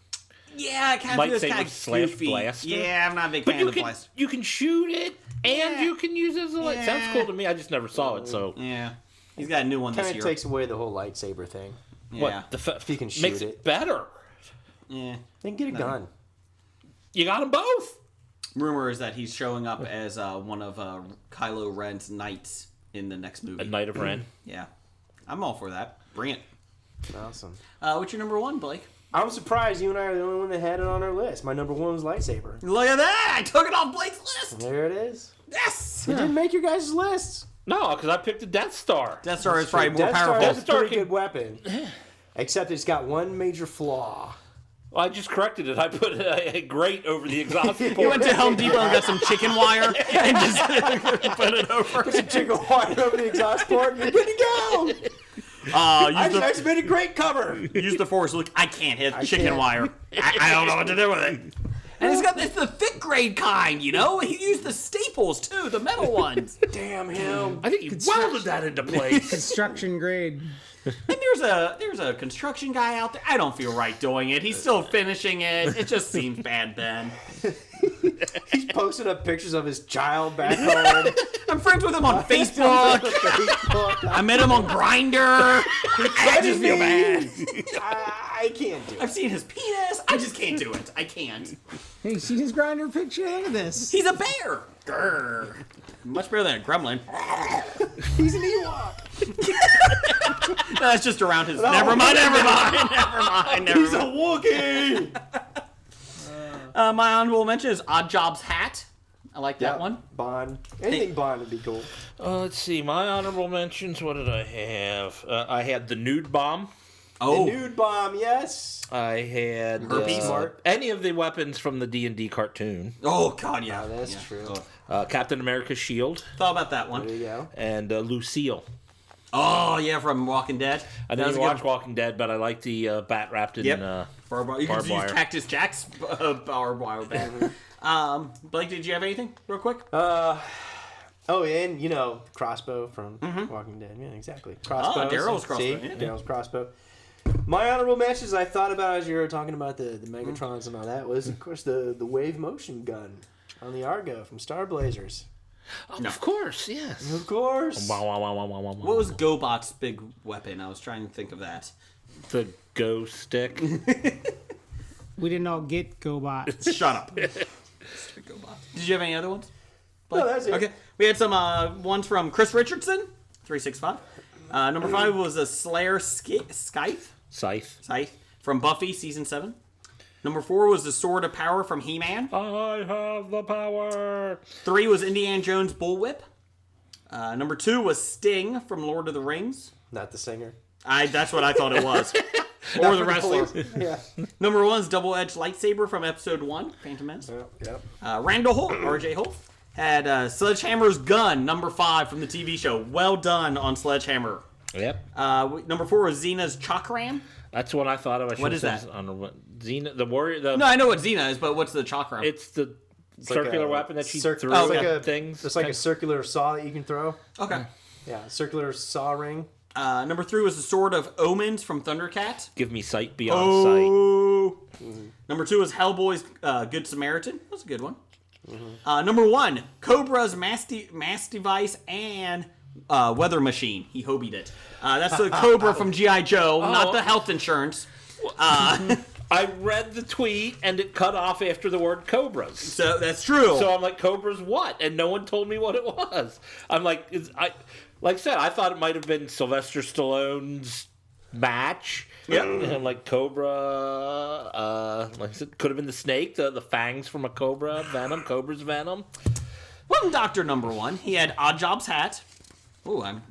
yeah, it kind of feels kind of slash goofy. blaster. Yeah, I'm not a big fan of the blaster. You can shoot it, and you can use it as a light. Yeah. Sounds cool to me. I just never saw it, so... Yeah, he's got a new one this Kind year. of takes away the whole lightsaber thing. Yeah. What? If you can shoot makes it. better. Yeah. Then get a gun. You got them both. Rumor is that he's showing up as one of Kylo Ren's knights in the next movie. A Knight of Ren. Yeah. I'm all for that. Bring it. Awesome. What's your number one, Blake? I'm surprised you and I are the only one that had it on our list. My number one was lightsaber. Look at that! I took it off Blake's list! There it is. Yes! You didn't make your guys' lists. No, because I picked the Death Star. Death Star is probably more Death Star powerful. is a pretty good weapon. Except it's got one major flaw. Well, I just corrected it. I put a grate over the exhaust port. You went to Home Depot and got some chicken wire and just put it over. Put some chicken wire over the exhaust port and you're good to go. I made a great cover. Use the force. Look, I can't hit chicken wire. I don't know what to do with it. And it's the thick grade kind, you know? He used the staples, too, the metal ones. Damn him. I think you welded that into place. Construction grade. And there's a construction guy out there. I don't feel right doing it. He's still finishing it. It just seems bad, Ben. He's posting up pictures of his child back home. I'm friends with him on Facebook. I met him on Grindr. I just feel bad. I can't do it. I've seen his penis. I just can't do it. I can't. Hey, see his Grindr picture? Look at this. He's a bear. Grr. Much better than a gremlin. He's an Ewok. No, that's just around his... Never mind. He's a Wookiee. My honorable mention is Odd Job's hat. I like that one. Bond. Anything Bond would be cool. Let's see. My honorable mentions. What did I have? I had the nude bomb. Oh. The nude bomb, yes. I had Herpes. any of the weapons from the D&D cartoon. Oh, God, yeah. Oh, that's true. Captain America's shield. Thought about that one. There you go. And Lucille. Oh, yeah, from Walking Dead. I didn't watch Walking Dead, but I like the bat wrapped in barbed wire. You can use wire. Cactus Jack's barbed wire bat. Blake, did you have anything real quick? Oh, and crossbow from Walking Dead. Yeah, exactly. Crossbow. Daryl's crossbow. See? Yeah. Daryl's crossbow. My honorable mentions I thought about as you were talking about the Megatrons and all that was, of course, the wave motion gun on the Argo from Star Blazers. Oh, of course, yes. Of course. What was GoBot's big weapon? I was trying to think of that. The Go Stick. We didn't all get GoBot. Shut up. GoBot. Did you have any other ones? No, that's it. Okay. We had some ones from Chris Richardson, 365. Number 5 was a Slayer Scythe from Buffy season 7. Number 4 was the Sword of Power from He-Man. I have the power. 3 was Indiana Jones Bullwhip. Number 2 was Sting from Lord of the Rings. Not the singer. That's what I thought it was. Or the wrestler. Yeah. Number 1 is Double-Edged Lightsaber from Episode 1, Phantom Menace. Yep. Randall Holt, RJ Holt, had Sledgehammer's Gun, number 5 from the TV show. Well done on Sledgehammer. Yep. Number 4 was Xena's Chakram. That's what I thought of. What is that? Xena, the warrior. No, I know what Xena is, but what's the Chakram? It's the circular weapon that she threw at things. It's like a circular saw that you can throw. Okay. Yeah, circular saw ring. Number 3 was the Sword of Omens from Thundercat. Give me sight beyond sight. Number 2 was Hellboy's Good Samaritan. That's a good one. Number 1, Cobra's Mass Device and Weather Machine. He hobied it. That's the Cobra from G.I. Joe, not the health insurance. I read the tweet and it cut off after the word Cobras. So that's true. So I'm like, Cobras what? And no one told me what it was. I'm like, like I said, I thought it might have been Sylvester Stallone's match. Yeah. And like Cobra, like I said, could have been the snake, the fangs from a cobra, venom, Cobra's venom. Well, Dr. Number 1, he had Oddjob's hat. Ooh, I'm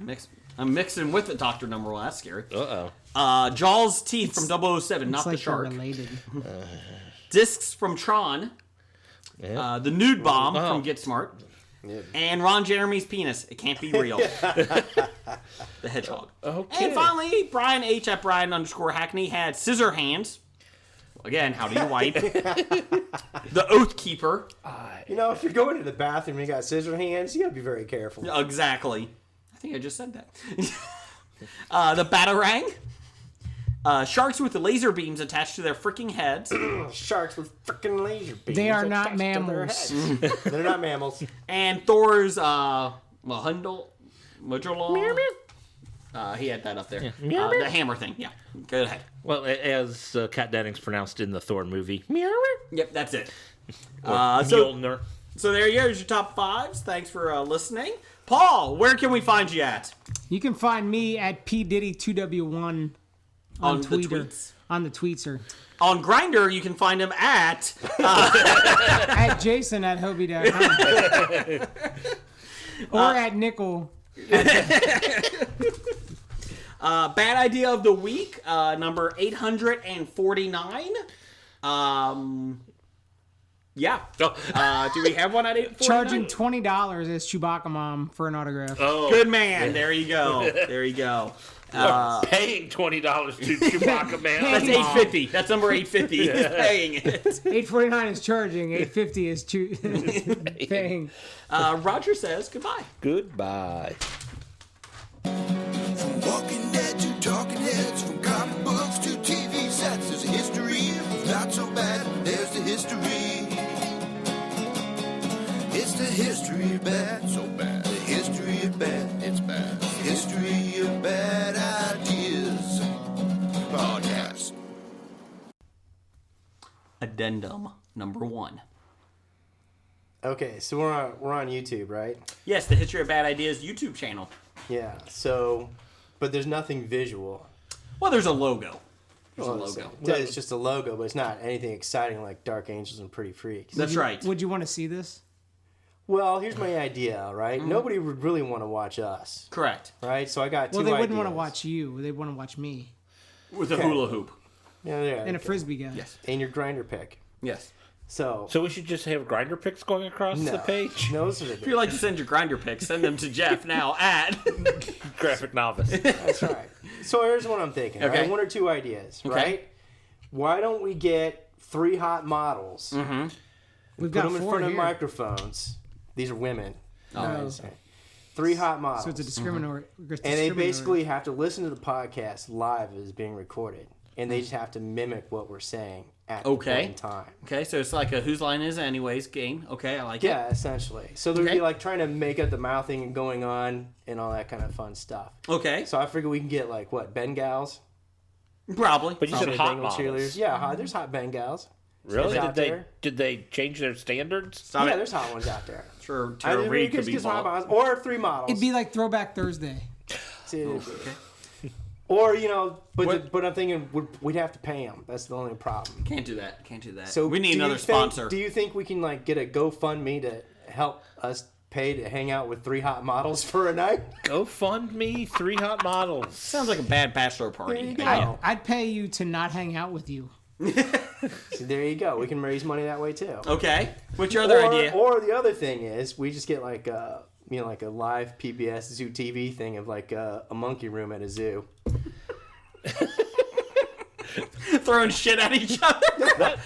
mixing with it, Dr. Number 1. That's scary. Jaws' teeth from 007, not the shark. Related. Discs from Tron. The nude bomb from Get Smart. Yeah. And Ron Jeremy's penis. It can't be real. The hedgehog. Okay. And finally, Brian H. at Brian_Hackney had scissor hands. Again, how do you wipe? The Oath Keeper. If you're going to the bathroom and you got scissor hands, you gotta be very careful. Exactly. I think I just said that. The Batarang. Sharks with the laser beams attached to their freaking heads. Sharks with freaking laser beams. They are not mammals. They're not mammals. And Thor's Mahundal Mujolong. He had that up there. Yeah. The hammer thing. Yeah. Go ahead. Well, as Kat Dennings pronounced in the Thor movie. Yep, that's it. Mjolnir. So there you go. Here's your top 5s. Thanks for listening. Paul, where can we find you at? You can find me at PDiddy2W1 on Twitter. On the tweetser. On Grindr, you can find him at... at Jason at Hobie.com. Or at Nickel. Bad Idea of the Week, number 849. Yeah. Do we have one at 849? Charging $20 as Chewbacca Mom for an autograph. Oh, good man. There you go. There you go. Paying $20 to Chewbacca Man. That's $850. That's number 850. He's paying it. $849 is charging. $850 is paying. Roger says goodbye. Goodbye. From Walking Dead to Talking Heads, from comic books to TV sets, there's a history of not so bad. There's the history. It's the history of bad, so bad. The history of bad, it's bad. The history of bad ideas. Podcast. Addendum number 1. Okay, so we're on YouTube, right? Yes, the History of Bad Ideas YouTube channel. Yeah. So, but there's nothing visual. Well, there's a logo. There's a logo. It's just a logo, but it's not anything exciting like Dark Angels and Pretty Freaks. That's right. Would you want to see this? Well, here's my idea, right? Mm-hmm. Nobody would really want to watch us. Correct. Right? So I got two ideas. Well, they wouldn't ideas. want to watch you. They'd want to watch me. With a hula hoop. Yeah. And a Frisbee guy. Yes. And your grinder pick. Yes. So we should just have grinder picks going across the page? No, if you'd like to send your grinder picks, send them to Jeff now at Graphic Novice. That's right. So here's what I'm thinking. Okay. Right? 1 or 2 ideas, right? Why don't we get 3 hot models We've Put got them in 4 front of here. microphones. These are women. Oh. 3 hot models. So it's a discriminatory. And they basically have to listen to the podcast live as being recorded. And they just have to mimic what we're saying at the point in time. Okay, so it's like a Whose Line Is It Anyways game. Okay, I like it. Yeah, essentially. So they'd be like trying to make up the mouthing and going on and all that kind of fun stuff. Okay. So I figure we can get like, what, Bengals? Probably. But you said hot Bengal models. cheerleaders. Yeah, there's hot Bengals. Really? Out there. Did they change their standards? Yeah, there's hot ones out there. Sure, I Tara mean, Reid we could could be get some hot involved. models. Or 3 models. It'd be like Throwback Thursday. Or, you know, but I'm thinking we'd have to pay them. That's the only problem. Can't do that. Can't do that. So we need do you another think- sponsor. Do you think we can like get a GoFundMe to help us pay to hang out with 3 hot models for a night? GoFundMe 3 hot models. Sounds like a bad bachelor party. There you go. idea. I'd pay you to not hang out with you. So there you go. We can raise money that way too. Okay. What's your other idea? Or the other thing is we just get like like a live PBS Zoo TV thing of like a monkey room at a zoo. Throwing shit at each other.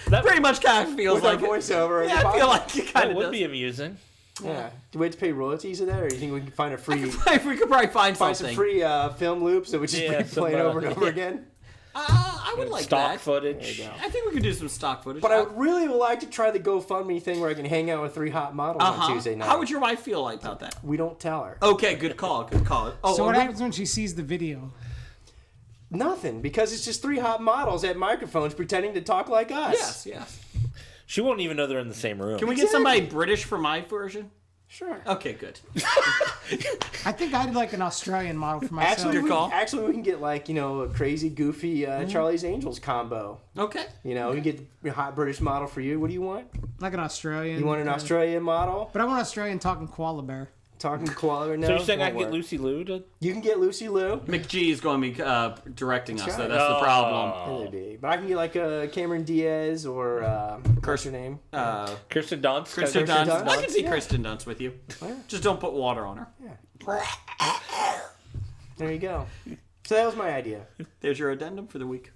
that pretty much kind of feels With like our voiceover. Yeah, I feel like it kind That of would does. be amusing. Yeah. Do we have to pay royalties to that, or do you think we can find a free If we could probably find some something. free film loops that we just Yeah, playing some, over and over again? I would like Stock that. footage. I think we could do some stock footage. But I would really like to try the GoFundMe thing where I can hang out with 3 hot models on Tuesday night. How would your wife feel like about that? We don't tell her. Okay, good call. Good call. Oh, So what happens when she sees the video? Nothing, because it's just 3 hot models at microphones pretending to talk like us. Yes, yes. She won't even know they're in the same room. Can we get somebody British for my version? Sure. Okay, good. I think I'd like an Australian model for myself. Actually, we can get like, you know, a crazy, goofy Charlie's Angels combo. Okay. You know, we can get a hot British model for you. What do you want? Like an Australian. You want an Australian model? But I want Australian talking koala bear. Talking koala? No. So you're saying I can won't get work. Lucy Liu to... You can get Lucy Liu. McGee is going to be directing us, That's so right. that's the problem. Maybe. But I can get like a Cameron Diaz or what's her name? Kirsten Dunst. Kristen Kirsten Dunst. Dunst? I can see Yeah. Kristen Dunst with you. Yeah. Just don't put water on her. There you go. So that was my idea. There's your addendum for the week.